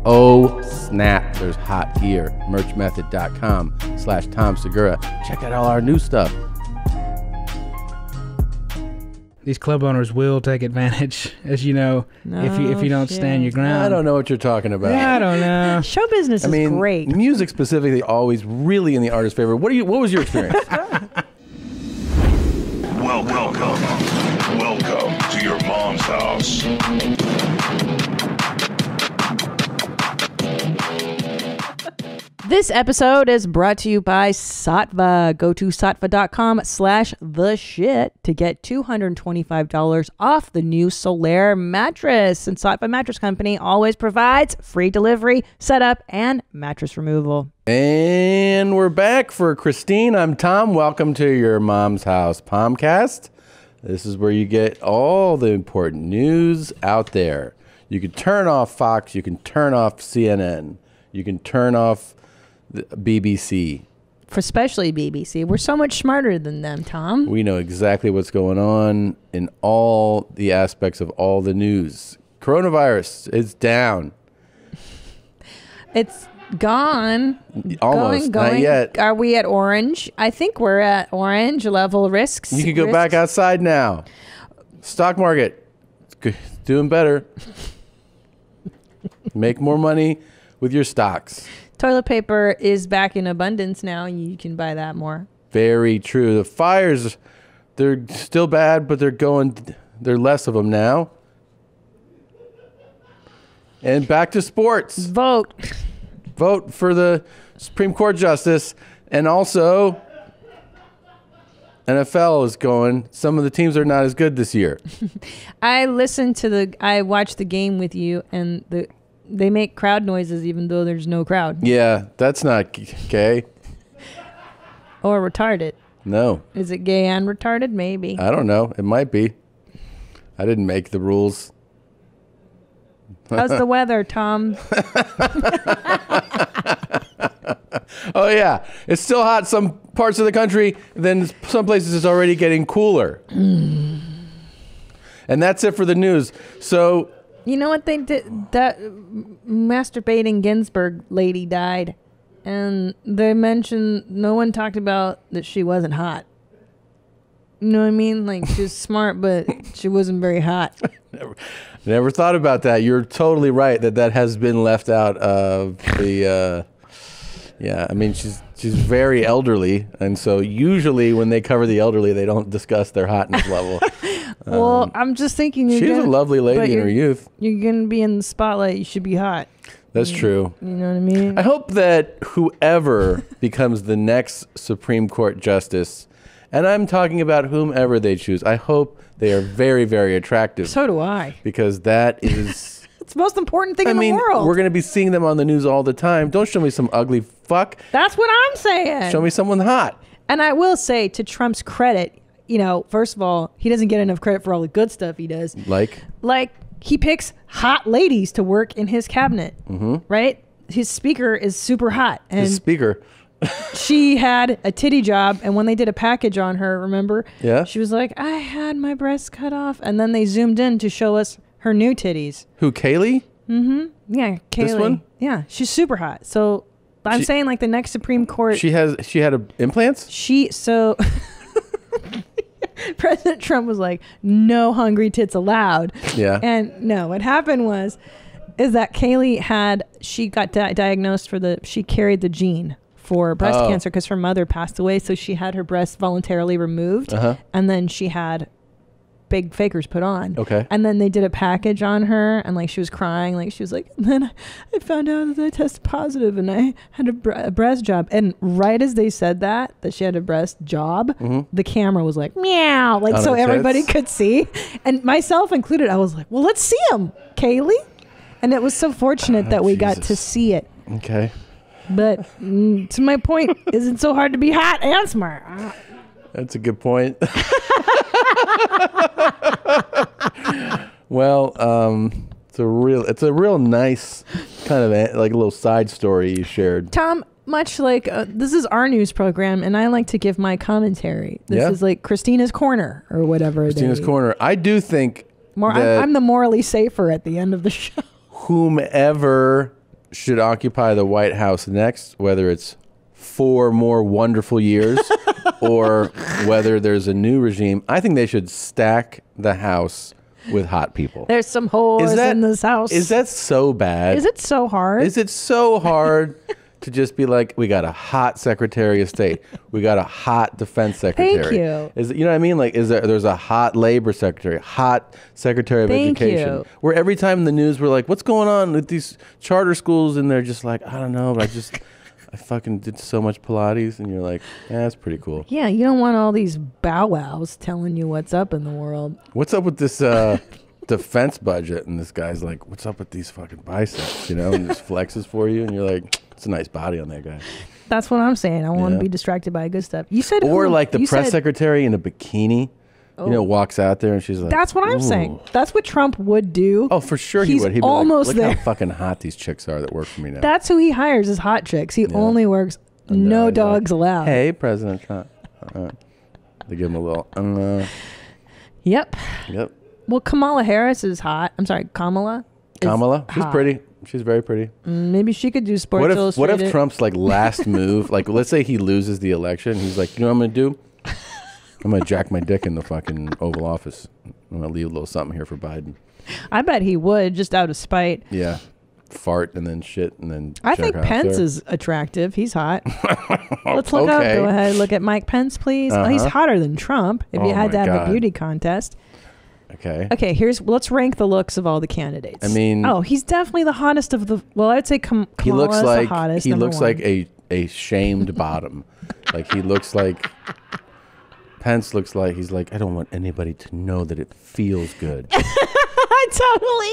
Oh, snap. There's hot gear. Merchmethod.com/Tom Segura. Check out all our new stuff. These club owners will take advantage, as you know, if you don't stand your ground. I don't know what you're talking about. Yeah, I don't know. Show business is great. Music specifically always really in the artist's favor. What was your experience? Welcome to your mom's house. This episode is brought to you by Sattva. Go to sattva.com/theshit to get $225 off the new Solaire mattress. And Sattva Mattress Company always provides free delivery, setup, and mattress removal. And we're back for Christine. I'm Tom. Welcome to your mom's house Pomcast. This is where you get all the important news out there. You can turn off Fox. You can turn off CNN. You can turn off the BBC. Especially BBC. We're so much smarter than them, Tom. We know exactly what's going on in all the aspects of all the news. Coronavirus is down. It's gone. Almost, going. not yet. Are we at orange? I think we're at orange level risks. You can go back outside now. Stock market, doing better. Make more money with your stocks. Toilet paper is back in abundance now. You can buy that more. Very true. The fires, they're still bad, but they're less of them now. And back to sports. Vote for the Supreme Court justice. And also, NFL is going. Some of the teams are not as good this year. I watched the game with you, and they make crowd noises even though there's no crowd. Yeah, that's not gay. Or retarded. No. Is it gay and retarded? Maybe. I don't know. It might be. I didn't make the rules. How's the weather, Tom? Oh, yeah. It's still hot some parts of the country. Then some places it's already getting cooler. And that's it for the news. So... You know what they did? That masturbating Ginsburg lady died. And they mentioned, no one talked about that she wasn't hot. You know what I mean? Like, she's smart, but she wasn't very hot. Never thought about that. You're totally right that has been left out of the... yeah, I mean, she's very elderly. And so usually when they cover the elderly, they don't discuss their hotness level. Well, I'm just thinking... She's a lovely lady in her youth. You're going to be in the spotlight. You should be hot. That's true. You know what I mean? I hope that whoever becomes the next Supreme Court justice, and I'm talking about whomever they choose, I hope they are very, very attractive. So do I. Because that is... It's the most important thing in the world. We're going to be seeing them on the news all the time. Don't show me some ugly fuck. That's what I'm saying. Show me someone hot. And I will say, to Trump's credit, first of all, he doesn't get enough credit for all the good stuff he does. Like he picks hot ladies to work in his cabinet, right? His speaker is super hot. And his speaker. She had a titty job, and when they did a package on her, remember? Yeah. She was like, I had my breasts cut off. And then they zoomed in to show us her new titties. Who, Kaylee? Mm-hmm. Yeah, Kaylee. This one? Yeah, she's super hot. So I'm saying, like, the next Supreme Court... She had implants? President Trump was like, no hungry tits allowed. Yeah. And no, what happened is that Kaylee she got diagnosed she carried the gene for breast cancer because her mother passed away. So she had her breasts voluntarily removed. And then she had big fakers put on. Okay. And then they did a package on her, and like she was crying, like she was like, and then I found out that I tested positive and I had a breast job. And right as they said that she had a breast job, the camera was like, meow, like so everybody could see. And myself included, I was like, well, let's see him, Kaylee. And it was so fortunate that we got to see it. Okay. But to my point, is it so hard to be hot and smart? That's a good point. Well, it's a real nice kind of like a little side story you shared. Tom, much like this is our news program, and I like to give my commentary. This is like Christina's Corner or whatever. Christina's Corner. I do think I'm the morally safer at the end of the show. Whomever should occupy the White House next, whether it's 4 more wonderful years or whether there's a new regime, I think they should stack the House with hot people. There's some holes in this house. Is that so bad? Is it so hard? Is it so hard to just be like, we got a hot Secretary of State, we got a hot Defense Secretary? Thank you. Is it, you know what I mean? Like, there's a hot Labor Secretary, hot Secretary of Education. You. Where every time in the news we're like, what's going on with these charter schools? And they're just like, I don't know, but I fucking did so much Pilates, and you're like, yeah, that's pretty cool. Yeah, you don't want all these bow wows telling you what's up in the world. What's up with this defense budget? And this guy's like, what's up with these fucking biceps? You know, and just flexes for you, and you're like, it's a nice body on that guy. That's what I'm saying. I want to be distracted by good stuff. You said, or like the press secretary in a bikini. You know, walks out there and she's like, that's what I'm saying. That's what Trump would do. Oh, for sure he would. He'd be almost like, look there. how fucking hot these chicks are that work for me now. That's who he hires as hot chicks. He only works, no dogs allowed. Hey, President Trump. They give him a little, Yep. Yep. Well, Kamala Harris is hot. I'm sorry, Kamala. She's pretty. She's very pretty. Maybe she could do Sports Illustrated. What if Trump's like last move, like let's say he loses the election, he's like, you know what I'm going to do? I'm going to jack my dick in the fucking Oval Office. I'm going to leave a little something here for Biden. I bet he would, just out of spite. Yeah. Fart and then shit and then I think Pence is attractive. He's hot. Let's look up. Go ahead. Look at Mike Pence, please. Oh, he's hotter than Trump if you had to have a beauty contest. Okay. Okay, let's rank the looks of all the candidates. I mean, he's definitely the hottest of the. Well, I'd say Kamala's the hottest. He looks like a shamed bottom. Like he looks like Pence looks like he's like, I don't want anybody to know that it feels good. Totally.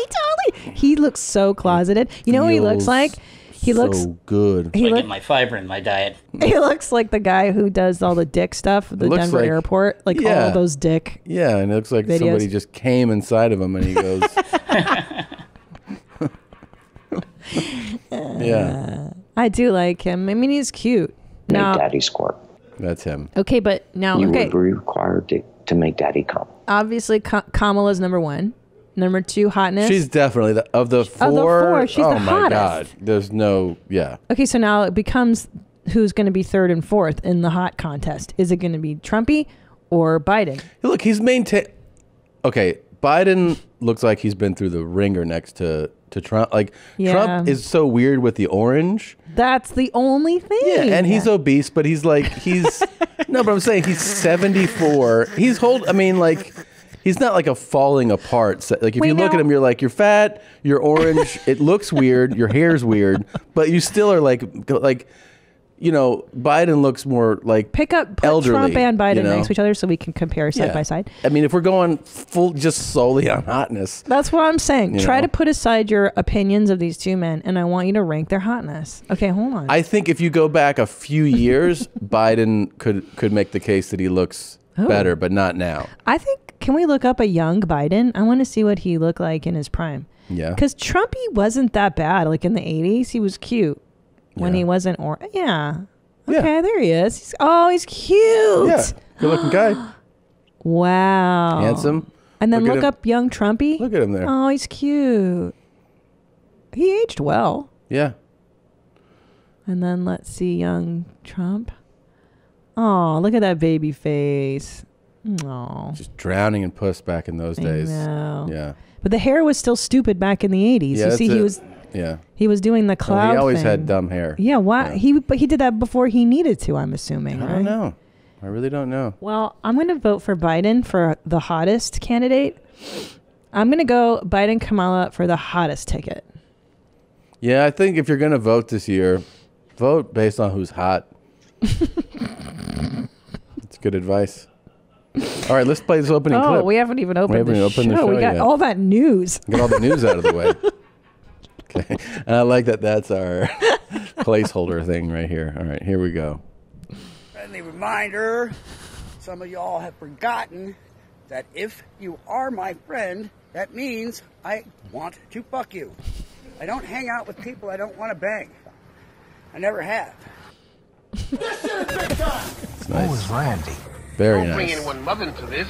He looks so closeted. You know what he looks like? He looks good. I get my fiber in my diet. He looks like the guy who does all the dick stuff at the Denver airport. Like all those dick. Yeah, and it looks like videos. Somebody just came inside of him and he goes. Yeah. I do like him. I mean, he's cute. Make daddy squirt. That's him. Okay, but now, you would be required to make daddy come. Obviously, Kamala's number 1. Number 2, hotness. She's definitely of the 4. Of the 4, she's the hottest. Oh my God. There's no, Okay, so now it becomes who's going to be 3rd and 4th in the hot contest. Is it going to be Trumpy or Biden? Look, he's maintained. Okay, Biden looks like he's been through the ringer next to Trump. Like, Trump is so weird with the orange. That's the only thing. Yeah, and he's obese, but he's no, but I'm saying he's 74. He's not like a falling apart. Like if you look at him, you're like, you're fat, you're orange, it looks weird, your hair's weird, but you still are like, you know, Biden looks more like put elderly, Trump and Biden next to each other so we can compare side by side. I mean, if we're going just solely on hotness. That's what I'm saying. Try to put aside your opinions of these two men, and I want you to rank their hotness. Okay, hold on. I think if you go back a few years, Biden could make the case that he looks better, but not now. I think, can we look up a young Biden? I want to see what he looked like in his prime. Yeah. Because Trumpy wasn't that bad. Like in the 80s, he was cute. When he wasn't, Okay, there he is. He's cute. Yeah, good looking guy. Wow. Handsome. And then look up young Trumpy. Look at him there. Oh, he's cute. He aged well. Yeah. And then let's see young Trump. Oh, look at that baby face. Oh. Just drowning in puss back in those days. Yeah. But the hair was still stupid back in the 80s. Yeah, you see, he was... Yeah. He was doing the cloud he always thing. had dumb hair. Yeah, why? Yeah. But he did that before he needed to, I'm assuming. I don't know. I really don't know. Well, I'm going to vote for Biden for the hottest candidate. I'm going to go Biden Kamala for the hottest ticket. Yeah, I think if you're going to vote this year, vote based on who's hot. It's good advice. All right, let's play this opening clip. Oh, we haven't even opened the show. We got yet. all that news. Get all the news out of the way. Okay, and I like that that's our placeholder thing right here. All right, here we go. Friendly reminder, some of y'all have forgotten that if you are my friend, that means I want to fuck you. I don't hang out with people I don't want to bang. I never have. This shit is big time. It's nice. Who is Randy? Very Don't nice. bring anyone mother into this.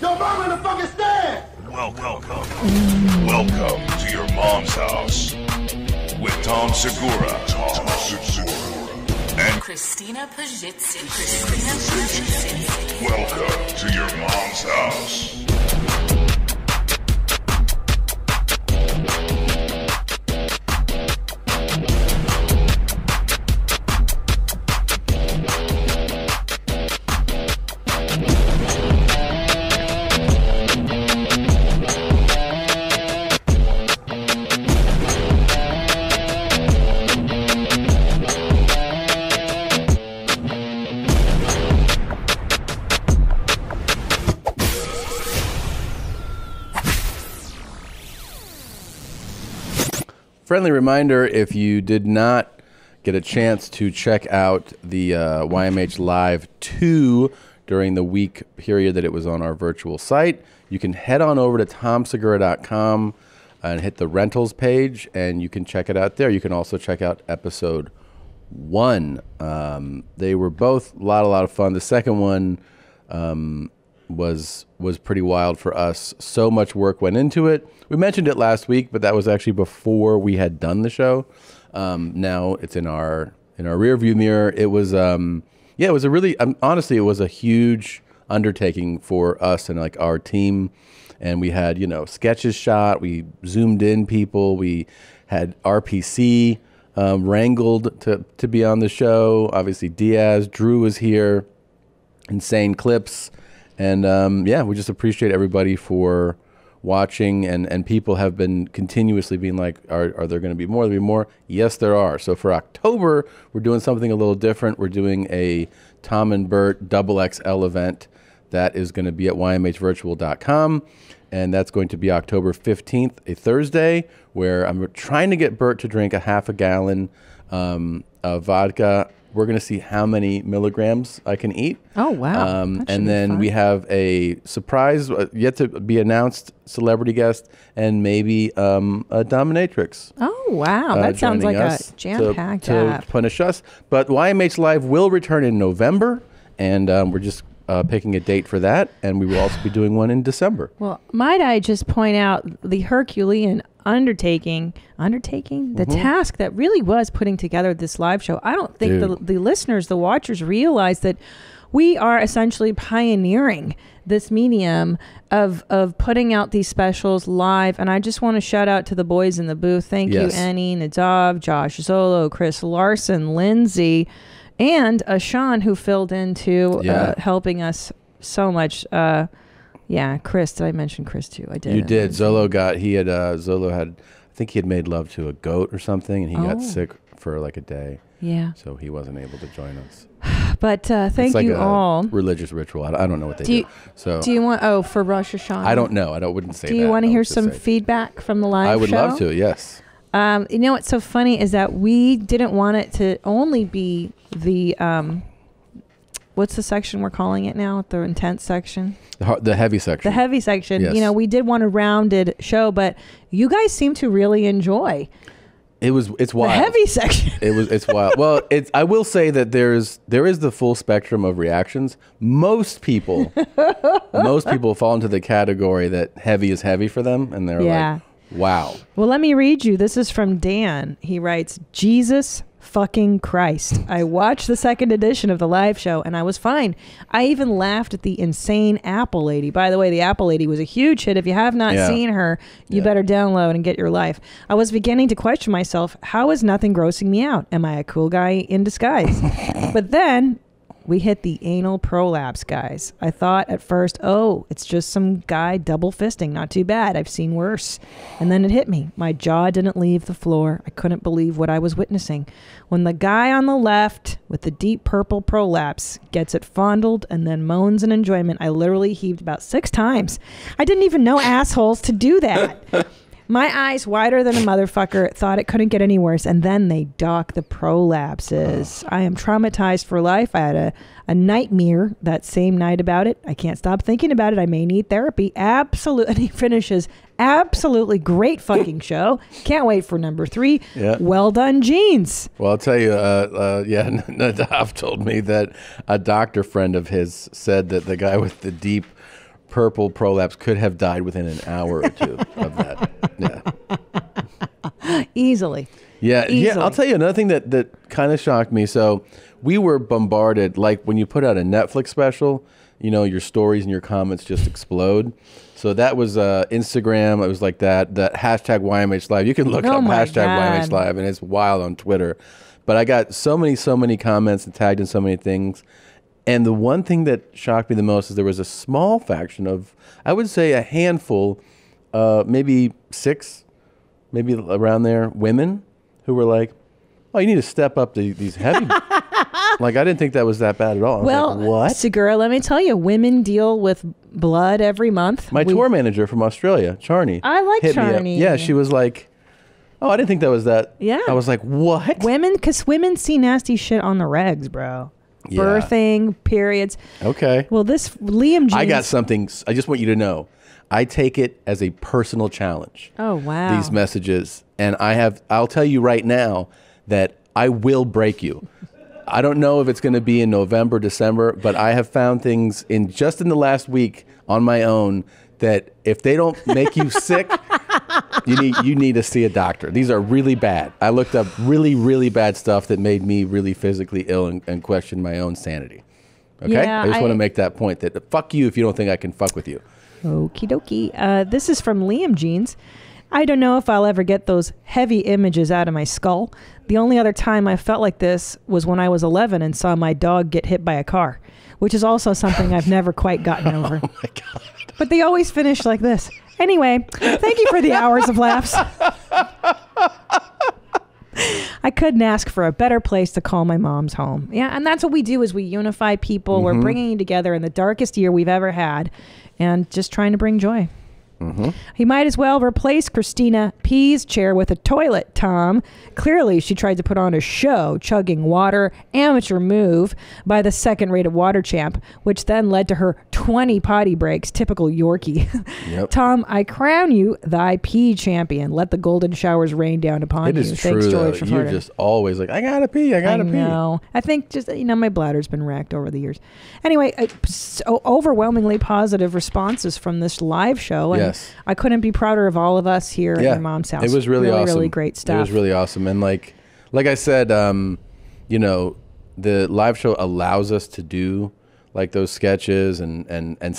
Your mom in the fucking stand. Welcome to your mom's house with Tom Segura. And Christina Pajitsin. welcome to your mom's house. Friendly reminder, if you did not get a chance to check out the YMH Live 2 during the week period that it was on our virtual site, you can head on over to tomsegura.com and hit the rentals page, and you can check it out there. You can also check out episode 1. They were both a lot of fun. The second one was pretty wild for us. So much work went into it. We mentioned it last week, but that was actually before we had done the show. Now it's in our rear view mirror. It was it was a really honestly, it was a huge undertaking for us and like our team. And we had sketches shot. We zoomed in people. We had RPC wrangled to be on the show. Obviously Diaz, Drew was here. Insane clips. And we just appreciate everybody for watching, and people have been continuously being like, are there going to be more? There'll be more? Yes, there are. So for October, we're doing something a little different. We're doing a Tom and Bert XXL event that is going to be at ymhvirtual.com, and that's going to be October 15th, a Thursday, where I'm trying to get Bert to drink a half a gallon of vodka. We're going to see how many milligrams I can eat. Oh, wow. And then we have a surprise, yet to be announced, celebrity guest, and maybe a dominatrix. Oh, wow. That sounds like a jam-packed to punish us. But YMH Live will return in November, and we're just picking a date for that. And we will also be doing one in December. Well, might I just point out the Herculean undertaking, the task that really was putting together this live show. I don't think the listeners, the watchers realize that we are essentially pioneering this medium of putting out these specials live. And I just want to shout out to the boys in the booth. Thank you, Annie, Nadav, Josh Zolo, Chris Larson, Lindsay, and Sean, who filled in too, helping us so much. Chris. Did I mention Chris too? I did. You did. Zolo had, I think he had made love to a goat or something, and he got sick for like a day. Yeah. So he wasn't able to join us. But thank you all. Religious ritual. I don't know what they do. So do you want? For Rosh Hashanah. I don't know. Wouldn't say that. Do you want to hear some feedback from the live show? I would love to. Yes. You know what's so funny is that we didn't want it to only be the what's the section we're calling it now? The intense section? The heavy section. The heavy section. Yes. We did want a rounded show, but you guys seem to really enjoy. It's wild. The heavy section. It's wild. Well, I will say that there is the full spectrum of reactions. Most people fall into the category that heavy is heavy for them, and they're like, wow. Well, let me read you. This is from Dan. He writes, Jesus fucking Christ. I watched the second edition of the live show and I was fine. I even laughed at the insane Apple lady. By the way, the Apple lady was a huge hit. If you have not seen her, you better download and get your life. I was beginning to question myself. How is nothing grossing me out? Am I a cool guy in disguise? But then we hit the anal prolapse, guys. I thought at first, it's just some guy double fisting. Not too bad. I've seen worse. And then it hit me. My jaw didn't leave the floor. I couldn't believe what I was witnessing. When the guy on the left with the deep purple prolapse gets it fondled and then moans in enjoyment, I literally heaved about 6 times. I didn't even know assholes to do that. My eyes, wider than a motherfucker, thought it couldn't get any worse, and then they dock the prolapses. I am traumatized for life. I had a nightmare that same night about it. I can't stop thinking about it. I may need therapy. Absolutely. And he finishes, absolutely great fucking show. Can't wait for number 3. Yeah. Well done, Jeans. Well, I'll tell you, Nadav told me that a doctor friend of his said that the guy with the deep purple prolapse could have died within an hour or two of that. Yeah. Easily. Yeah. Easily. I'll tell you another thing that kind of shocked me. So we were bombarded, like when you put out a Netflix special, you know, your stories and your comments just explode. So that was Instagram. It was like that hashtag YMH Live. You can look up hashtag YMH Live, and it's wild on Twitter. But I got so many comments and tagged in so many things. And the one thing that shocked me the most is there was a small faction of, I would say a handful, maybe 6, maybe around there, women who were like, oh, you need to step up these heavy. Like, I didn't think that was that bad at all. I was Well, like, what? Segura, let me tell you, women deal with blood every month. My tour manager from Australia, Charney. I like hit me up. Charney. Yeah, she was like, oh, I didn't think that was that. Yeah. I was like, what? Because women see nasty shit on the regs, bro. Yeah. Birthing, periods. Okay. Well, this Liam Jeans. I got something. I just want you to know. I take it as a personal challenge. Oh, wow. These messages. And I'll tell you right now that I will break you. I don't know if it's going to be in November, December, but I have found things just in the last week on my own that if they don't make you sick, you need to see a doctor. These are really bad. I looked up really, really bad stuff that made me really physically ill and question my own sanity. Okay? Yeah, I just want to make that point that fuck you if you don't think I can fuck with you. Okie dokie. This is from Liam Jeans. I don't know if I'll ever get those heavy images out of my skull. The only other time I felt like this was when I was 11 and saw my dog get hit by a car, which is also something I've never quite gotten over. Oh my God. But they always finish like this. Anyway, thank you for the hours of laughs. I couldn't ask for a better place to call my mom's home. Yeah, and that's what we do is we unify people. We're bringing you together in the darkest year we've ever had and just trying to bring joy. He might as well replace Christina P's chair with a toilet, Tom. Clearly, she tried to put on a show, chugging water, amateur move by the second-rated water champ, which then led to her 20 potty breaks, typical Yorkie. Yep. Tom, I crown you thy pee champion. Let the golden showers rain down upon It you. is Thanks, true, though. George, for You're farting. just always like, I gotta pee, I gotta pee. know. I think just, my bladder's been racked over the years. Anyway, so overwhelmingly positive responses from this live show. And Yes. I couldn't be prouder of all of us here at your mom's house. It was really awesome. Really great stuff. It was really awesome. And like I said, the live show allows us to do like those sketches and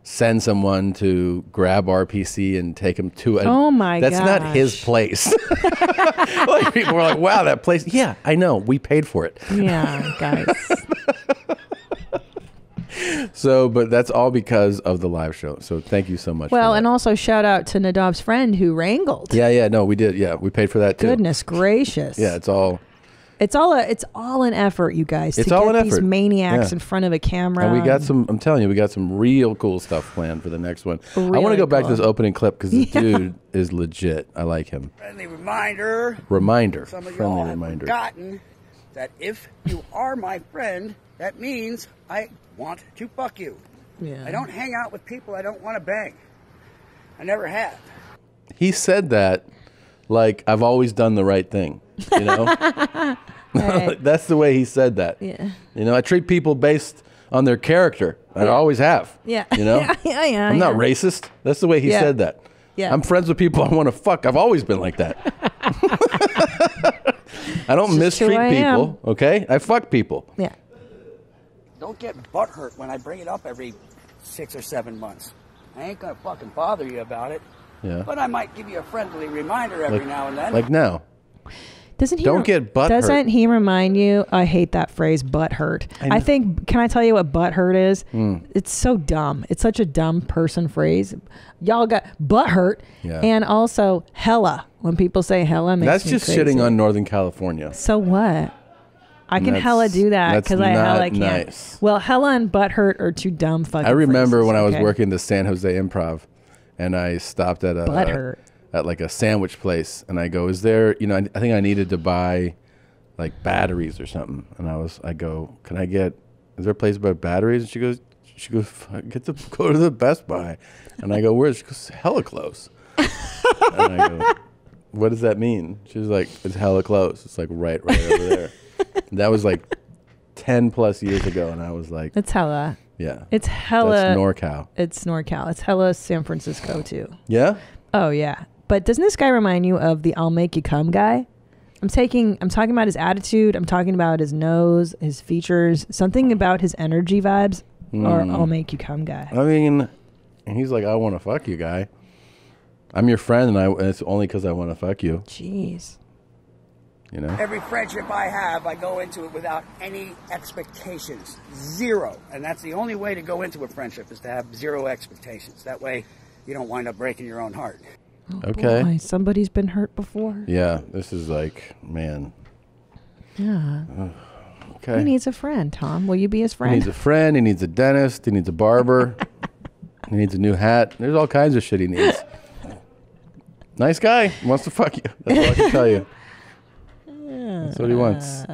send someone to grab our PC and take them to a. Oh my That's not gosh. his place. Like people were like, wow, that place. Yeah, I know. We paid for it. Yeah, guys. So, but that's all because of the live show. So thank you so much. Well, for that. and also shout out to Nadav's friend who wrangled. Yeah, no, we did. Yeah, we paid for that too. Goodness gracious. Yeah, it's all an effort, you guys. It's to all get an these effort. maniacs Yeah. in front of a camera. And we got some, I'm telling you, we got some real cool stuff planned for the next one. I want to Really go back to cool. this opening clip because this dude is legit. I like him. Friendly reminder. Reminder. Some of Friendly y'all have reminder. forgotten that if you are my friend, that means I want to fuck you. Yeah. I don't hang out with people I don't want to bang. I never have. He said that like I've always done the right thing, you know? Right. That's the way he said that. Yeah. You know, I treat people based on their character. I always have. Yeah. You know? Yeah. I'm not racist. That's the way he Yeah. said that. Yeah. I'm friends with people I want to fuck. I've always been like that. I don't It's just who mistreat I people, okay? I fuck people. Yeah. Don't get butthurt when I bring it up every 6 or 7 months. I ain't gonna fucking bother you about it. Yeah. But I might give you a friendly reminder every now and then. Like now. Doesn't he Don't get butt hurt. Doesn't he remind you? I hate that phrase, butt hurt. I think. Can I tell you what butt hurt is? It's so dumb. It's such a dumb person phrase. Y'all got butt hurt, Yeah. and also hella. When people say hella, makes That's me just crazy. shitting on Northern California. So what? I can That's- hella do that that's because I hella not can. nice. Well, hella and butt hurt are two dumb fucking. I remember phrases, when I was okay? working the San Jose Improv, and I stopped at Butt hurt. at like a sandwich place, and I go, "Is there? You know, I think I needed to buy like batteries or something." And I go, "Can I get? Is there a place about batteries?" And she goes, go to the Best Buy." And I go, "Where's?" She goes, "Hella close." And I go, "What does that mean?" She was like, "It's hella close. It's like right over there." That was like 10 plus years ago, and I was like, It's hella. "Yeah, It's hella. that's NorCal." It's NorCal. It's hella San Francisco too. Yeah. Oh yeah. But doesn't this guy remind you of the I'll make you come guy? I'm talking about his attitude. I'm talking about his nose, his features, something about his energy vibes, or I'll make you come guy. I mean, he's like, I want to fuck you, guy. I'm your friend, and it's only because I want to fuck you. Jeez. You know? Every friendship I have, I go into it without any expectations. Zero. And that's the only way to go into a friendship, is to have zero expectations. That way, you don't wind up breaking your own heart. Oh, okay. Boy, somebody's been hurt before. Yeah, this is like, man. Yeah. Okay. He needs a friend, Tom. Will you be his friend? He needs a friend. He needs a dentist. He needs a barber. He needs a new hat. There's all kinds of shit he needs. Nice guy. Wants to fuck you. That's all I can tell you. That's what he wants.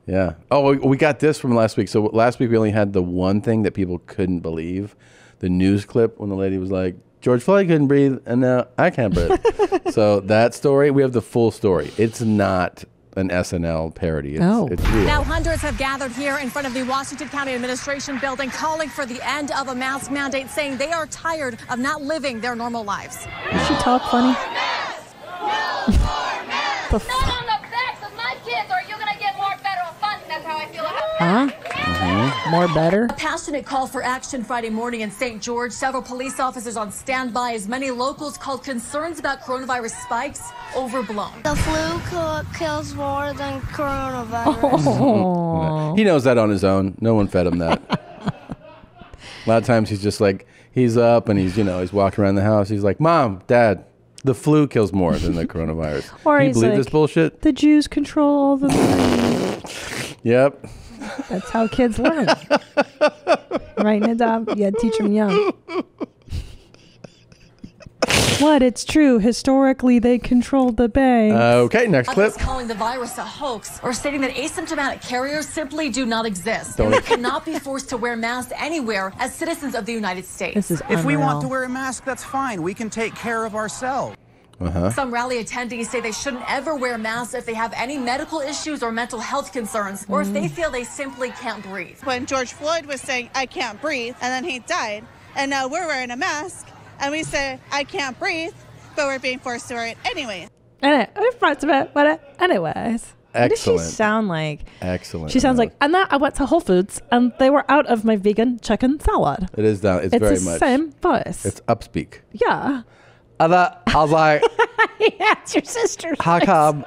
Yeah. Oh, we got this from last week. So last week we only had the one thing that people couldn't believe. The news clip when the lady was like, George Floyd couldn't breathe, and now I can't breathe. So that story, we have the full story. It's not an SNL parody. It's real. Now hundreds have gathered here in front of the Washington County Administration building calling for the end of a mask mandate, saying they are tired of not living their normal lives. Does she talk funny? The not on the backs of my kids, or you're going to get more federal funding. That's how I feel about Huh? More better? A passionate call for action Friday morning in St. George. Several police officers on standby as many locals called concerns about coronavirus spikes overblown. The flu kills more than coronavirus. Oh. He knows that on his own. No one fed him that. A lot of times he's just like, he's up and he's walking around the house. He's like, Mom, Dad, the flu kills more than the coronavirus. Or Can you he's believe like, this bullshit? The Jews control all the money. Yep. That's how kids learn. Writing it down. Yeah, teach them young. What? It's true. Historically, they controlled the banks. Okay, next clip. Others calling the virus a hoax or stating that asymptomatic carriers simply do not exist. Don't And they cannot be forced to wear masks anywhere as citizens of the United States. This is If we unreal. want to wear a mask, that's fine. We can take care of ourselves. Some rally attendees say they shouldn't ever wear masks if they have any medical issues or mental health concerns, or if they feel they simply can't breathe. When George Floyd was saying, I can't breathe, and then he died, and now we're wearing a mask, and we say, I can't breathe, but we're being forced to wear it anyway. Anyways. What does she Excellent. sound like? Excellent. She sounds like, and then I went to Whole Foods, and they were out of my vegan chicken salad. It is down. It's very the much. same voice. It's upspeak. Yeah. I was like, Yeah, it's your sister's how voice. come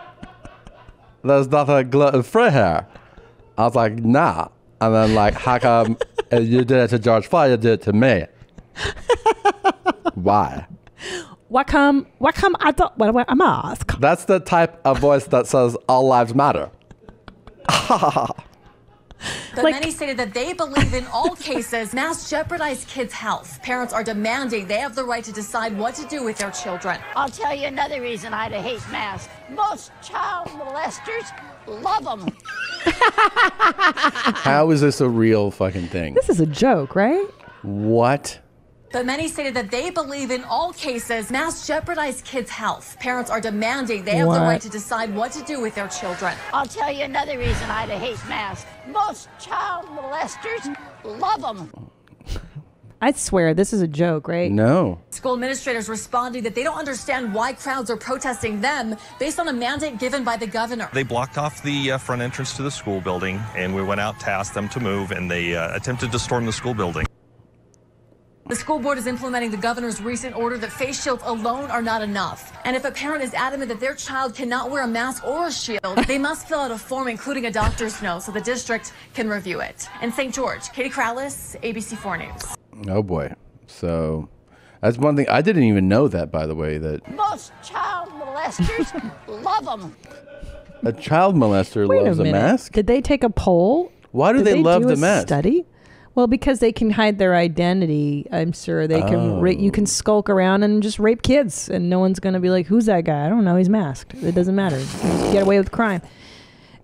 there's nothing gluten-free here? I was like, nah. And then like, how come you did it to George Floyd, you did it to me? Why? Why come I don't wear a mask? That's the type of voice that says all lives matter. But many stated that they believe in all cases masks jeopardize kids' health. Parents are demanding they have the right to decide what to do with their children. I'll tell you another reason I hate masks. Most child molesters love them. How is this a real fucking thing? This is a joke, right? What? But many stated that they believe in all cases masks jeopardize kids' health. Parents are demanding they have the right to decide what to do with their children. I'll tell you another reason I hate masks. Most child molesters love them. I swear, this is a joke, right? No. School administrators responding that they don't understand why crowds are protesting them based on a mandate given by the governor. They blocked off the front entrance to the school building, and we went out to ask them to move, and they attempted to storm the school building. The school board is implementing the governor's recent order that face shields alone are not enough. And if a parent is adamant that their child cannot wear a mask or a shield, they must fill out a form including a doctor's note so the district can review it. In St. George, Katie Crowless, ABC4 News. Oh boy. So that's one thing. I didn't even know that, by the way, that Most child molesters love them. a child molester loves a mask. Did they take a poll? Why do Did they love do the a mask? Study? Well, because they can hide their identity. I'm sure they can. You can skulk around and just rape kids, and no one's going to be like, "Who's that guy?" I don't know. He's masked. It doesn't matter. You get away with crime.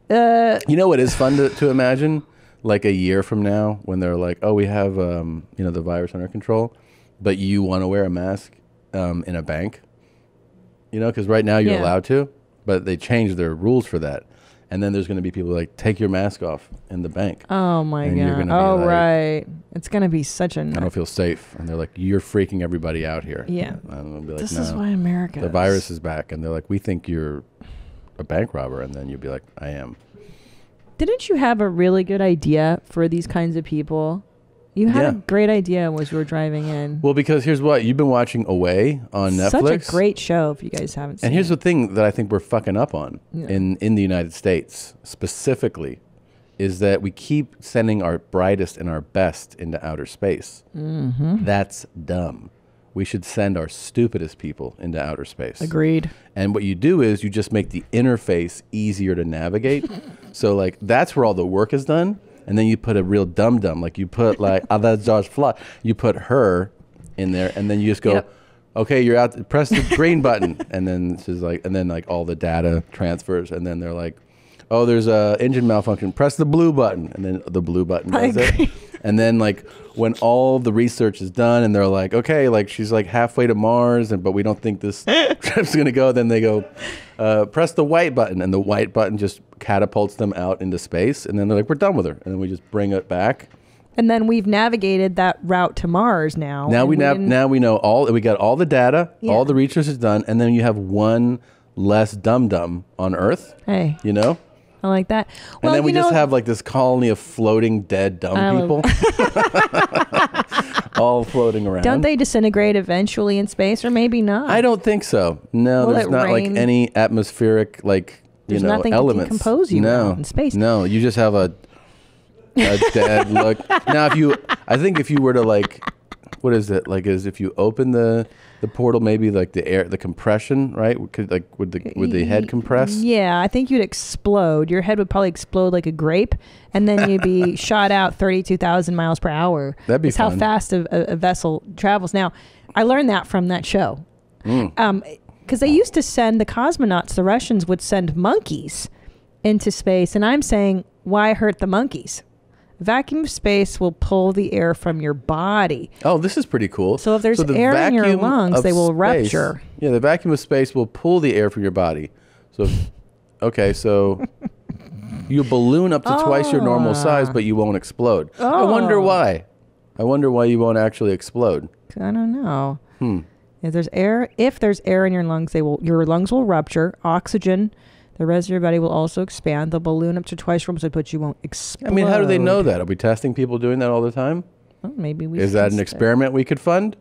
You know what is fun to imagine? Like a year from now, when they're like, "Oh, we have the virus under control," but you want to wear a mask in a bank. Because right now you're allowed to, but they changed their rules for that. And then there's going to be people like, take your mask off in the bank. Oh my and you're God. gonna be like, Right. It's going to be such a... I don't feel safe. And they're like, you're freaking everybody out here. Yeah. And I'm gonna be like, This no, is why America... the virus is back. And they're like, we think you're a bank robber. And then you'll be like, I am. Didn't you have a really good idea for these kinds of people? You had Yeah. a great idea as you were driving in. Well, because here's what. You've been watching Away on Netflix. Such a great show if you guys haven't seen And here's it. the thing that I think we're fucking up on Yeah. in the United States specifically is that we keep sending our brightest and our best into outer space. Mhm. That's dumb. We should send our stupidest people into outer space. Agreed. And what you do is you just make the interface easier to navigate. So like that's where all the work is done. And then you put a real dum-dum, like you put like, oh, that's Josh Fly. You put her in there, and then you just go, Yep. okay, you're out, press the green button. And then she's like, and then like all the data transfers, and then they're like, oh, there's a engine malfunction, press the blue button. And then the blue button does it. And then like when all the research is done and they're like, okay, like she's like halfway to Mars, but we don't think this trip's gonna go, then they go, press the white button, and the white button just catapults them out into space, and then they're like, we're done with her, and then we just bring it back. And then we've navigated that route to Mars now. Now we didn't- now we know we got all the data, Yeah. all the research is done, and then you have one less dum-dum on Earth. Hey. You know? I like that. And then we just have like this colony of floating dead dumb people. All floating around. Don't they disintegrate eventually in space, or maybe not? I don't think so. No, Will there's it not like rain? any atmospheric There's nothing to elements. decompose you no, out in space. No, you just have a dead look. Now, I think if you were to like, what is it? Like, is if you open the portal, maybe like the compression, right? Could like would the head compress? Yeah, I think you'd explode. Your head would probably explode like a grape, and then you'd be shot out 32,000 miles per hour. That'd be That's how fun. fast a vessel travels. Now, I learned that from that show. Because they used to send the cosmonauts, the Russians would send monkeys into space, and I'm saying, why hurt the monkeys? Vacuum of space will pull the air from your body. Oh, this is pretty cool. So if there's the air in your vacuum lungs, of they will space- rupture. Yeah, the vacuum of space will pull the air from your body. So, okay, so you balloon up to twice your normal size, but you won't explode. I wonder why. I wonder why you won't actually explode. I don't know. If there's air in your lungs, your lungs will rupture. Oxygen, the rest of your body will also expand. They'll balloon up to twice your normal size, but you won't explode. I mean, how do they know that? Are we testing people doing that all the time? Well, maybe we. Is should that an test it. experiment we could fund?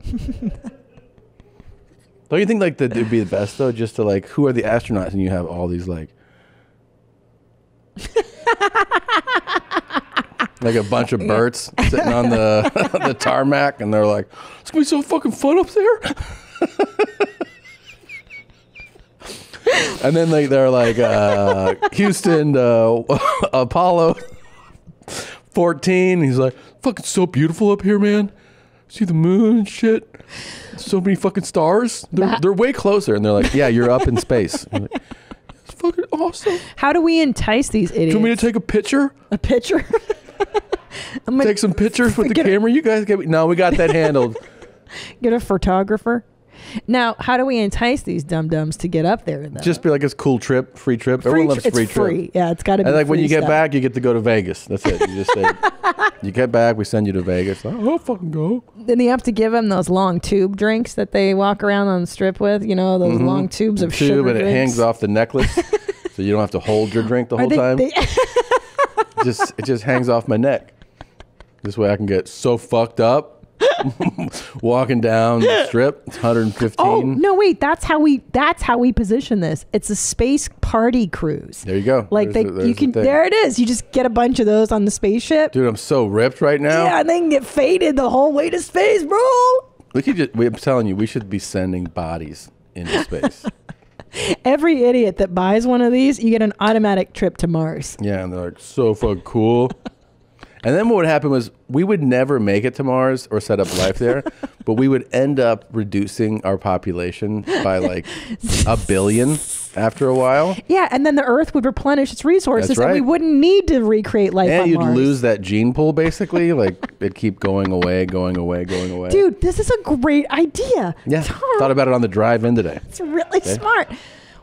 Don't you think like that would be the best though? Just to like, who are the astronauts, and you have all these like a bunch of birds sitting on the the tarmac, and they're like, "It's gonna be so fucking fun up there." And then they're like, Houston, Apollo 14. He's like, fucking so beautiful up here, man. See the moon and shit. So many fucking stars. They're way closer. And they're like, yeah, you're up in space. I'm like, it's fucking awesome. How do we entice these idiots? Do you want me to take a picture? A picture? Take some pictures with the camera? You guys get me? No, we got that handled. Get a photographer. Now, how do we entice these dum-dums to get up there, though? Just be like, it's a cool trip, free trip. Everyone loves free It's trip. free. Yeah, it's got to be And like when free you get stuff. back, you get to go to Vegas. That's it. You just say, you get back, we send you to Vegas. Like, I'll fucking go. Then you have to give them those long tube drinks that they walk around on the strip with. You know, those long tubes of sugar and it drinks. hangs off the necklace, so you don't have to hold your drink the whole time. It just hangs off my neck. This way I can get so fucked up walking down the strip. It's 115. Oh no! Wait, that's how we position this. It's a space party cruise. There you go. Like There's you can. the thing. There it is. You just get a bunch of those on the spaceship. Dude, I'm so ripped right now. Yeah, and they can get faded the whole way to space, bro. I'm telling you, we should be sending bodies into space. Every idiot that buys one of these, you get an automatic trip to Mars. Yeah, and they're like, so fucking cool. And then what would happen was we would never make it to Mars or set up life there, but we would end up reducing our population by like 1 billion after a while. Yeah, and then the Earth would replenish its resources, That's and we right. wouldn't need to recreate life And on you'd Mars. lose that gene pool, basically. Like, it'd keep going away, going away, going away. Dude, this is a great idea. Yeah, Tom, thought about it on the drive in today. it's really Okay. smart.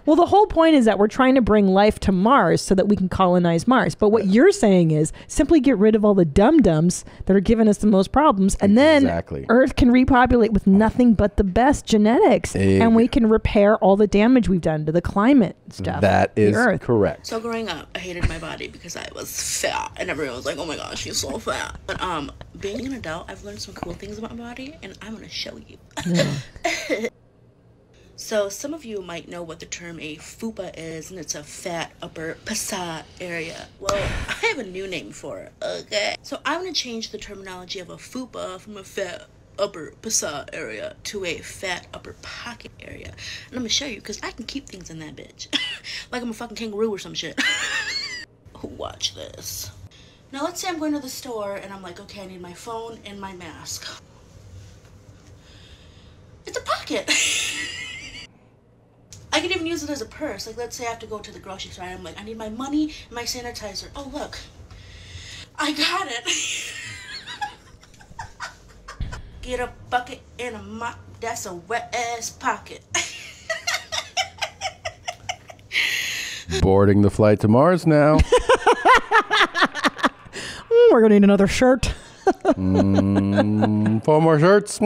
Well, the whole point is that we're trying to bring life to Mars so that we can colonize Mars. But what you're saying is simply get rid of all the dum-dums that are giving us the most problems, and then Earth can repopulate with nothing but the best genetics, and we can repair all the damage we've done to the climate stuff. That is correct. So growing up, I hated my body because I was fat, and everyone was like, "Oh my gosh, she's so fat." But being an adult, I've learned some cool things about my body, and I'm gonna show you. Yeah. So some of you might know what the term a fupa is, and it's a fat upper pasa area. Well, I have a new name for it, okay? So I'm going to change the terminology of a fupa from a fat upper pasa area to a fat upper pocket area. And I'm going to show you, because I can keep things in that bitch. Like I'm a fucking kangaroo or some shit. Watch this. Now let's say I'm going to the store, and I'm like, okay, I need my phone and my mask. It's a pocket. I can even use it as a purse. Like, let's say I have to go to the grocery store and I'm like, I need my money and my sanitizer. Oh, look. I got it. Get a bucket and a mop. That's a wet-ass pocket. Boarding the flight to Mars now. We're going to need another shirt. 4 more shirts.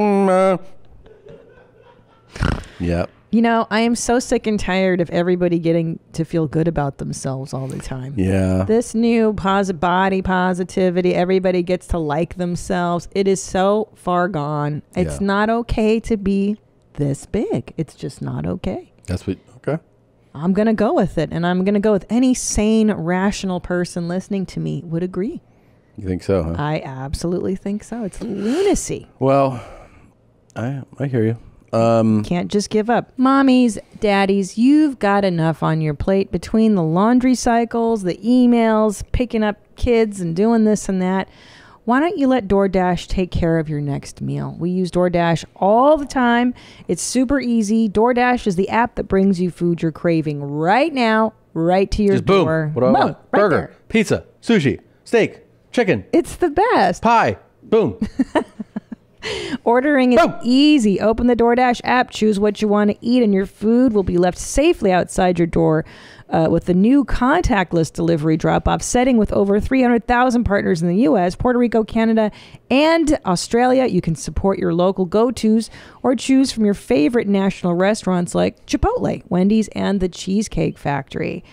Yep. You know, I am so sick and tired of everybody getting to feel good about themselves all the time. Yeah. This new body positivity, everybody gets to like themselves. It is so far gone. It's not okay to be this big. It's just not okay. That's what, okay. I'm going to go with it. And I'm going to go with any sane, rational person listening to me would agree. You think so, huh? I absolutely think so. It's lunacy. Well, I hear you. Can't just give up. Mommies, daddies, you've got enough on your plate between the laundry cycles, the emails, picking up kids and doing this and that. Why don't you let DoorDash take care of your next meal? We use DoorDash all the time. It's super easy. DoorDash is the app that brings you food you're craving right now, right to your door. Boom. What do I want? Right Burger, there. pizza, sushi, steak, chicken. It's the best. Pie. Boom. Ordering is easy. Open the DoorDash app, choose what you want to eat, and your food will be left safely outside your door with the new contactless delivery drop-off setting with over 300,000 partners in the U.S., Puerto Rico, Canada, and Australia. You can support your local go-tos or choose from your favorite national restaurants like Chipotle, Wendy's, and the Cheesecake Factory.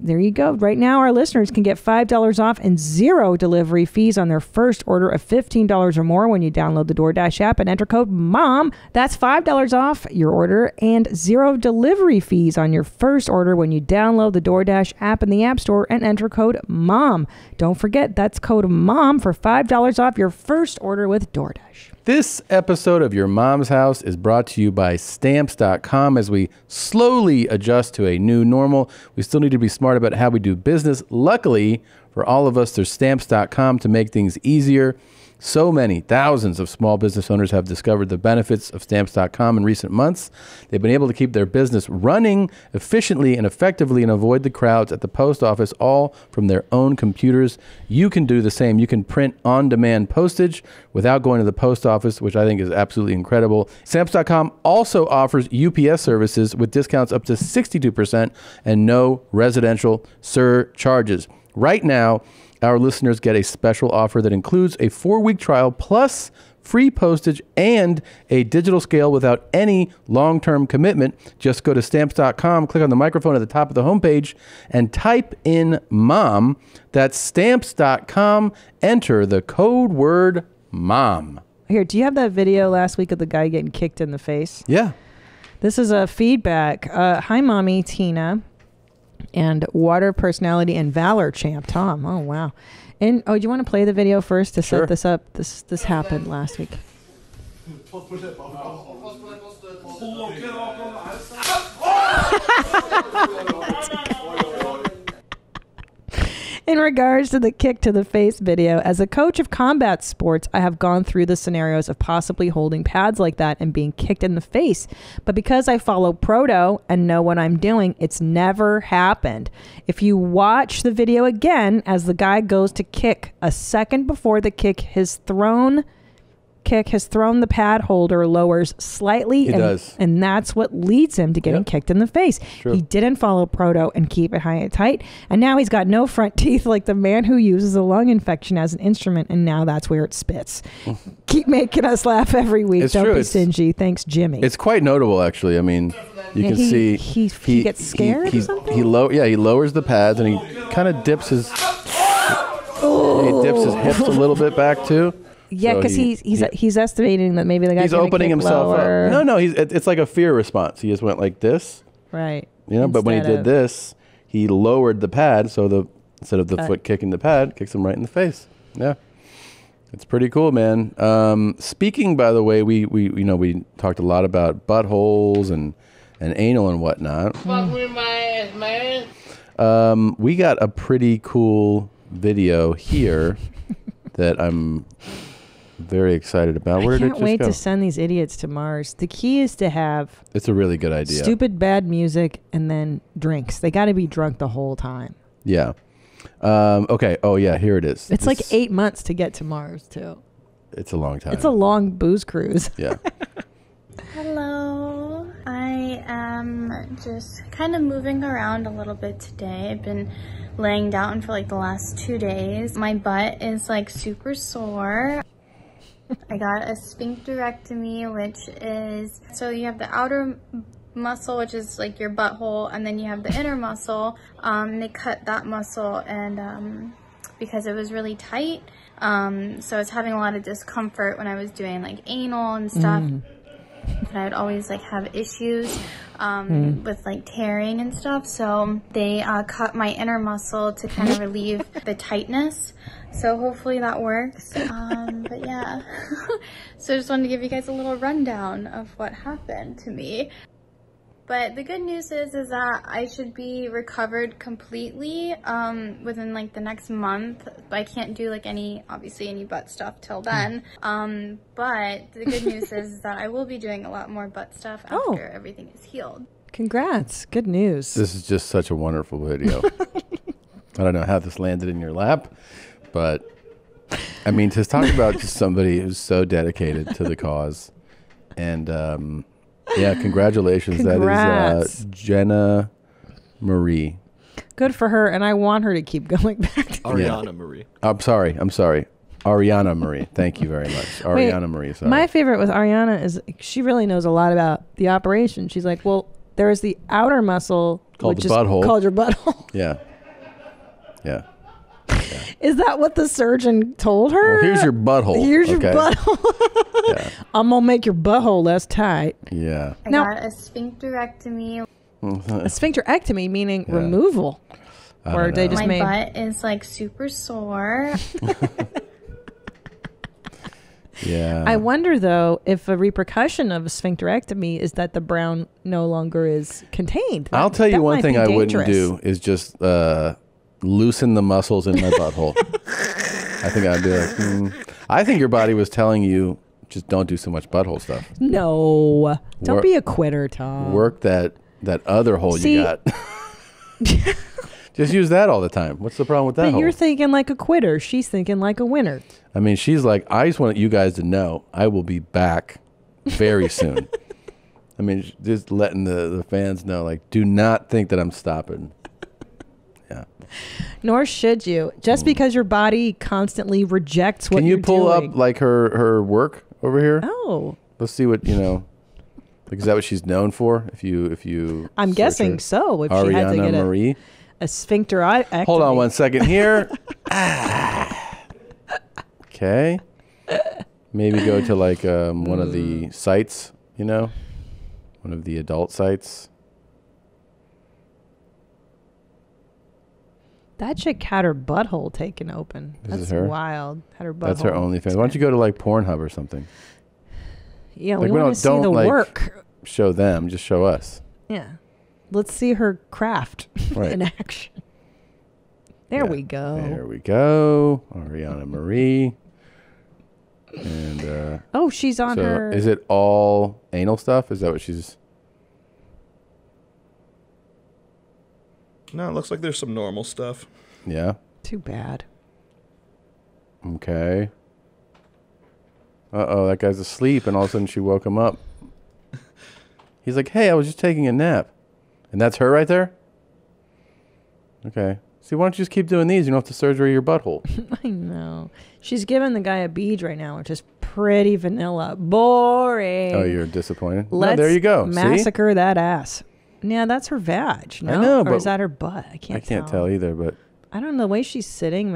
There you go. Right now, our listeners can get $5 off and 0 delivery fees on their first order of $15 or more when you download the DoorDash app and enter code MOM. That's $5 off your order and 0 delivery fees on your first order when you download the DoorDash app in the App Store and enter code MOM. Don't forget, that's code MOM for $5 off your first order with DoorDash. This episode of Your Mom's House is brought to you by Stamps.com. As we slowly adjust to a new normal, we still need to be smart about how we do business. Luckily, for all of us, there's Stamps.com to make things easier. So many thousands of small business owners have discovered the benefits of Stamps.com in recent months. They've been able to keep their business running efficiently and effectively and avoid the crowds at the post office, all from their own computers. You can do the same. You can print on-demand postage without going to the post office, which I think is absolutely incredible. Stamps.com also offers UPS services with discounts up to 62% and no residential surcharges. Right now, our listeners get a special offer that includes a 4-week trial plus free postage and a digital scale without any long-term commitment. Just go to Stamps.com, click on the microphone at the top of the homepage, and type in MOM. That's Stamps.com. Enter the code word MOM. Here, do you have that video last week of the guy getting kicked in the face? Yeah. This is a feedback. Hi, Mommy, Tina. And water personality and valor champ Tom. Oh wow! And do you want to play the video first to set this up? This happened last week. In regards to the kick to the face video, as a coach of combat sports, I have gone through the scenarios of possibly holding pads like that and being kicked in the face. But because I follow Proto and know what I'm doing, it's never happened. If you watch the video again, as the guy goes to kick, a second before the kick is thrown, kick has thrown the pad holder lowers slightly. He does. And that's what leads him to getting kicked in the face. True. He didn't follow proto and keep it high and tight. And now he's got no front teeth like the man who uses a lung infection as an instrument. And now that's where it spits. Keep making us laugh every week. It's Don't true. be stingy. Thanks, Jimmy. It's quite notable, actually. I mean, you can see he gets scared or something? He lowers the pads and he kind of dips his hips a little bit back too. Yeah, because he's estimating that maybe the guy's he's opening himself lower. up. No, it's like a fear response. He just went like this, right? You know, but when he did this, he lowered the pad, so instead of the foot kicking the pad, kicks him right in the face. Yeah, it's pretty cool, man. Speaking, by the way, we talked a lot about buttholes and anal and whatnot. Fuck with my ass, man. We got a pretty cool video here that I'm very excited about. Where I did it can't just wait go? to send these idiots to Mars. The key is to have It's a really good idea. stupid bad music and then drinks. They got to be drunk the whole time. Yeah. Okay. Oh yeah. Here it is. It's like 8 months to get to Mars too. It's a long time. It's a long booze cruise. Yeah. Hello. I am just kind of moving around a little bit today. I've been laying down for like the last 2 days. My butt is like super sore. I got a sphincterectomy, which is, so you have the outer muscle, which is like your butthole, and then you have the inner muscle. They cut that muscle and because it was really tight. So I was having a lot of discomfort when I was doing like anal and stuff. And I would always like have issues with like tearing and stuff. So they cut my inner muscle to kind of relieve the tightness. So hopefully that works. But yeah, so I just wanted to give you guys a little rundown of what happened to me. But the good news is that I should be recovered completely within like the next month. I can't do like obviously any butt stuff till then. But the good news is that I will be doing a lot more butt stuff after everything is healed. Congrats. Good news. This is just such a wonderful video. I don't know how this landed in your lap, but I mean, to talk about just somebody who's so dedicated to the cause. And yeah, congratulations. Congrats. That is Jenna Marie. Good for her, and I want her to keep going back to Ariana Marie. I'm sorry. Ariana Marie. Thank you very much. Ariana Marie. Sorry. My favorite with Ariana is she really knows a lot about the operation. She's like, well, there's the outer muscle Called which the butthole. is called your butthole. Yeah. Yeah. Is that what the surgeon told her? Well, here's your butthole. Here's your Okay. butthole. Yeah. I'm gonna make your butthole less tight. Yeah. I got a sphincterectomy. A sphincterectomy meaning Yeah. removal. I Or don't they know. just My made butt is like super sore. Yeah. I wonder though if a repercussion of a sphincterectomy is that the brown no longer is contained. I'll tell you That one might thing be I dangerous. wouldn't do is just loosen the muscles in my butthole. I think I'd be like, I think your body was telling you just don't do so much butthole stuff. No. Don't Work- be a quitter, Tom. Work that other hole See- you got. Just use that all the time. What's the problem with that But hole? you're thinking like a quitter. She's thinking like a winner. I mean, she's like, I just want you guys to know I will be back very soon. I mean, just letting the fans know, like, do not think that I'm stopping. Yeah. Nor should you. Just because your body constantly rejects what Can you you're pull doing. up like her work over here? Oh. Let's see what like, is that what she's known for? If you I'm search guessing her? so. If she had to Ariana get Marie. a sphincterectomy. Hold on one second here. Okay. Maybe go to like one of the sites, one of the adult sites. That chick had her butthole taken open. This That's is her? wild. Had her butthole. That's her OnlyFans. Why don't you go to like Pornhub or something? Yeah, Like, we want to see the like, work. show them, just show us. Yeah. Let's see her craft Right. in action. There we go. There we go. Ariana Marie. And Oh, she's on so her. is it all anal stuff? Is that what she's No, it looks like there's some normal stuff. Yeah. Too bad. Okay. Uh-oh, that guy's asleep, and all of a sudden she woke him up. He's like, hey, I was just taking a nap. And that's her right there? Okay. See, why don't you just keep doing these? You don't have to surgery your butthole. I know. She's giving the guy a bead right now, which is pretty vanilla. Boring. Oh, you're disappointed? Let's no, there you go. massacre that ass. Yeah, that's her vag. No? I know, or but is that her butt? I can't tell either, but... I don't know. The way she's sitting,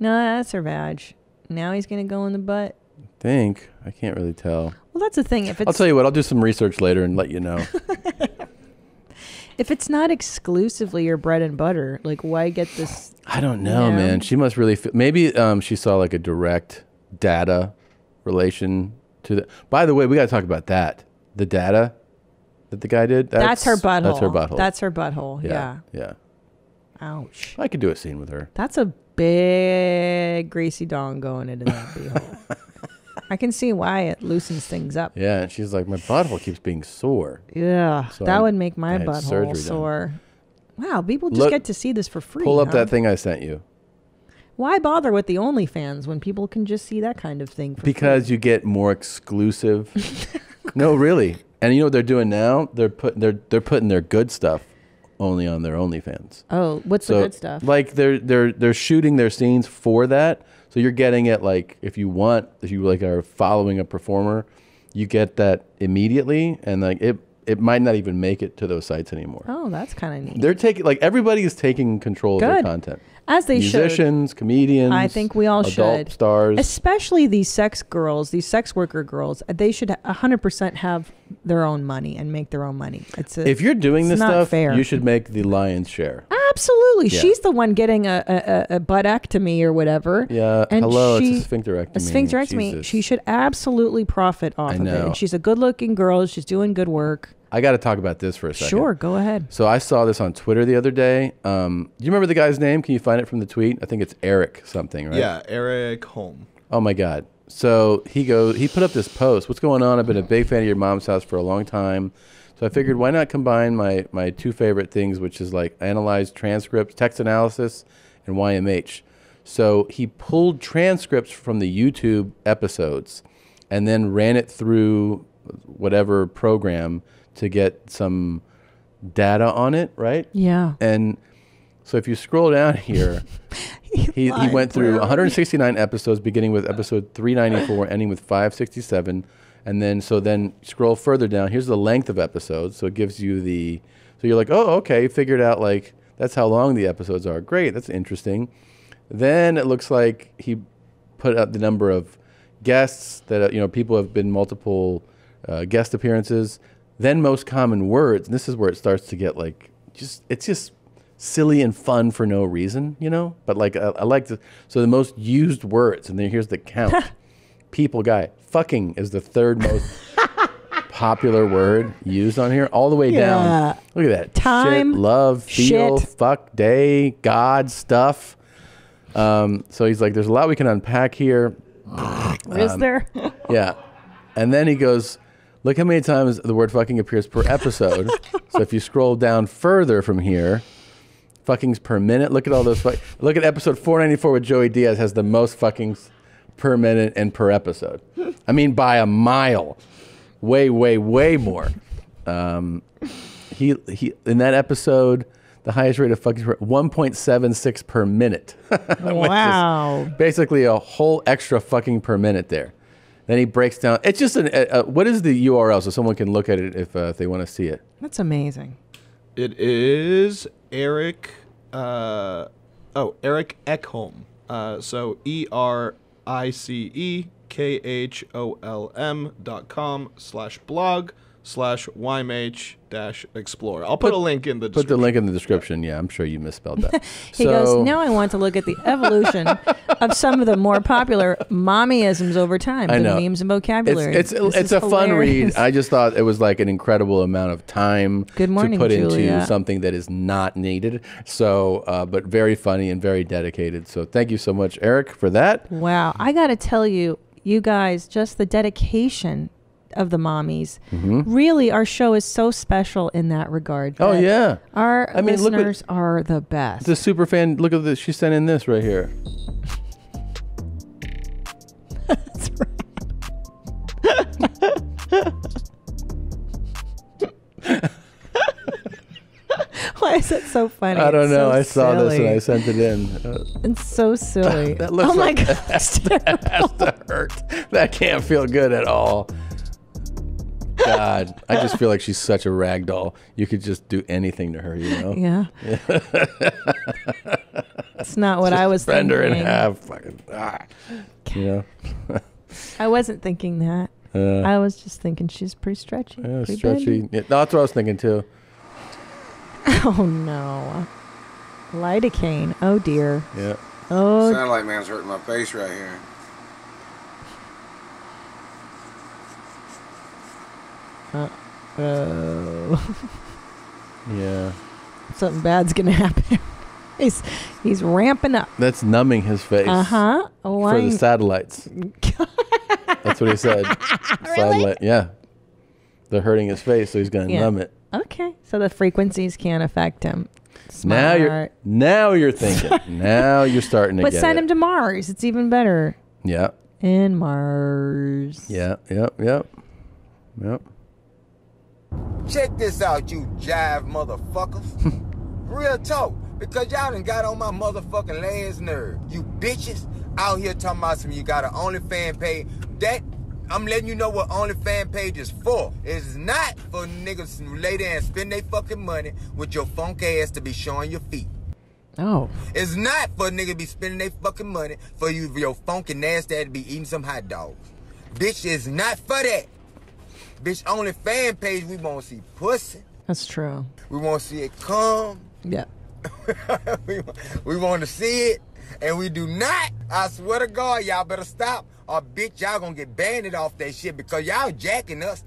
no, that's her vag. Now he's going to go in the butt. Think. I can't really tell. Well, that's the thing. If it's, I'll tell you what. I'll do some research later and let you know. if it's not exclusively your bread and butter, like why get this? I don't know, man. She must really feel, maybe she saw like a direct data relation to the. By the way, we got to talk about that. The data that the guy did. That's her butthole. That's her butthole. That's her butthole. Yeah. Yeah. Yeah. Ouch. I could do a scene with her. That's a big greasy dong going into that beehole. I can see why it loosens things up. Yeah, and she's like, my butthole keeps being sore. Yeah, So that I would make my had butthole surgery done. sore. Wow, people just get to see this for free. Pull up huh? that thing I sent you. Why bother with the OnlyFans when people can just see that kind of thing for Because you get more exclusive. No, really. And you know what they're doing now? They're putting their good stuff only on their OnlyFans. Oh, what's the good stuff? Like they're shooting their scenes for that. So you're getting it like if you like are following a performer, you get that immediately, and like it might not even make it to those sites anymore. Oh, that's kind of neat. They're taking everybody is taking control of their Good. content. As they should. Musicians, comedians. I think we all adult should. stars. Especially these sex girls, these sex worker girls. They should 100% have their own money and make their own money. If you're doing it's this not stuff, fair. you should make the lion's share. Absolutely. Yeah. She's the one getting a buttectomy or whatever. Yeah. And Hello, she- it's a sphincterectomy. A sphincterectomy. Jesus. She should absolutely profit off of it. know. And she's a good-looking girl. She's doing good work. I got to talk about this for a second. Sure, go ahead. So I saw this on Twitter the other day. Do you remember the guy's name? Can you find it from the tweet? I think it's Eric something, right? Yeah, Eric Holm. Oh my God. So he put up this post. What's going on? I've been a big fan of your mom's house for a long time. So I figured why not combine my two favorite things, which is like analyze transcripts, text analysis, and YMH. So he pulled transcripts from the YouTube episodes and then ran it through whatever program to get some data on it, right? Yeah. And so if you scroll down here, he went through 169 episodes, beginning with episode 394, ending with 567. And then scroll further down. Here's the length of episodes. So it gives you so you're like, oh, okay, figured out like that's how long the episodes are. Great, that's interesting. Then it looks like he put up the number of guests that, people have been multiple guest appearances. Then most common words, and this is where it starts to get like, it's just silly and fun for no reason, But like, I like so the most used words, and then here's the count. People, guy, fucking is the third most popular word used on here, all the way down. Look at that. Time, shit, love, feel, shit. fuck, day, God, stuff. So he's like, there's a lot we can unpack here. Is there? Yeah. And then he goes, look how many times the word fucking appears per episode. So if you scroll down further from here, fuckings per minute. Look at all those. Look at episode 494 with Joey Diaz has the most fuckings per minute and per episode. I mean, by a mile. Way, way, way more. He in that episode, the highest rate of fucking 1.76 per minute. Wow. Basically a whole extra fucking per minute there. Then he breaks down. It's just what is the URL so someone can look at it if they want to see it? That's amazing. It is Eric. Eric Ekholm. So ERICEKHOLM.com/blog/YMH-Explorer. I'll put a link in the description. Put the link in the description. Yeah, I'm sure you misspelled that. He goes, now I want to look at the evolution of some of the more popular mommyisms over time, I the know. memes and vocabulary. It's This a is fun read. hilarious. I just thought it was like an incredible amount of time Good morning, to put Julia. into something that is not needed. So, but very funny and very dedicated. So thank you so much, Eric, for that. Wow. I got to tell you, you guys, just the dedication of the mommies. Really, our show is so special in that regard. Oh, that yeah. Our I mean, look at- listeners are the best. The super fan, look at this. She sent in this right here. That's right. so funny. I don't It's know. so I saw this and silly. I sent it in. It's so silly. That looks oh my like god, that has to hurt. That can't feel good at all. God, I just feel like she's such a rag doll. You could just do anything to her, you know? Yeah. It's not what Just I was bend thinking. her in half. Fucking, you know? I wasn't thinking that. I was just thinking she's pretty stretchy. Yeah, pretty stretchy. bendy. Yeah, that's what I was thinking too. Oh no. Lidocaine. Oh dear. Yeah. Oh. Satellite man's hurting my face right here. Oh. Yeah. Something bad's gonna happen. He's ramping up. That's numbing his face. Uh-huh. For the satellites. That's what he said. Satellite. Yeah. They're hurting his face, so he's gonna numb it. Okay. So the frequencies can't affect him. Now Smart. you're thinking. Now you're starting to But get send it. him to Mars. It's even better. Yeah. In Mars. Yeah. Yep. Check this out, you jive motherfuckers. Real talk, because y'all done got on my motherfucking last nerve. You bitches out here talking about some you got an OnlyFans page. That, I'm letting you know what OnlyFans page is for. It's not for niggas to lay there and spend their fucking money with your funk ass to be showing your feet. Oh. It's not for a nigga to be spending their fucking money for you, your funky nasty ass to be eating some hot dogs. Bitch, it's not for that. Bitch, OnlyFans page, we want to see pussy. That's true. We want to see it come. Yeah. we want to see it, and we do not. I swear to God, y'all better stop, or bitch, y'all gonna get banned off that shit because y'all jacking us.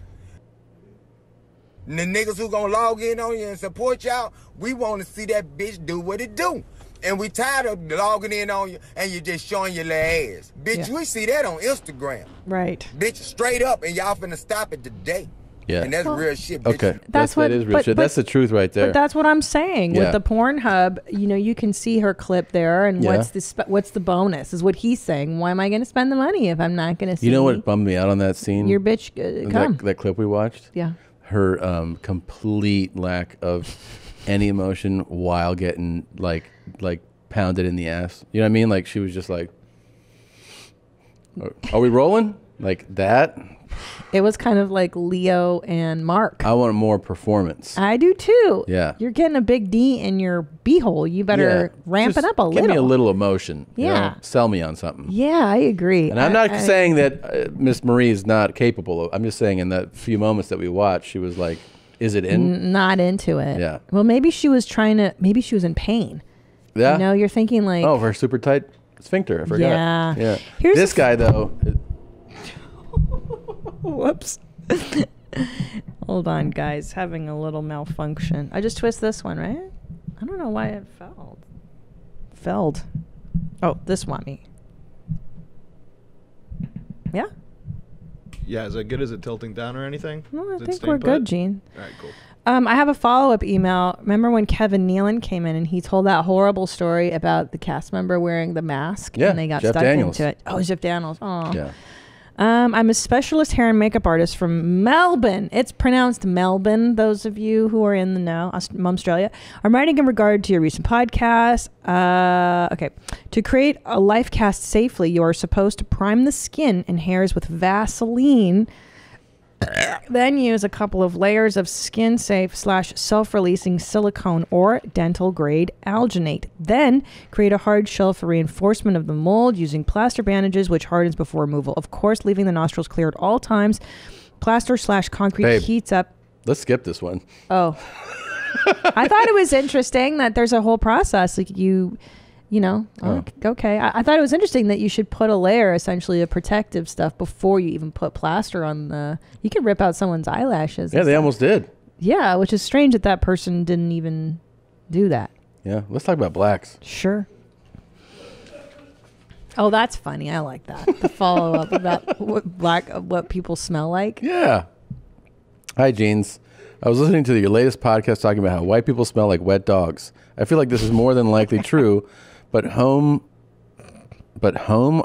And the niggas who gonna log in on you and support y'all, we want to see that bitch do what it do. And we tired of logging in on you and you just showing your little ass. Bitch, Yeah. we see that on Instagram. Right. Bitch, straight up, and y'all finna stop it today. Yeah. And that's real shit, bitch. Okay. That's what- that is real but- shit. but- That's the truth right there. But that's what I'm saying. Yeah. With the Pornhub, you know, you can see her clip there, and Yeah. what's the bonus? Is what he's saying. Why am I going to spend the money if I'm not going to see? You know what bummed me out on that scene? Your bitch come. That clip we watched? Yeah. Her complete lack of any emotion while getting like pounded in the ass. You know what I mean? Like she was just like, are we rolling? Like that? It was kind of like Leo and Mark. I want more performance. I do too. Yeah. You're getting a big D in your beehole. You better ramp it Just up a Give little. me a little emotion. you Yeah. know? Sell me on something. Yeah, I agree. And I'm not I- saying that Miss Marie is not capable of. I'm just saying in that few moments that we watched, she was like, "Is it in?" Not into it. Yeah. Well, maybe she was trying to. Maybe she was in pain. Yeah. You know, you're thinking like. Oh, her super tight sphincter. I forgot. Yeah. Yeah. Here's This guy though. Whoops. Hold on, guys. Having a little malfunction. I just twist this one, right? I don't know why it felled. Oh, this one me. Yeah? Yeah, is it good? Is it tilting down or anything? No, I Is it think staying we're good, put? Gene. All right, cool. I have a follow-up email. Remember when Kevin Nealon came in and he told that horrible story about the cast member wearing the mask Yeah, and they got Jeff stuck Daniels. into it? Oh, Jeff Daniels. Oh. Yeah. I'm a specialist hair and makeup artist from Melbourne. It's pronounced Melbourne. Those of you who are in the know, Australia. I'm writing in regard to your recent podcast. Okay. To create a life cast safely, you are supposed to prime the skin and hairs with Vaseline. Then use a couple of layers of skin safe / self-releasing silicone or dental grade alginate. Then create a hard shell for reinforcement of the mold using plaster bandages, which hardens before removal. Of course, leaving the nostrils clear at all times. Plaster / concrete Babe. heats up. Let's skip this one. Oh, I thought it was interesting that there's a whole process. Like you know, okay. I thought it was interesting that you should put a layer, essentially, of protective stuff before you even put plaster on the. You could rip out someone's eyelashes. Yeah, they almost did. Yeah, which is strange that person didn't even do that. Yeah, let's talk about blacks. Sure. Oh, that's funny. I like that. The follow up about what people smell like. Yeah. Hi, Jeans. I was listening to your latest podcast talking about how white people smell like wet dogs. I feel like this is more than likely true, but home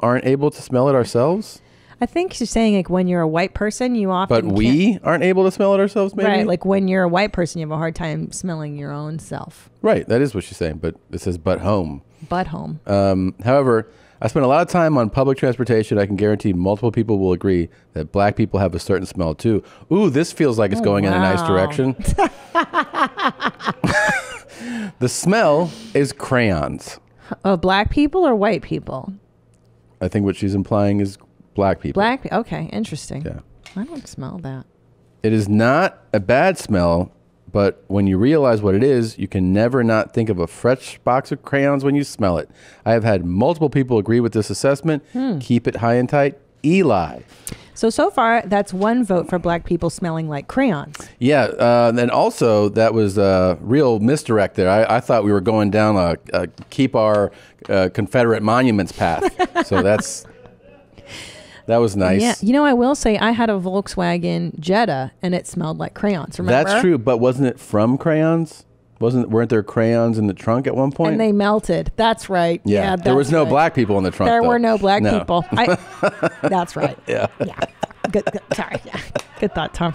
aren't able to smell it ourselves? I think she's saying like when you're a white person, you often But we aren't able to smell it ourselves, maybe? Right, like when you're a white person, you have a hard time smelling your own self. Right, that is what she's saying, but it says but home. But home. However, I spend a lot of time on public transportation. I can guarantee multiple people will agree that black people have a certain smell too. Ooh, this feels like it's going in a nice direction. The smell is crayons. Of black people or white people? I think what she's implying is black people. Okay, interesting. Yeah. I don't smell that. It is not a bad smell, but when you realize what it is, you can never not think of a fresh box of crayons when you smell it. I have had multiple people agree with this assessment. Keep it high and tight. Eli. So far, that's one vote for black people smelling like crayons. Yeah, and also that was a real misdirect there. I thought we were going down a keep our Confederate monuments path. So that was nice. Yeah, you know, I will say I had a Volkswagen Jetta and it smelled like crayons. Remember? That's true, but wasn't it from crayons? Weren't there crayons in the trunk at one point? And they melted. That's right. Yeah, there was no black people in the trunk. There though. were no black people. That's right. Yeah. Good. Sorry. Yeah. Good thought, Tom.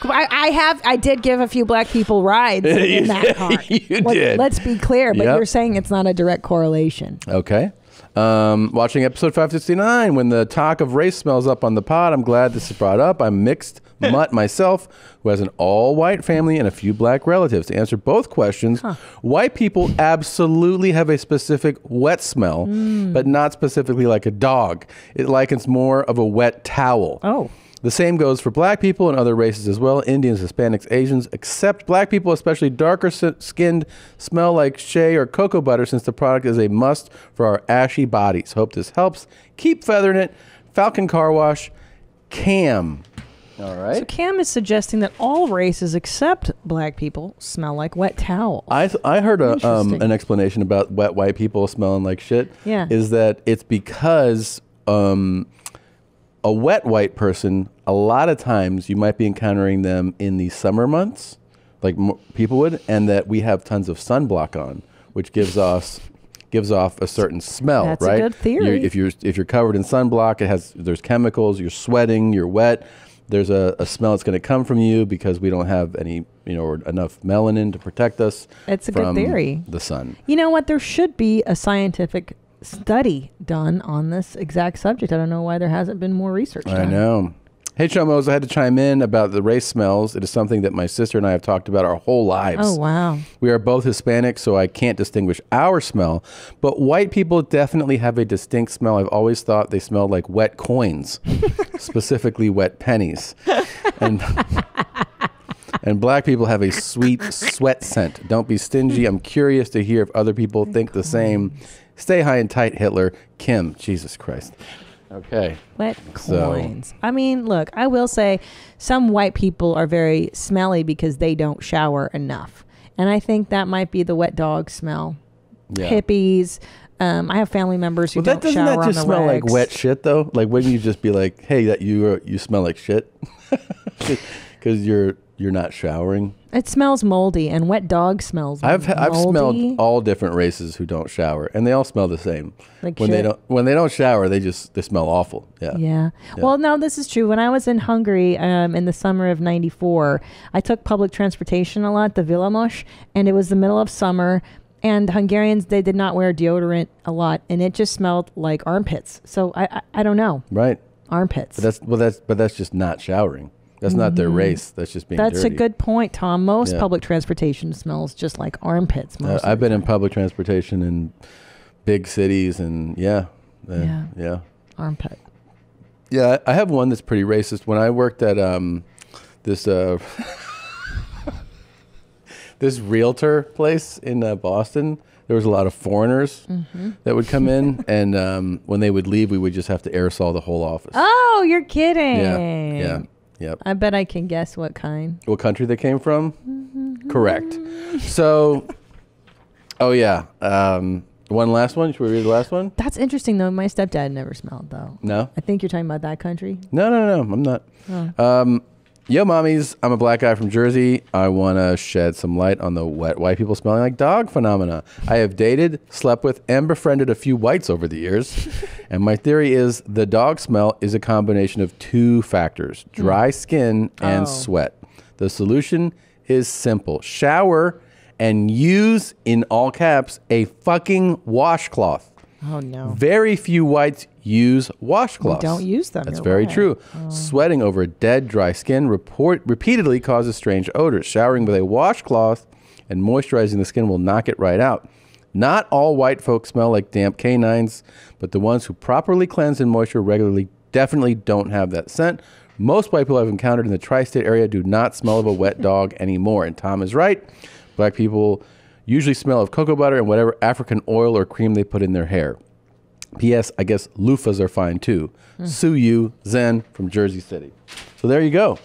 I did give a few black people rides in that car. You did. Let's be clear, but you're saying it's not a direct correlation. Okay. Watching episode 569, when the talk of race smells up on the pod, I'm glad this is brought up. I'm mixed mutt myself, who has an all-white family and a few black relatives. To answer both questions, white people absolutely have a specific wet smell, but not specifically like a dog. It likens more of a wet towel. Oh. The same goes for black people and other races as well. Indians, Hispanics, Asians, except black people, especially darker skinned, smell like shea or cocoa butter since the product is a must for our ashy bodies. Hope this helps. Keep feathering it. Falcon Car Wash. Cam. All right. So Cam is suggesting that all races except black people smell like wet towels. I heard an explanation about wet white people smelling like shit. Yeah. Is that it's because a wet white person, a lot of times you might be encountering them in the summer months, like people would, and that we have tons of sunblock on, which gives off a certain smell. That's right? a good theory. If you're covered in sunblock, there's chemicals. You're sweating. You're wet. There's a smell that's going to come from you because we don't have any, or enough melanin to protect us. It's a good theory. The sun. You know what? There should be a scientific study done on this exact subject. I don't know why there hasn't been more research done. I know. Hey, Chomos, I had to chime in about the race smells. It is something that my sister and I have talked about our whole lives. Oh, wow. We are both Hispanic, so I can't distinguish our smell. But white people definitely have a distinct smell. I've always thought they smelled like wet coins, specifically wet pennies. And black people have a sweet sweat scent. Don't be stingy. I'm curious to hear if other people think the same. Stay high and tight, Hitler. Kim, Jesus Christ. Okay. Wet coins. I mean, look, I will say some white people are very smelly because they don't shower enough. And I think that might be the wet dog smell. Yeah. Hippies. I have family members who don't doesn't shower that on just the smell regs. like wet shit, though? Like, wouldn't you just be like, hey, that you smell like shit? Because you're not showering. It smells moldy, and wet dog smells I've moldy. smelled all different races who don't shower, and they all smell the same. Like when shit. they don't shower, they smell awful. Yeah. Well, no, this is true. When I was in Hungary in the summer of '94, I took public transportation a lot, the Villamos, and it was the middle of summer. And Hungarians, they did not wear deodorant a lot, and it just smelled like armpits. So I don't know. Right. Armpits. But that's just not showering. That's not their race. That's just being That's dirty. a good point, Tom. Most public transportation smells just like armpits. I've been in public transportation in big cities, and yeah. Armpit. Yeah, I have one that's pretty racist. When I worked at this this realtor place in Boston, there was a lot of foreigners that would come in, and when they would leave, we would just have to aerosol the whole office. Oh, you're kidding. Yeah. Yep. I bet I can guess what kind. What country they came from? Correct. So, one last one. Should we read the last one? That's interesting, though. My stepdad never smelled, though. No? I think you're talking about that country. No, I'm not. Oh. Yo, mommies, I'm a black guy from Jersey. I want to shed some light on the wet white people smelling like dog phenomena. I have dated, slept with, and befriended a few whites over the years. And my theory is the dog smell is a combination of two factors, dry skin and sweat. The solution is simple. Shower and use, in all caps, a fucking washcloth. Oh, no. Very few whites use washcloths. We don't use them. That's You're very right. true. Sweating over dead, dry skin repeatedly causes strange odors. Showering with a washcloth and moisturizing the skin will knock it right out. Not all white folks smell like damp canines, but the ones who properly cleanse and moisture regularly definitely don't have that scent. Most white people I've encountered in the tri-state area do not smell of a wet dog anymore. And Tom is right. Black people usually smell of cocoa butter and whatever African oil or cream they put in their hair. P.S. I guess loofahs are fine too. Sue you, Zen from Jersey City. So there you go.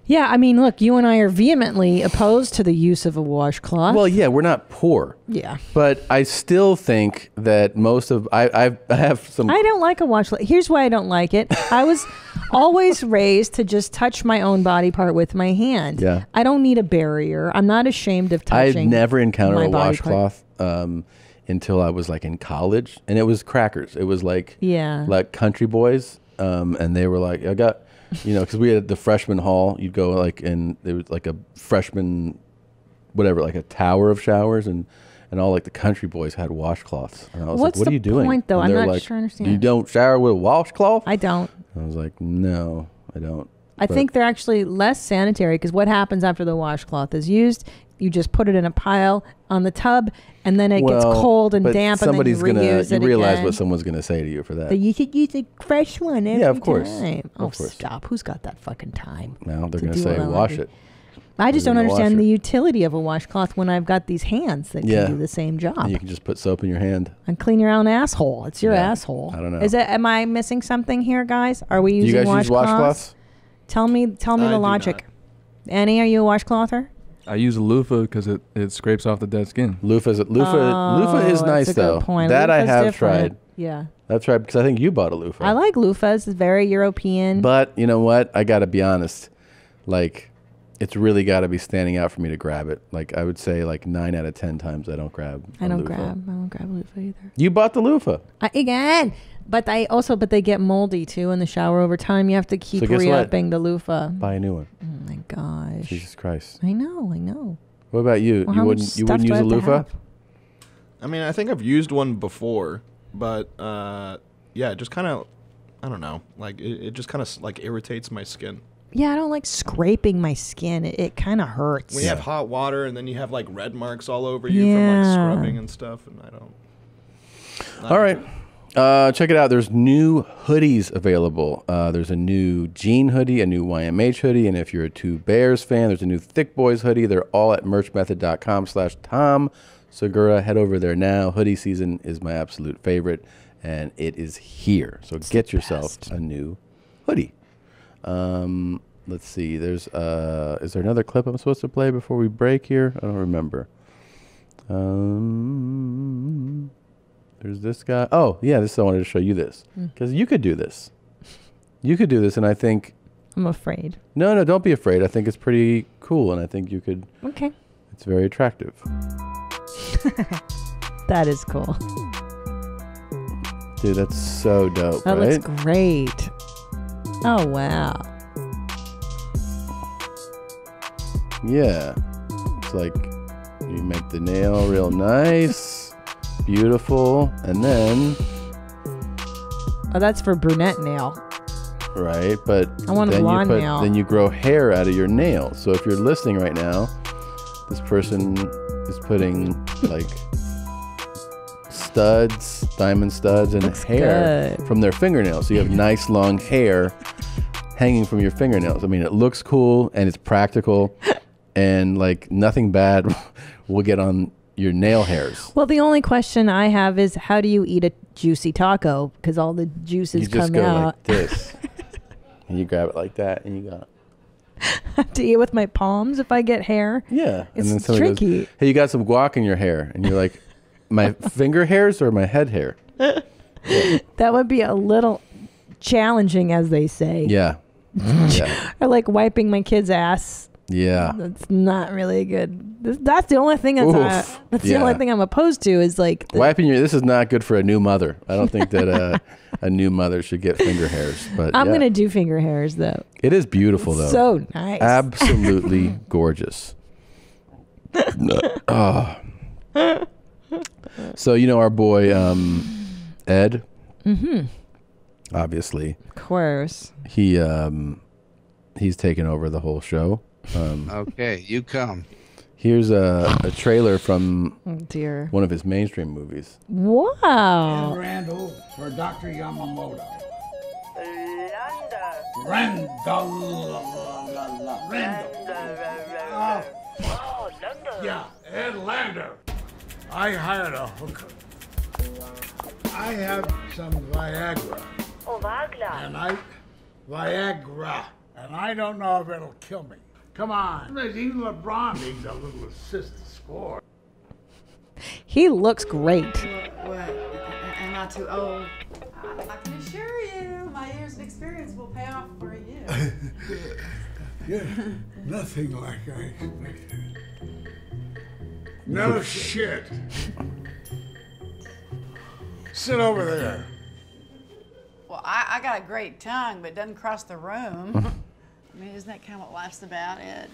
Yeah, I mean, look, you and I are vehemently opposed to the use of a washcloth. Well, yeah, we're not poor. Yeah. But I still think that most of I have some. I don't like a washcloth. Here's why I don't like it. I was always raised to just touch my own body part with my hand. Yeah. I don't need a barrier. I'm not ashamed of touching. I've never encountered my a body part. washcloth until I was like in college, and it was crackers. It was like Yeah. like country boys, and they were like, I got. You know, because we had the freshman hall, you'd go like, and there was like a freshman, whatever, like a tower of showers, and all like the country boys had washcloths. And I was What's like, what the are you doing? point, though? And I'm they're not like, sure I understand. You don't shower with a washcloth? I don't. I was like, no, I don't. I think they're actually less sanitary because what happens after the washcloth is used, you just put it in a pile on the tub, and then it gets cold and but damp, and then you reuse it you realize again. what someone's gonna say to you for that. But you should use a fresh one every Yeah, of course. time. Of Oh, course. stop. Who's got that fucking time? Now they're to gonna do say all that wash laundry? it. I just They're don't gonna wash understand it. the utility of a washcloth when I've got these hands that Yeah. can do the same job. And you can just put soap in your hand. And clean your own asshole. It's your Yeah. asshole. I don't know. Is it? Am I missing something here, guys? Are we Do using you guys use washcloths? Tell me I the do logic. Annie, are you a washclother? I use a loofah because it scrapes off the dead skin. Loofah is nice that's a though. good point. That I Loofah's have different. tried. Yeah. I've tried because I think you bought a loofah. I like loofahs. It's very European. But you know what? I got to be honest. Like, it's really got to be standing out for me to grab it. Like, I would say like 9 out of 10 times I don't grab a I don't loofah. grab loofah either. You bought the loofah. But they get moldy too in the shower over time. You have to keep So guess what? re-upping the loofah. Buy a new one. Oh my gosh. Jesus Christ. I know. What about you? Well, you how much wouldn't stuff do I use a have to loofah? have? I mean, I think I've used one before, but yeah, it just kind of, I don't know, like it just kind of like irritates my skin. Yeah, I don't like scraping my skin. It kind of hurts. When you have hot water and then you have like red marks all over you from Yeah. like scrubbing and stuff, and I don't. All right. Check it out. There's new hoodies available. There's a new Jean hoodie, a new YMH hoodie, and if you're a Two Bears fan, there's a new Thick Boys hoodie. They're all at merchmethod.com/Tom Segura. Head over there now. Hoodie season is my absolute favorite, and it is here. So get yourself a new hoodie. Let's see. Is there another clip I'm supposed to play before we break here? I don't remember. There's this guy. Oh, yeah, I wanted to show you this. Because you could do this. You could do this, and I think... I'm afraid. No, don't be afraid. I think it's pretty cool, and I think you could... Okay. It's very attractive. That is cool. Dude, that's so dope, That right? looks great. Oh, wow. Yeah. It's like you make the nail real nice, beautiful, and then... Oh, that's for brunette nail. Right, but I want a then blonde nail. Then you grow hair out of your nail. So if you're listening right now, this person is putting like studs, diamond studs, and hair good. from their fingernails. So you have nice long hair hanging from your fingernails. I mean, it looks cool and it's practical, and like nothing bad will get on your nail hairs. Well, the only question I have is how do you eat a juicy taco? Because all the juices You just come go out. like this, and you grab it like that, and you go. I have to eat with my palms if I get hair. Yeah. It's and then somebody tricky. goes, hey, you got some guac in your hair. And you're like, my finger hairs or my head hair? That would be a little challenging, as they say. Yeah. Yeah. Or like wiping my kid's ass. Yeah. That's not really good. That's the only thing that's the Yeah. only thing I'm opposed to is like Wiping this is not good for a new mother. I don't think that a new mother should get finger hairs. But I'm gonna do finger hairs though. It is beautiful though. So nice. Absolutely gorgeous. Oh. So our boy Ed. Mm-hmm. Obviously. Of course. He's taken over the whole show. Okay, you come. Here's a trailer from Oh dear. one of his mainstream movies. Wow. And Randall for Dr. Yamamoto. Randall. Yeah, Ed Lander. I hired a hooker. I have some Viagra. Oh, Viagra. Viagra. And I don't know if it'll kill me. Come on. Even LeBron needs a little assist to score. He looks great. What? Am I too old? I can assure you, my years of experience will pay off for you. Yeah, nothing like I expected. No shit. Sit over there. Well, I got a great tongue, but it doesn't cross the room. I mean, isn't that kind of what life's about, Ed,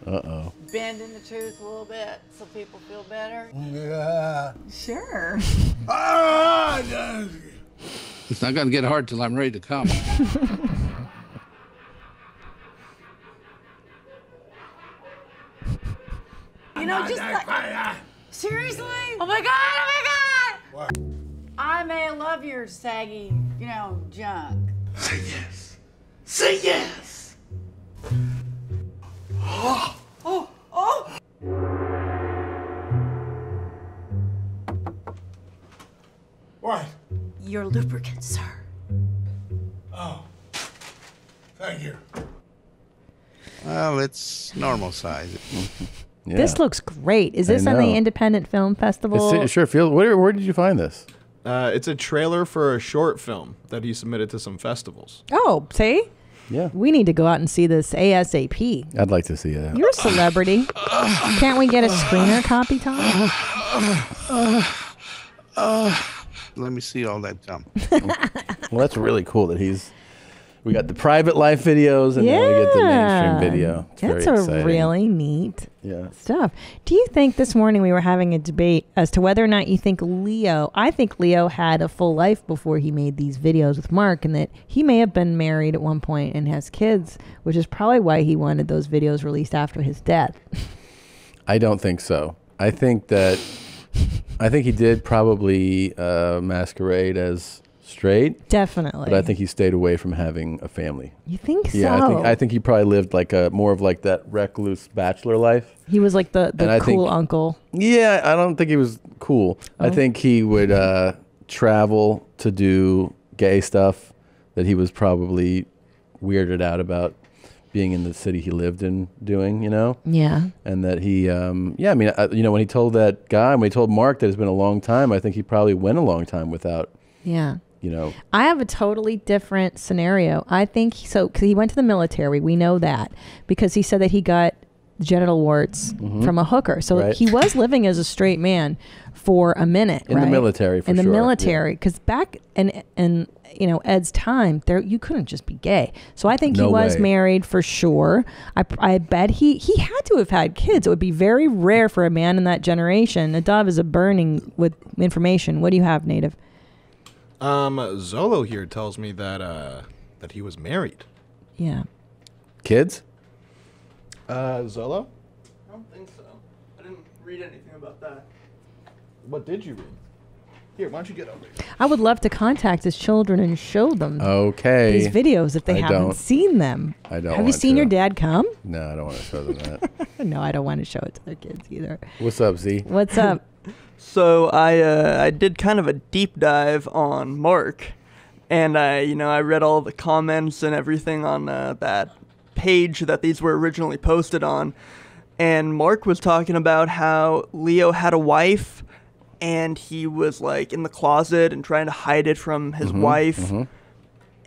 Uh-oh. Bending the truth a little bit so people feel better? Yeah. Sure. It's not going to get hard till I'm ready to come. Just like... Seriously? Oh my God, What? I may love your saggy, junk. Say yes. Say yes. Oh. What? Your lubricant, sir. Oh. Thank you. Well, it's normal size. Yeah. This looks great. Is this on the Independent Film Festival? It sure feels. Where did you find this? It's a trailer for a short film that he submitted to some festivals. Oh, see? Yeah. We need to go out and see this ASAP. I'd like to see it. You're a celebrity. Can't we get a screener copy, Tom? Let me see all that come. Well, that's really cool that we got the private life videos and then we get the mainstream video. It's That's very exciting. really neat stuff. Do you think this morning we were having a debate as to whether or not you think I think Leo had a full life before he made these videos with Mark, and that he may have been married at one point and has kids, which is probably why he wanted those videos released after his death. I don't think so. I think he did probably masquerade as straight. Definitely. But I think he stayed away from having a family. You think so? Yeah, I think he probably lived like more of like that recluse bachelor life. He was like the cool uncle. Yeah, I don't think he was cool. I think he would travel to do gay stuff that he was probably weirded out about being in the city he lived in doing, Yeah. And that he, when he told that guy, when he told Mark that it's been a long time, I think he probably went a long time without. Yeah. I have a totally different scenario. I think because he went to the military. We know that because he said that he got genital warts from a hooker. So he was living as a straight man for a minute. In the military, for sure. In the military. Because back in Ed's time, you couldn't just be gay. So I think he was married for sure. I bet he had to have had kids. It would be very rare for a man in that generation. Nadav is burning with information. What do you have, Native? Zolo here tells me that he was married. Yeah. Kids? Zolo? I don't think so. I didn't read anything about that. What did you read? Here, why don't you get over here? I would love to contact his children and show them these videos if they haven't seen them. I don't. Have you seen your dad come? No, I don't want to show them that. No, I don't want to show it to their kids either. What's up, Z? What's up? So I did kind of a deep dive on Mark, and I read all the comments and everything on that page that these were originally posted on, and Mark was talking about how Leo had a wife, and he was like in the closet and trying to hide it from his wife.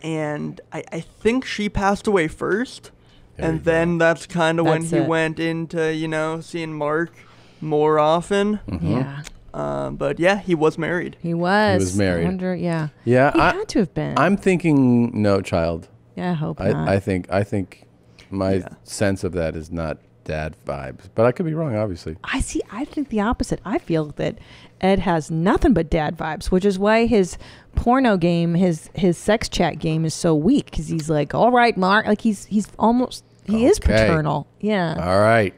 and I think she passed away first. And then that's kind of when he went into, you know, seeing Mark more often. Yeah. But yeah, he was married. He was. He was married. I wonder, yeah. Yeah. He had to have been. I'm thinking no child. Yeah, I hope not. I think my sense of that is not dad vibes, but I could be wrong, obviously. I think the opposite. I feel that Ed has nothing but dad vibes, which is why his porno game, his sex chat game is so weak, because he's like, all right, Mark, like he's almost, he is paternal. Yeah. All right.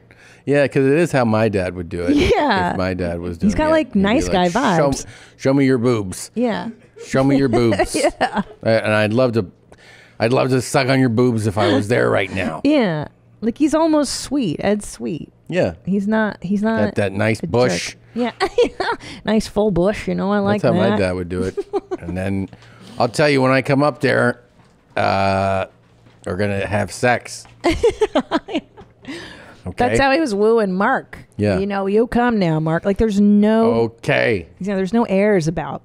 Yeah, because it is how my dad would do it. Yeah. If my dad was doing it. He's got like nice guy vibes. Show me your boobs. Yeah. Show me your boobs. Yeah. And I'd love to suck on your boobs if I was there right now. Yeah. Like he's almost sweet. Ed's sweet. Yeah. He's not that nice bush. Jerk. Yeah. Nice full bush, you know, I like that. That's how my dad would do it. And then I'll tell you, when I come up there, we're going to have sex. Okay. That's how he was wooing Mark. Yeah. You know, you come now, Mark. Like there's no Okay. You know, there's no airs about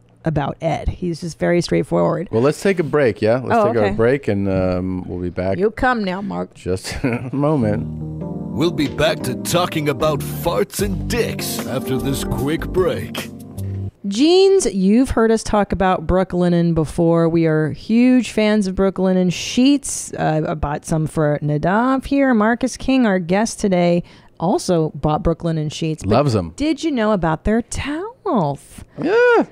Ed. He's just very straightforward. Well, let's take a break, yeah? Let's take okay. our break, and we'll be back. You come now, Mark. Just in a moment. We'll be back to talking about farts and dicks after this quick break. Jeans, you've heard us talk about Brooklinen before. We are huge fans of Brooklinen sheets. I bought some for Nadav here. Marcus King, our guest today, also bought Brooklinen sheets. Loves them. Did you know about their towels? Yeah.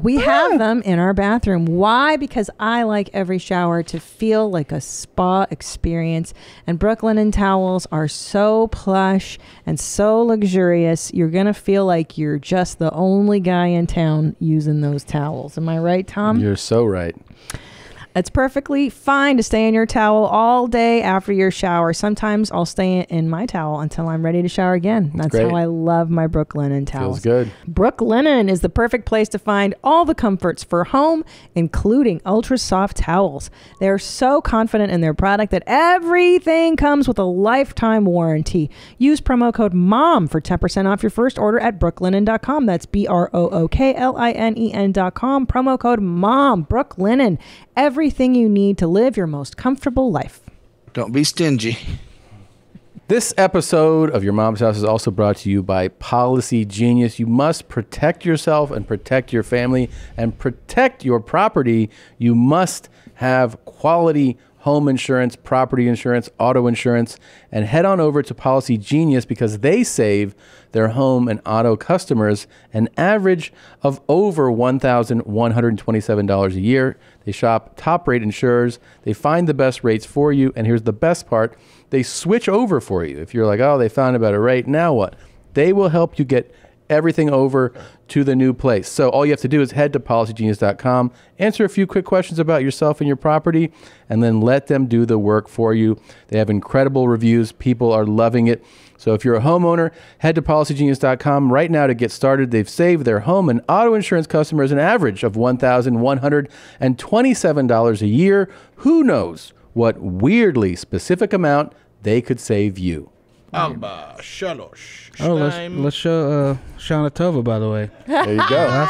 We have them in our bathroom. Why? Because I like every shower to feel like a spa experience. And Brooklinen towels are so plush and so luxurious. You're going to feel like you're just the only guy in town using those towels. Am I right, Tom? You're so right. It's perfectly fine to stay in your towel all day after your shower. Sometimes I'll stay in my towel until I'm ready to shower again. That's great. how I love my Brooklinen towels. Feels good. Brooklinen is the perfect place to find all the comforts for home, including ultra soft towels. They're so confident in their product that everything comes with a lifetime warranty. Use promo code MOM for 10% off your first order at brooklinen.com. That's BROOKLINEN.com. Promo code MOM. Brooklinen. Everything you need to live your most comfortable life. Don't be stingy. This episode of Your Mom's House is also brought to you by Policygenius. You must protect yourself and protect your family and protect your property. You must have quality home insurance, property insurance, auto insurance, and head on over to Policygenius because they save their home and auto customers an average of over $1,127 a year. They shop top-rate insurers. They find the best rates for you. And here's the best part. They switch over for you. If you're like, oh, they found a better rate, now what? They will help you get everything over to the new place. So all you have to do is head to policygenius.com, answer a few quick questions about yourself and your property, and then let them do the work for you. They have incredible reviews. People are loving it. So if you're a homeowner, head to policygenius.com right now to get started. They've saved their home and auto insurance customers an average of $1,127 a year. Who knows what weirdly specific amount they could save you. Alba, shalosh. Oh, let's show Shana Tova, by the way. There you go.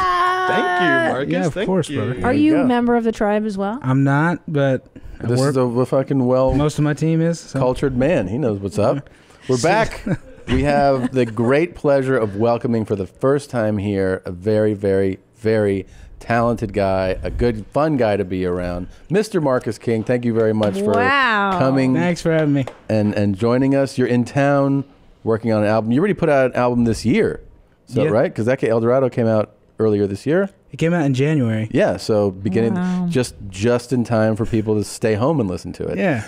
Thank you, Marcus. Yeah, of Thank course, you. brother. Are you a member of the tribe as well? I'm not, but This is a fucking most of my team is. So. cultured man. He knows what's up. We're back. We have the great pleasure of welcoming for the first time here a very, very, very talented guy, a good, fun guy to be around, Mr. Marcus King. Thank you very much for coming. Thanks for having me. And joining us. You're in town working on an album. You already put out an album this year, so Yeah. right? Because that El Dorado came out earlier this year. It came out in January. Yeah, so beginning Wow. just in time for people to stay home and listen to it. Yeah.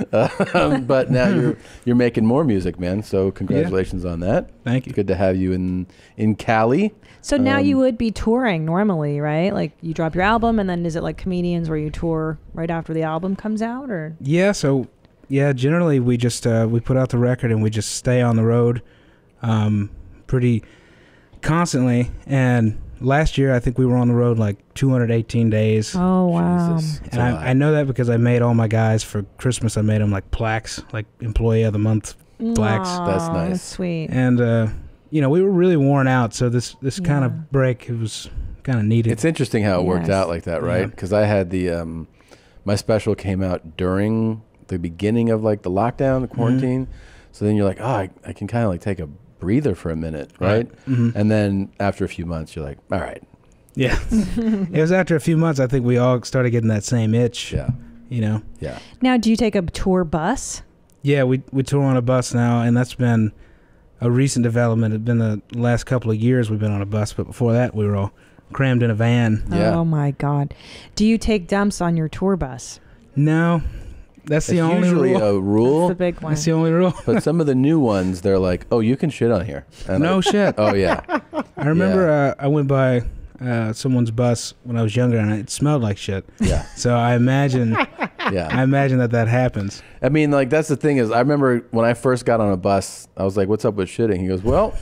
But now you're making more music, man. So congratulations on that. Thank you. Good to have you in Cali. So now you would be touring normally, right? Like you drop your album, and then is it like Comedians where you tour right after the album comes out, or? Yeah, so generally we just we put out the record and we just stay on the road pretty constantly. And last year I think we were on the road like 218 days. Oh wow. And I know that because I made all my guys for Christmas. I made them like plaques, like Employee of the Month plaques. Aw, That's nice. That's sweet. And we were really worn out, so this kind of break, it was kind of needed. It's interesting how it worked out like that, right? Because I had the my special came out during the beginning of like the lockdown, the quarantine. So then you're like, oh, I can kind of like take a breather for a minute, right? And then after a few months, you're like, all right. Yeah. It was after a few months, I think we all started getting that same itch. Yeah. You know? Yeah. Now, do you take a tour bus? Yeah, we tour on a bus now, and that's been a recent development. It's been the last couple of years we've been on a bus, but before that we were all crammed in a van. Yeah. Oh my God. Do you take dumps on your tour bus? No. That's the only usually rule. a rule. That's the big one. That's the only rule. But some of the new ones, they're like, oh, you can shit on here. And No shit. Oh, yeah. I remember I went by someone's bus when I was younger, and it smelled like shit. Yeah. So I imagine, Yeah. I imagine that happens. I mean, like, that's the thing is, I remember when I first got on a bus, I was like, what's up with shitting? He goes, well,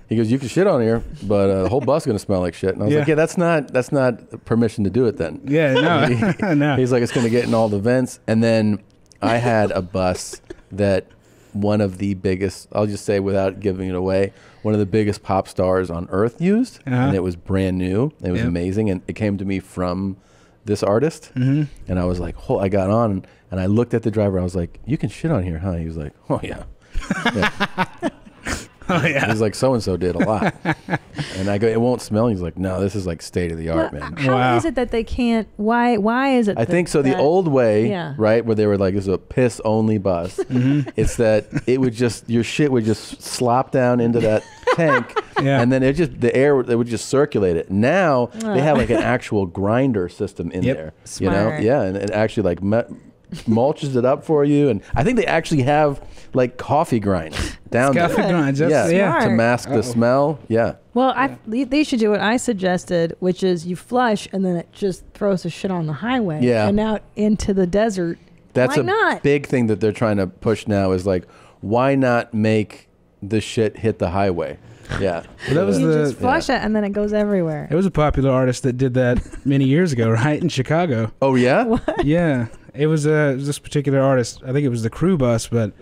you can shit on here, but the whole bus is going to smell like shit. And I was like, yeah, that's not permission to do it then. Yeah, no. No. He's like, it's going to get in all the vents. And then I had a bus that one of the biggest, I'll just say without giving it away, one of the biggest pop stars on earth used. And it was brand new. It was amazing. And it came to me from this artist. And I was like, I got on and I looked at the driver. I was like, you can shit on here, huh? He was like, oh, yeah. Oh, yeah. He's like, so-and-so did a lot. And I go, it won't smell. He's like, no, this is like state of the art, man. How is it that they can't? Why is it? I think so. The old way, right, where they were like, this is a piss-only bus. It's that it would just, your shit would just slop down into that tank, and then the air would just circulate it. Now they have like an actual grinder system in there. Smart. You know, yeah, and it actually like mulches it up for you, and I think they actually have like coffee grinds down there. Coffee grinds, to Smart. mask the smell. Yeah. Well, they should do what I suggested, which is you flush and then it just throws the shit on the highway. Yeah. And out into the desert. That's Why a not? big thing that they're trying to push now is like, why not make the shit hit the highway? Yeah. Well, that was you just flush it and then it goes everywhere. It was a popular artist that did that many years ago, right, in Chicago. Oh, yeah? What? Yeah. It was this particular artist. I think it was the crew bus, but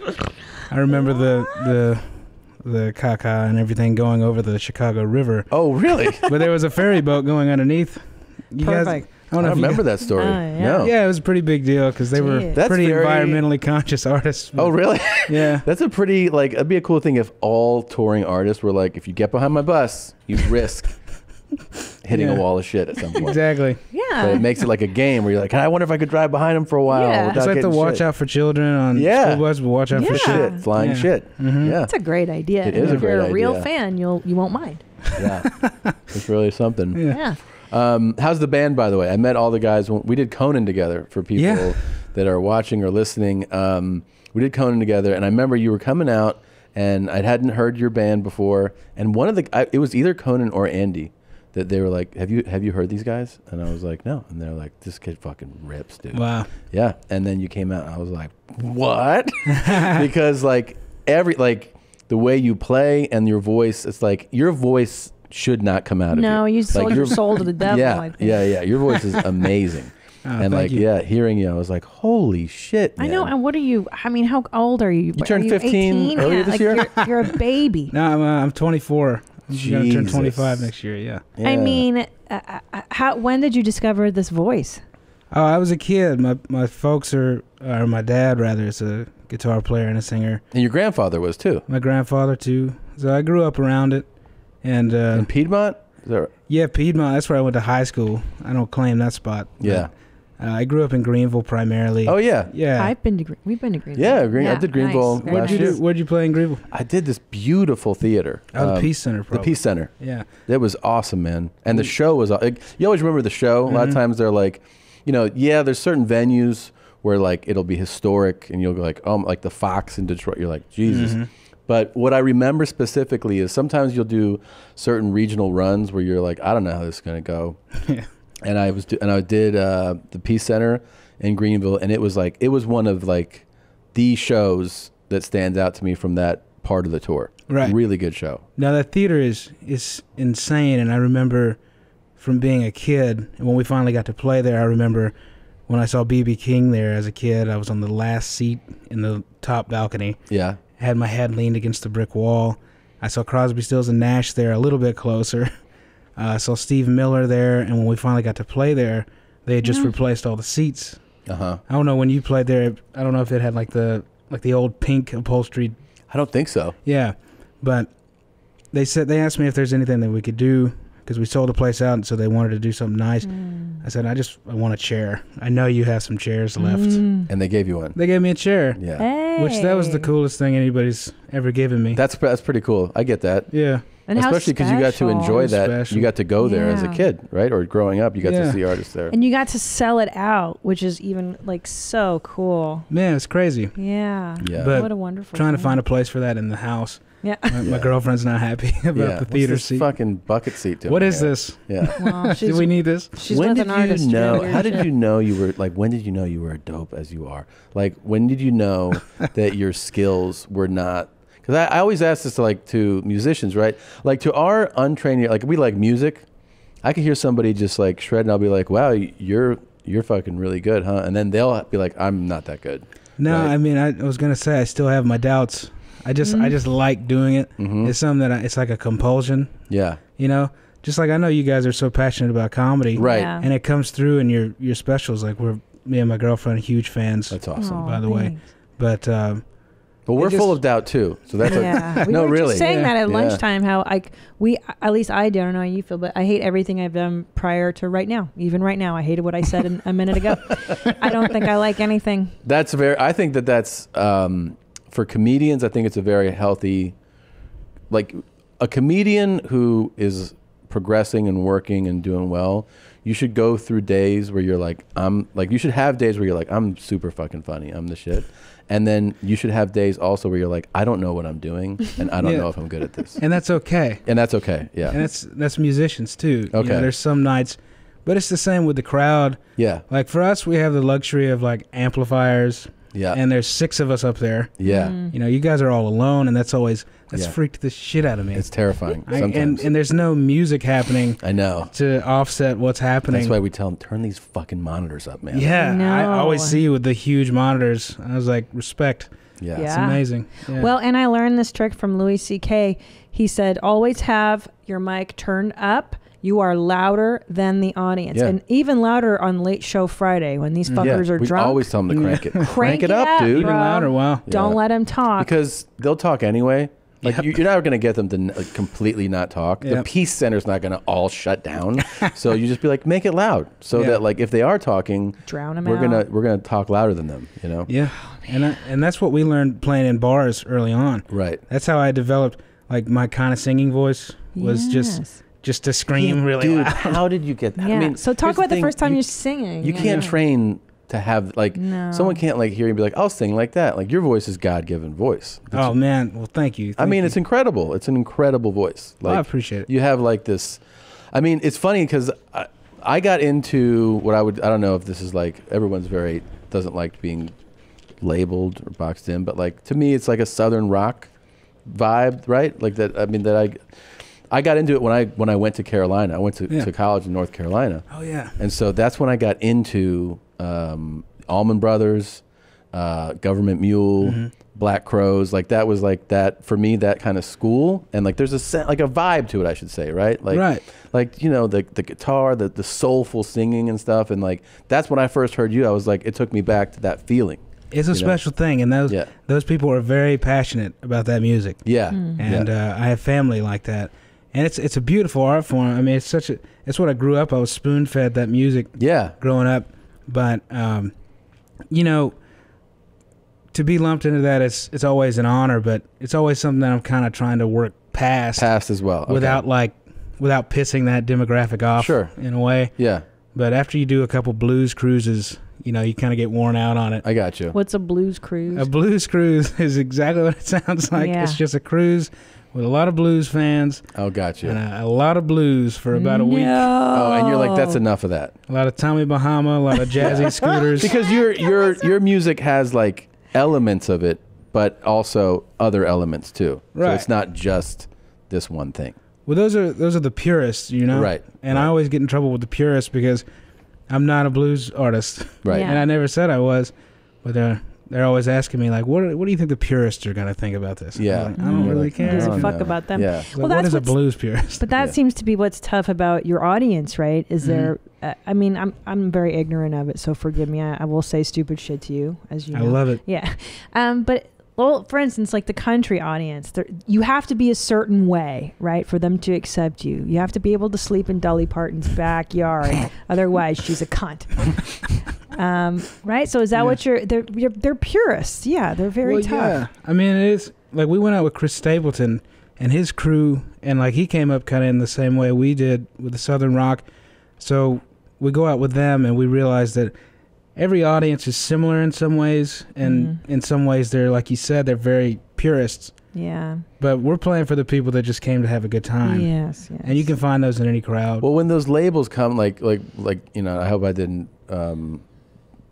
I remember the caca and everything going over the Chicago River. Oh, really? But there was a ferry boat going underneath. You Perfect. I don't remember that story. No. Yeah, it was a pretty big deal because they were That's pretty very- environmentally conscious artists. Oh, really? Yeah. That's a pretty, like, it'd be a cool thing if all touring artists were like, if you get behind my bus, you risk hitting a wall of shit at some point. Exactly. Yeah. But it makes it like a game where you're like, I wonder if I could drive behind him for a while. Yeah. without It's like the getting watch shit. out for children on school bus, but watch out for shit. Flying shit. Yeah. That's a great idea. It And is a if you're great a real idea. fan, you won't mind. Yeah. It's really something. Yeah. How's the band, by the way? I met all the guys. We did Conan together for people that are watching or listening. We did Conan together, and I remember you were coming out, and I hadn't heard your band before. And one of it was either Conan or Andy that they were like, have you heard these guys? And I was like, no. And they're like, this kid fucking rips, dude. Wow. Yeah. And then you came out, and I was like, what? Because like the way you play and your voice, it's like your voice should not come out of you. No, you sold your soul to the devil. Yeah, I think. yeah. Your voice is amazing. And like, hearing you, I was like, holy shit, man. I know. And what are you? I mean, how old are you? You turned Are 15 18? earlier this year? You're a baby. No, I'm 24. I'm going to turn Jesus. 25 next year, yeah. I mean, when did you discover this voice? Oh, I was a kid. My folks or my dad rather is a guitar player and a singer. And your grandfather was too. My grandfather too. So I grew up around it. And in Piedmont? Yeah, Piedmont. That's where I went to high school. I don't claim that spot. Yeah. I grew up in Greenville primarily. Oh yeah. Yeah. We've been to Greenville. Yeah, I did Greenville nice. last year. Where'd you play in Greenville? I did this beautiful theater. Oh, the Peace Center, probably. The Peace Center. Yeah. That was awesome, man. And the show was, you always remember the show. A lot of times they're like, there's certain venues where like it'll be historic and you'll go like, like the Fox in Detroit. You're like, Jesus. But what I remember specifically is sometimes you'll do certain regional runs where you're like, I don't know how this is going to go. And I did the Peace Center in Greenville, and it was one of like the shows that stands out to me from that part of the tour. Right. Really good show. Now that theater is insane, and I remember from being a kid, and when we finally got to play there, I remember when I saw B.B. King there as a kid, I was on the last seat in the top balcony. Yeah. Had my head leaned against the brick wall. I saw Crosby, Stills, and Nash there a little bit closer. I saw Steve Miller there, and when we finally got to play there, they had just replaced all the seats Uh-huh. I don't know when you played there. I don't know if it had like the old pink upholstery. I don't think so. Yeah, but they asked me if there's anything that we could do because we sold the place out, and so they wanted to do something nice. I said, I want a chair. I know you have some chairs left. And they gave you one. They gave me a chair. Yeah. Hey. Which that was the coolest thing anybody's ever given me. That's pretty cool. I get that. Yeah. And how especially because you got to enjoy that. Special. You got to go there as a Yeah. kid, right? Or growing up, you got to see artists there. And you got to sell it out, which is even like so cool. Man, it's crazy. Yeah. But what a wonderful trying to thing. find a place for that in the house. Yeah. My girlfriend's not happy about the theater What's this seat. fucking bucket seat doing What is here? this? Yeah. Well, Do we need this? She's when with did an artist. you know? trying to How do did shit. you know you were like? When did you know you were dope as you are? Like, when did you know that your skills were not? Because I always ask this to musicians, right? Like to our untrained ear, like we like music. I can hear somebody just like shred, and I'll be like, "Wow, you're fucking really good, huh?" And then they'll be like, "I'm not that good." No, right? I mean, I was gonna say I still have my doubts. I just like doing it. It's something that it's like a compulsion. Yeah. You know, just like I know you guys are so passionate about comedy, right? Yeah. And it comes through in your specials. Like me and my girlfriend are huge fans. That's awesome, by the way. But we're full of doubt too. So that's We no, were really. just saying that at Yeah. lunchtime. How at least I don't know how you feel, but I hate everything I've done prior to right now. Even right now, I hated what I said a minute ago. I don't think I like anything. That's I think that's for comedians. I think it's a very healthy, like a comedian who is progressing and working and doing well. You should go through days where you're like, you should have days where you're like, I'm super fucking funny. I'm the shit. And then you should have days also where you're like, I don't know what I'm doing, and I don't know if I'm good at this. And that's okay. And that's okay. Yeah. And that's musicians too. Okay. You know, there's some nights, but it's the same with the crowd. Yeah. Like for us, we have the luxury of like amplifiers. Yeah. And there's 6 of us up there. Yeah. You know, you guys are all alone, and that's Yeah. freaked the shit out of me. It's terrifying sometimes. And there's no music happening. I know. To offset what's happening. That's why we tell them, turn these fucking monitors up, man. Yeah. I always see you with the huge monitors. I was like, respect. Yeah. It's amazing. Yeah. Well, and I learned this trick from Louis C.K. He said, always have your mic turned up. You are louder than the audience. Yeah. And even louder on Late Show Friday when these fuckers are we drunk. always tell them to crank it. Crank it up, dude. bro. Even louder, wow. Don't let them talk. Because they'll talk anyway. Like you're not going to get them to completely not talk. The Yep. Peace Center's not going to all shut down. So you just be like, make it loud, so that like if they are talking, drown them we're out. gonna talk louder than them. You know. Yeah. And that's what we learned playing in bars early on. Right. That's how I developed like my kind of singing voice was just to scream really Dude, loud. how did you get that? Yeah. I mean, so talk here's about the thing, first time you're singing. You can't train to have like No. someone can't like hear you and be like, I'll sing like that. Like your voice is God-given voice. Oh man, well thank you. I mean, it's incredible. It's an incredible voice. Like, I appreciate it. You have like this. I mean, it's funny because I got into what I don't know if this is like everyone's doesn't like being labeled or boxed in, but like to me, it's like a Southern rock vibe, right? Like that. I mean, I got into it when I went to Carolina. I went to college in North Carolina. Oh yeah. And so that's when I got into Allman Brothers, Government Mule, Black Crows. Like that was like that for me. That kind of school, and like there's like a vibe to it, I should say, right? Like, right. Like you know the guitar, the soulful singing and stuff, and like that's when I first heard you. I was like, it took me back to that feeling. It's a special thing, and those people are very passionate about that music. Yeah. And I have family like that. And it's a beautiful art form. I mean, it's what I grew up. I was spoon fed that music. Yeah. Growing up, but you know, to be lumped into that, it's always an honor. But it's always something that I'm kind of trying to work past as well, okay. without pissing that demographic off. Sure. In a way. Yeah. But after you do a couple blues cruises, you know, you kind of get worn out on it. I got you. What's a blues cruise? A blues cruise is exactly what it sounds like. Yeah. It's just a cruise with a lot of blues fans. Oh, got you. And a lot of blues for about a week. Oh, and you're like, that's enough of that. A lot of Tommy Bahama, a lot of jazzy scooters. Because your music has like elements of it, but also other elements too. Right. So it's not just this one thing. Well, those are the purists, you know. Right. And I always get in trouble with the purists because I'm not a blues artist. Right. And I never said I was, but they're always asking me like, what do you think the purists are gonna think about this? Yeah. Like, I don't really care. Who gives a fuck about them? Yeah. Well, what is a blues purist? But that seems to be what's tough about your audience, right? Is there? I mean, I'm very ignorant of it, so forgive me. I will say stupid shit to you, as you know. I love it. Yeah. But well, for instance, like the country audience, you have to be a certain way, right, for them to accept you. You have to be able to sleep in Dolly Parton's backyard, otherwise she's a cunt. Right? So is that what they're purists? Yeah, they're very tough. Yeah. I mean, it is like we went out with Chris Stapleton and his crew, and like he came up kind of in the same way we did with the Southern rock. So we go out with them, and we realize that every audience is similar in some ways, and in some ways they're, like you said, they're very purists. Yeah. But we're playing for the people that just came to have a good time. Yes. And you can find those in any crowd. Well, when those labels come, like you know, I hope I didn't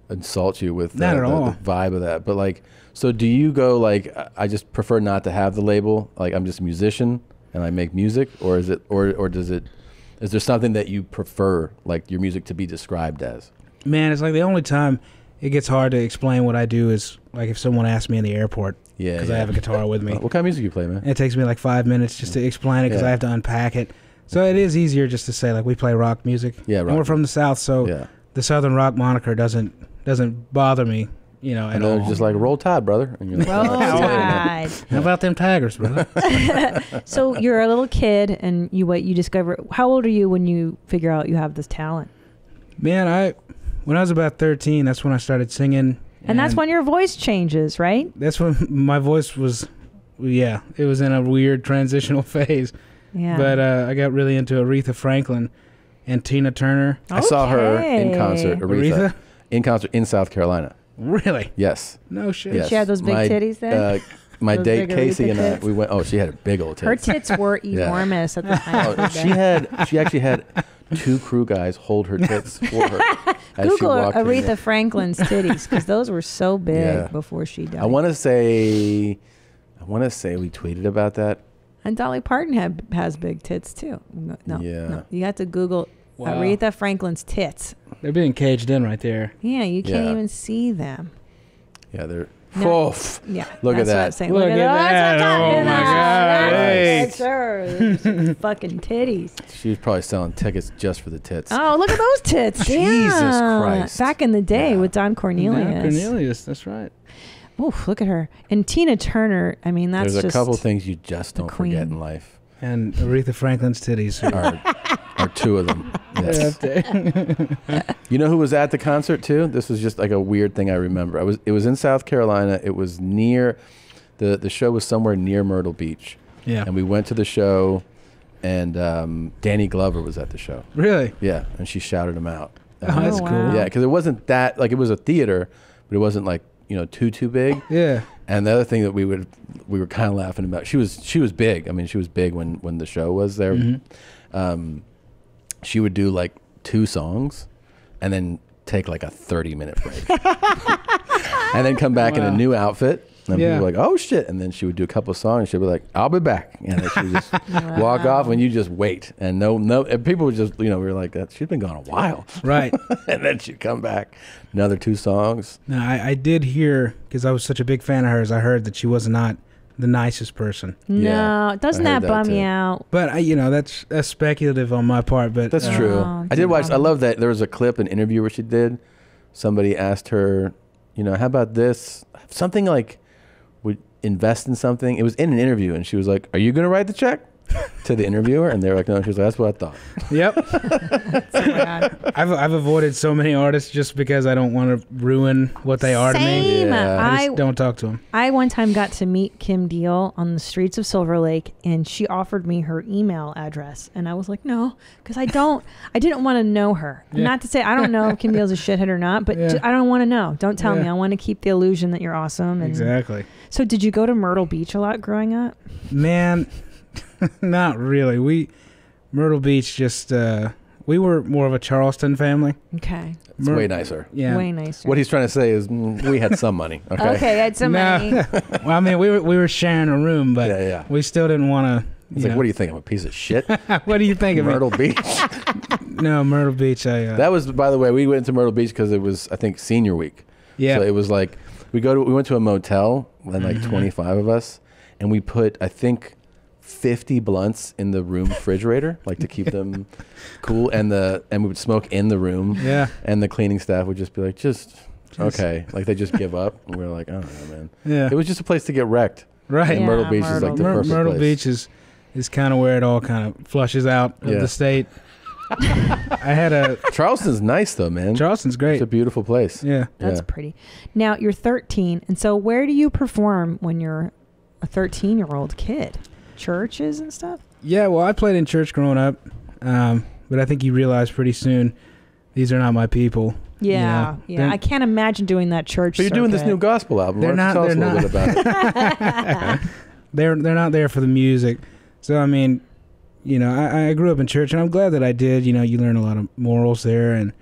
insult you with the vibe of that. But like, so do you go like, I just prefer not to have the label, like I'm just a musician and I make music, or is it, or does it, is there something that you prefer, like your music to be described as? Man, it's like the only time it gets hard to explain what I do is like if someone asks me in the airport. Yeah. Because I have a guitar with me. What kind of music you play, man? It takes me like 5 minutes just to explain it because I have to unpack it. So it is easier just to say like we play rock music. Yeah, rock. And we're from the South, so the Southern rock moniker doesn't bother me, you know, at all. Just like Roll Tide, brother. And you're like, Roll Tide. How about them Tigers, brother? So you're a little kid, and you discover. How old are you when you figure out you have this talent? Man, when I was about 13, that's when I started singing. And that's when your voice changes, right? That's when my voice was, it was in a weird transitional phase. Yeah. But I got really into Aretha Franklin and Tina Turner. I saw her in concert, Aretha, in concert in South Carolina. Really? Yes. No shit. Yes. She had those big titties then? My Those date big Casey Aretha and I, tits? we went. Oh, she had a big old tits. Her tits were enormous at the time. She actually had 2 crew guys hold her tits for her. As Google she walked in. Aretha Franklin's titties, because those were so big before she died. I want to say we tweeted about that. And Dolly Parton has big tits too. No, you have to Google Wow. Aretha Franklin's tits. They're being caged in right there. Yeah, you can't even see them. Yeah, they're. No. Oof. Yeah, Look at that's what I'm that. saying. Look at that. Oh my God. That's her. Fucking titties. She was probably selling tickets just for the tits. Oh, look at those tits. Jesus Yeah. Christ. Back in the day with Don Cornelius. Don Cornelius, that's right. Oof, look at her. And Tina Turner, I mean, that's There's just a couple things you just don't queen. forget in life. And Aretha Franklin's titties are 2 of them. Yes. You know who was at the concert too? This was just like a weird thing I remember. It was in South Carolina. It was near the show was somewhere near Myrtle Beach. Yeah. And we went to the show, and Danny Glover was at the show. Really? Yeah, and she shouted him out. Oh, that's cool. Yeah, because it wasn't that, like, it was a theater, but it wasn't like, you know, too big. Yeah. And the other thing that we were kind of laughing about, she was big. I mean, she was big when the show was there. Mm-hmm. She would do like 2 songs, and then take like a 30-minute break, and then come back in a new outfit. And people were like, "Oh shit!" And then she would do a couple of songs. And she'd be like, "I'll be back," and then she would just walk off, and you just wait. And no, and people would just, you know, we were like, "That she's been gone a while," right? And then she'd come back, another 2 songs. No, I did hear, because I was such a big fan of hers, I heard that she was not the nicest person. No, doesn't that bum you out? But you know, that's speculative on my part. But That's true. I did watch. I love that there was a clip, an interview where she did. Somebody asked her, you know, how about this? Something like, would invest in something. It was in an interview, and she was like, "Are you going to write the check?" to the interviewer, and they were like, "No." She was like, "That's what I thought." Yep. I've avoided so many artists just because I don't want to ruin what they are to me. Same. I just don't talk to them. I one time got to meet Kim Deal on the streets of Silver Lake, and she offered me her email address, and I was like, no, because I didn't want to know her. Yeah. Not to say I don't know if Kim Deal's a shithead or not, but I don't want to know. Don't tell me. I want to keep the illusion that you're awesome. And Exactly. So did you go to Myrtle Beach a lot growing up? Man, not really. Myrtle Beach just, we were more of a Charleston family. Okay. It's way nicer. Yeah. Way nicer. What he's trying to say is we had some money. Okay. Okay, I had some money. Well, I mean, we were sharing a room, but we still didn't want to. He's like, "What do you think? I'm a piece of shit." What do you think of Myrtle Beach? No, Myrtle Beach. That was, by the way, we went to Myrtle Beach because it was, I think, senior week. Yeah. So it was like We went to a motel, and like 25 of us, and we put, I think, 50 blunts in the room refrigerator, like to keep them cool, and we would smoke in the room. Yeah. And the cleaning staff would just be like, just okay, like they just give up, and we were like, I don't know, man. Yeah. It was just a place to get wrecked. Right. And Myrtle Beach is like the perfect Myrtle place. Beach is kind of where it all kind of flushes out of the state. I had Charleston's nice though, man. Charleston's great. It's a beautiful place. Yeah. That's pretty. Now, you're 13, and so where do you perform when you're a 13-year-old kid? Churches and stuff? Yeah, well, I played in church growing up, but I think you realize pretty soon these are not my people. Yeah, you know? I can't imagine doing that church. But you're doing this circuit. new gospel album. Why don't you tell us a little bit about it? They're not there for the music. So, I mean, you know, I grew up in church, and I'm glad that I did. You know, you learn a lot of morals there, and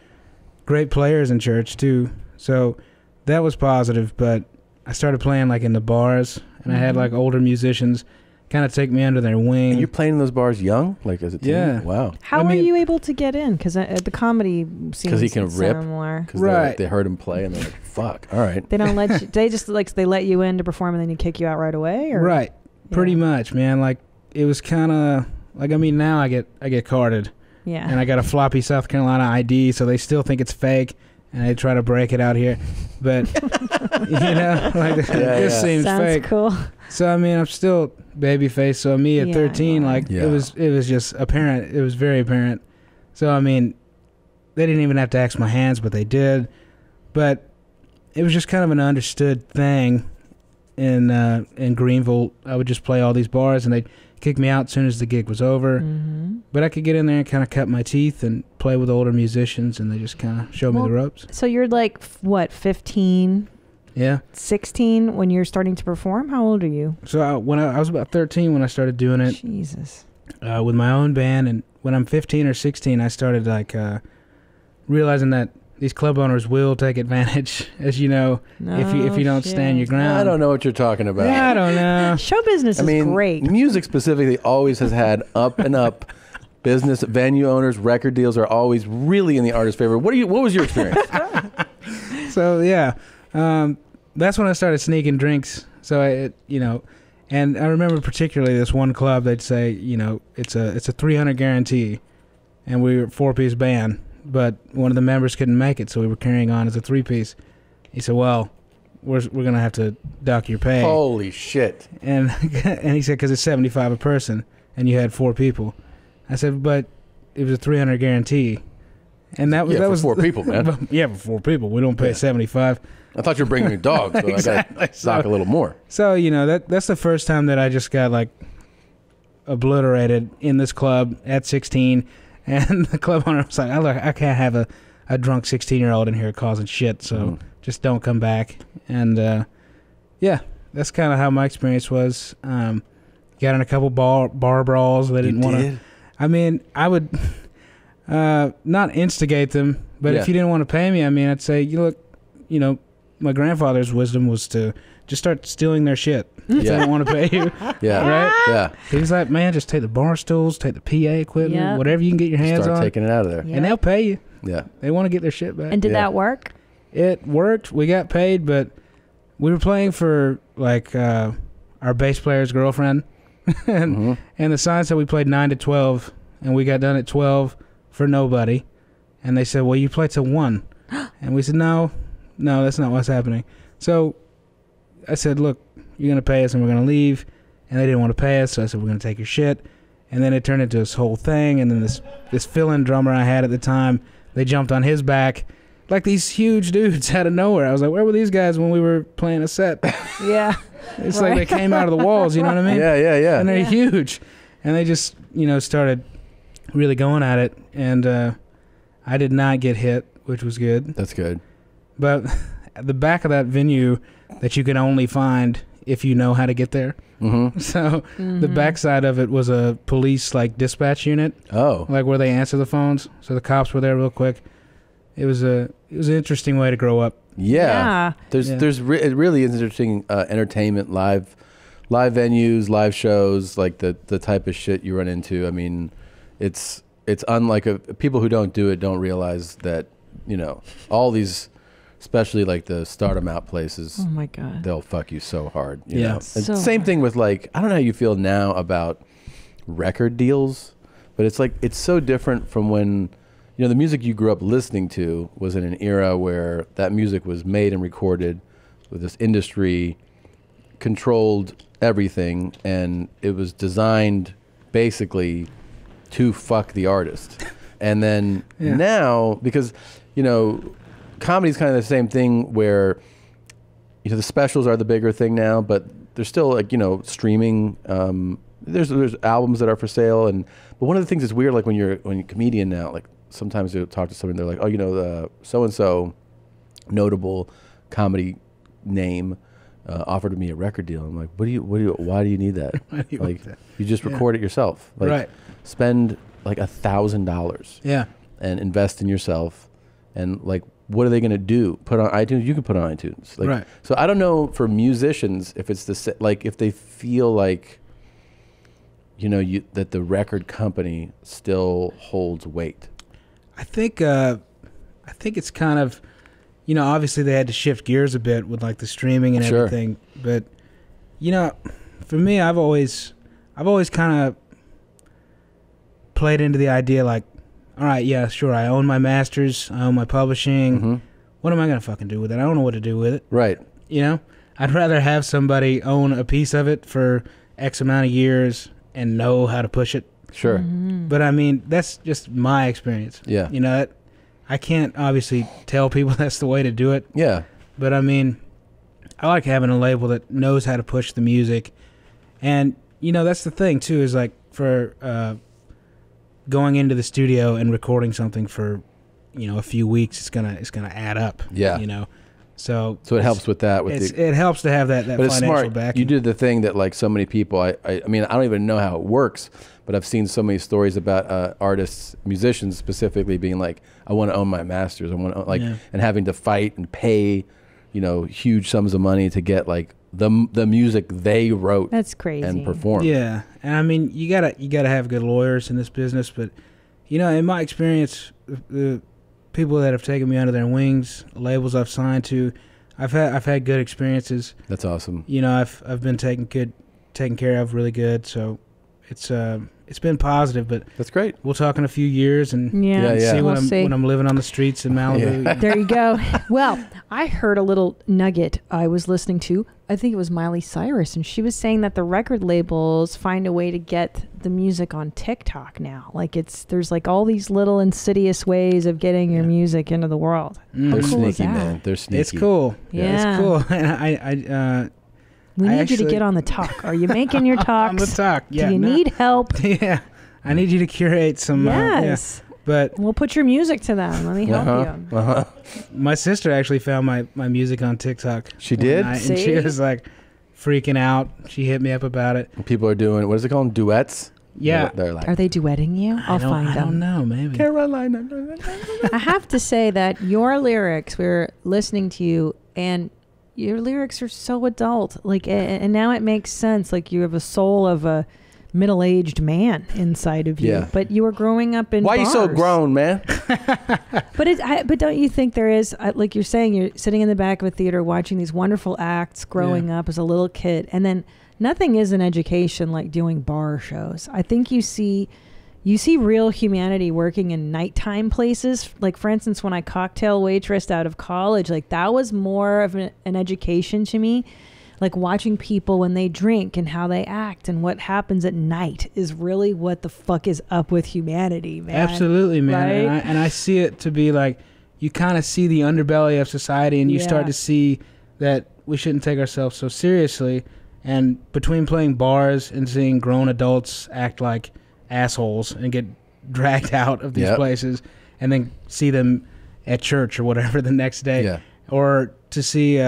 great players in church, too. So that was positive, but I started playing, like, in the bars, and I had, like, older musicians kind of take me under their wing. And you're playing in those bars young? Like, as a teen? Yeah. Wow. How were you able to get in? Because the comedy seems Because he can rip. similar. Because they heard him play, and they're like, fuck, all right. They don't let you, they just, like, they let you in to perform, and then you kick you out right away? Or? Right. Pretty much, man. Like, it was kind of, like, I mean, now I get carded. Yeah. And I got a floppy South Carolina ID, so they still think it's fake, and they try to break it out here. But, you know, like, this seems Sounds fake. cool. So, I mean, I'm still babyface. So, me at 13, like, it was just apparent. It was very apparent. So, I mean, they didn't even have to ask my hands, but they did. But it was just kind of an understood thing in Greenville. I would just play all these bars, and they'd kick me out as soon as the gig was over. Mm-hmm. But I could get in there and kind of cut my teeth and play with older musicians, and they just kind of showed me the ropes. So you're like, what, 15? Yeah. 16 when you're starting to perform? How old are you? So when I was about 13 when I started doing it. Jesus. With my own band, and when I'm 15 or 16, I started like realizing that these club owners will take advantage, as you know, if you don't stand your ground. I don't know what you're talking about. Yeah, I don't know. Show business is great. Music specifically always has had up and up. Business, venue owners, record deals are always really in the artist's favor. What was your experience? So yeah, that's when I started sneaking drinks. So and I remember particularly this one club. They'd say, you know, it's a 300 guarantee, and we were a 4-piece band, but one of the members couldn't make it, so we were carrying on as a 3-piece. He said, "Well, we're gonna have to dock your pay." Holy shit! And he said, "Because it's $75 a person, and you had 4 people." I said, "But it was a 300 guarantee." And that was 4 people, man. Yeah, for 4 people. We don't pay 75. I thought you were bringing your dog, so Exactly. I got to knock a little more. So, you know, that's the first time that I just got, like, obliterated in this club at 16. And the club owner was like, I can't have a drunk 16-year-old in here causing shit, so just don't come back. And, yeah, that's kind of how my experience was. Got in a couple bar brawls. They didn't want to. I mean, I would not instigate them, but if you didn't want to pay me, I mean, I'd say, you know, my grandfather's wisdom was to just start stealing their shit if they don't want to pay you. Yeah. Right? Yeah. He's like, man, just take the bar stools, take the PA equipment, whatever you can get your hands Start on. taking it out of there. And they'll pay you. Yeah. They want to get their shit back. And did that work? It worked. We got paid, but we were playing for, like, our bass player's girlfriend. And the sign said we played 9 to 12, and we got done at 12 for nobody. And they said, well, you played till 1. And we said, no, that's not what's happening. So I said, look, you're going to pay us and we're going to leave. And they didn't want to pay us, so I said, we're going to take your shit. And then it turned into this whole thing. And then this fill-in drummer I had at the time, they jumped on his back like these huge dudes out of nowhere. I was like, where were these guys when we were playing a set? Yeah. It's like they came out of the walls, you know what I mean? Yeah. And they're huge. And they just, started really going at it. And I did not get hit, which was good. That's good. But at the back of that venue that you can only find if you know how to get there. Mm-hmm. So the backside of it was a police, like, dispatch unit. Oh. Like, where they answer the phones. So the cops were there real quick. It was an interesting way to grow up. Yeah. It really is interesting entertainment, live venues, live shows, like the type of shit you run into. I mean, it's unlike people who don't do it don't realize that, all these especially like the start 'em out places. Oh my God. They'll fuck you so hard. You Yeah. know? And So same thing with like, I don't know how you feel now about record deals, but it's like, it's so different from when, you know, the music you grew up listening to was in an era where that music was made and recorded with this industry controlled everything, and it was designed basically to fuck the artist. And then now, because, you know, comedy's kind of the same thing where, you know, the specials are the bigger thing now, but there's still like, you know, streaming. There's albums that are for sale, but one of the things that's weird, like when you're a comedian now, like sometimes you'll talk to somebody, they're like, oh, you know, the so and so notable comedy name offered me a record deal. I'm like, why do you need that? Like, you just record it yourself. Like, Right. spend like $1,000. Yeah. And invest in yourself. And like, what are they going to do? Put on iTunes? You can put on iTunes. Like, Right. So I don't know for musicians if it's like if they feel like, you know, that the record company still holds weight. I think it's kind of, you know, obviously they had to shift gears a bit with like the streaming and Sure. everything, but you know, for me, I've always kind of played into the idea like, all right, yeah, sure, I own my masters, I own my publishing. Mm-hmm. What am I gonna fucking do with it? I don't know what to do with it. Right. You know, I'd rather have somebody own a piece of it for X amount of years and know how to push it. Sure. But I mean, that's just my experience. Yeah. You know, I can't obviously tell people that's the way to do it. Yeah. But I mean, I like having a label that knows how to push the music. And, you know, that's the thing too, is like for going into the studio and recording something for, you know, a few weeks, it's gonna add up. Yeah. You know. So it helps with that. It helps to have that but it's financial smart. backing. You did the thing that like so many people. I mean, I don't even know how it works, but I've seen so many stories about artists, musicians specifically, being like, "I want to own my masters. I want to like," and having to fight and pay, you know, huge sums of money to get like the music they wrote. That's crazy. And performed. Yeah, and I mean, you gotta have good lawyers in this business. But you know, in my experience, the people that have taken me under their wings, labels I've signed to, I've had good experiences. That's awesome. You know, I've been taken care of really good. So it's been positive. But that's great. We'll talk in a few years and see We'll when I'm living on the streets in Malibu. Yeah. There you go. Well, I heard a little nugget I was listening to. I think it was Miley Cyrus, and she was saying that the record labels find a way to get the music on TikTok now. Like there's like all these little insidious ways of getting your music into the world. How They're cool is sneaky, that? man. They're sneaky. It's cool. Yeah. It's cool. And We I need you to actually- get on the talk. Are you making your talks? On the talk. Yeah. Do you need help? Yeah. I need you to curate some. Yes. But we'll put your music to them. Let me help you. My sister actually found my music on TikTok. She one did? night, and she See? was like freaking out. She hit me up about it. People are doing, what is it called? Duets? Yeah. They're like, Are they duetting you? I'll find I them. don't know. Maybe. Carolina. I have to say that your lyrics, we're listening to you, and your lyrics are so adult. Like, and now it makes sense. Like, you have a soul of a middle-aged man inside of you. Yeah. But you were growing up in Why you so bars. grown, man? But don't you think there is, like you're saying, you're sitting in the back of a theater watching these wonderful acts growing up as a little kid, and then nothing is an education like doing bar shows. I think you see real humanity working in nighttime places. Like, for instance, when I cocktail waitressed out of college, like that was more of an education to me. Like watching people when they drink and how they act and what happens at night is really what the fuck is up with humanity, man. Absolutely, man. Right? And I see it to be like, you kind of see the underbelly of society, and you start to see that we shouldn't take ourselves so seriously. And between playing bars and seeing grown adults act like assholes and get dragged out of these places, and then see them at church or whatever the next day, or to see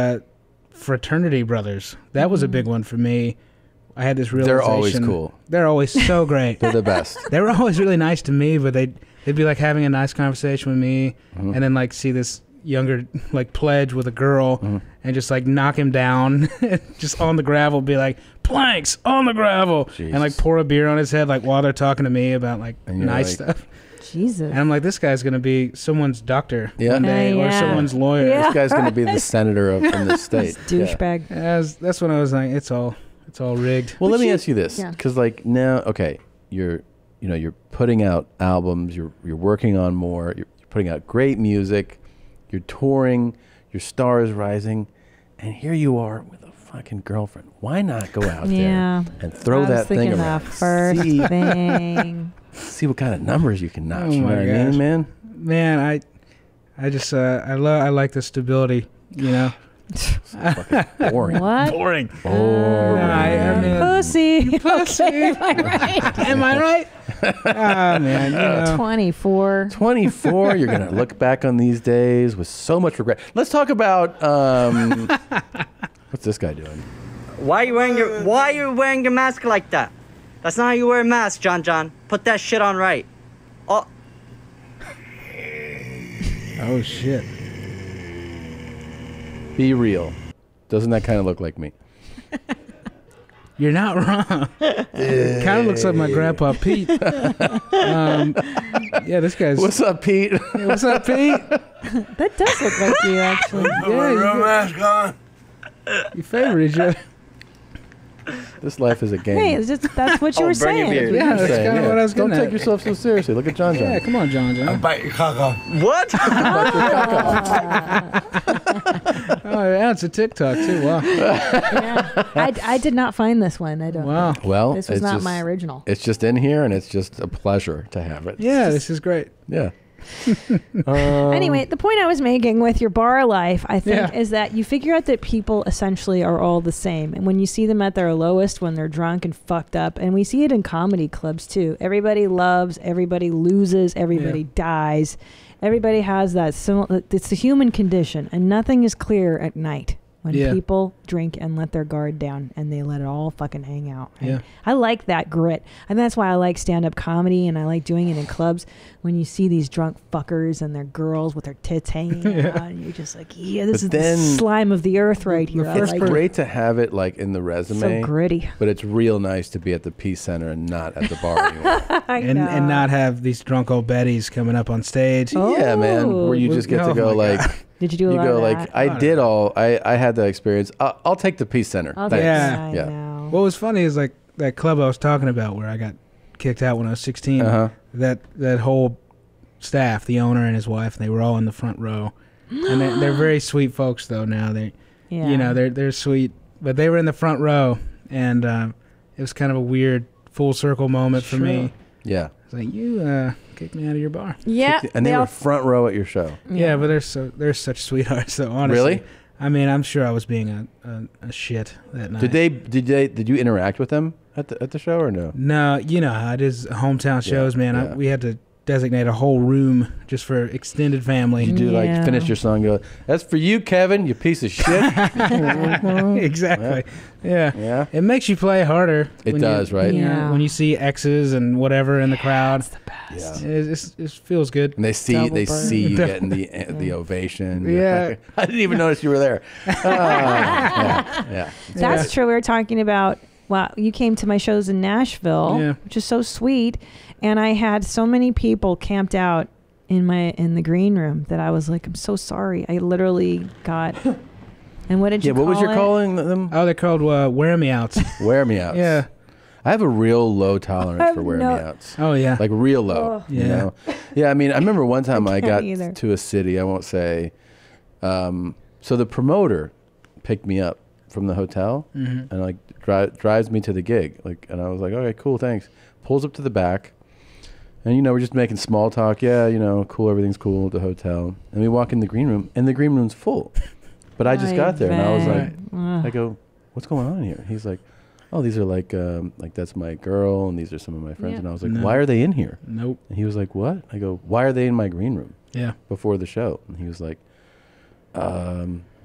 fraternity brothers, that was a big one for me. I had this realization. They're always cool. They're always so great. They're the best. They were always really nice to me, but they'd be like having a nice conversation with me, and then like see this younger like pledge with a girl, and just like knock him down, just on the gravel, be like, planks on the gravel, and like pour a beer on his head, like while they're talking to me about like nice like, stuff. Jesus. And I'm like, this guy's gonna be someone's doctor Yeah. one day, or someone's lawyer. This guy's gonna be the senator from the state. Douchebag. That's when I was like, it's all rigged. Well, let me ask you this, Yeah. because like now, okay, you're putting out albums, you're working on more, you're putting out great music, you're touring, your star is rising, and here you are with a fucking girlfriend. Why not go out Yeah. there and throw that thing around? First thing. See what kind of numbers you can notch. Oh You know my what I mean, gosh. man? Man, I just I like the stability, you know. Boring. What? Boring. I mean, Pussy. Pussy. Am I right? Am I right? Ah, man, you know. 24. 24. You're gonna look back on these days with so much regret. Let's talk about what's this guy doing? Why are you wearing your mask like that? That's not how you wear a mask, John. Put that shit on right. Oh. Oh shit. Be real. Doesn't that kind of look like me? You're not wrong. It kind of looks like my grandpa Pete. Yeah, this guy's. What's up, Pete? Hey, what's up, Pete? That does look like you, actually. Yeah, you favor each other. This life is a game. Hey, it's just, that's what you were saying. Yeah, that's kind of what I was Don't getting take at. yourself so seriously. Look at John. Yeah, come on, John. I'll bite your cock off. What? Oh, yeah, it's a TikTok too. Wow. Yeah. I did not find this one. I don't. Wow. Well, This was it's not just- my original. It's just in here, and it's just a pleasure to have it. Yeah, this is great. Yeah. Anyway, the point I was making with your bar life, I think, Yeah. is that you figure out that people essentially are all the same. And when you see them at their lowest, when they're drunk and fucked up, and we see it in comedy clubs too. Everybody loves, everybody loses, everybody dies. Everybody has that. It's the human condition, and nothing is clear at night when Yeah. people drink and let their guard down and they let it all fucking hang out. And Yeah. I like that grit. And that's why I like stand-up comedy, and I like doing it in clubs when you see these drunk fuckers and their girls with their tits hanging out, and you're just like, yeah, this is the slime of the earth right here. I It's like it. great to have it like in the resume. So gritty. But it's real nice to be at the Peace Center and not at the bar anymore. And not have these drunk old betties coming up on stage. Yeah, man. Where you just get to go like. Did you do a lot go of like that? I had that experience. I'll take the Peace Center. I'll Thanks. take Yeah. I know. What was funny is like that club I was talking about where I got kicked out when I was 16. Uh-huh. That whole staff, the owner and his wife, they were all in the front row, and they're very sweet folks though. Now they're sweet, but they were in the front row, and it was kind of a weird full circle moment for me. Yeah. It's like you kicked me out of your bar. Yeah, And they were front row at your show. Yeah, but they're such sweethearts. So honestly, Really? I mean, I'm sure I was being a shit that night. Did you interact with them at the show or no? No, you know how it is. Hometown shows, man. yeah. We had to designate a whole room just for extended family. You do like finish your song, go, that's for you, Kevin, you piece of shit. Exactly. Yeah. It makes you play harder. It when does, right? Yeah. When you see X's and whatever in the crowd. It's the best. Yeah. It feels good. And they see you getting the ovation. Yeah. I didn't even notice you were there. Yeah. That's true. We were talking about, wow, you came to my shows in Nashville, which is so sweet. And I had so many people camped out in the green room that I was like, I'm so sorry. I literally got. And what did you call what was you it? calling them? Oh, they're called wear me outs. Wear me outs. Yeah. I have a real low tolerance for wear me outs. Oh yeah. Like real low. Yeah. You know? Yeah, I mean, I remember one time I got either. to a city, I won't say. So the promoter picked me up from the hotel Mhm. and like drives me to the gig. And I was like, okay, cool, thanks. Pulls up to the back. And, we're just making small talk. Yeah, cool. Everything's cool at the hotel. And we walk in the green room, and the green room's full. But I just got there, and I was like, I go, what's going on here? He's like, oh, these are like that's my girl, and these are some of my friends. Yeah. And I was like, No. why are they in here? Nope. And he was like, what? I go, why are they in my green room? Yeah. Before the show. And he was like,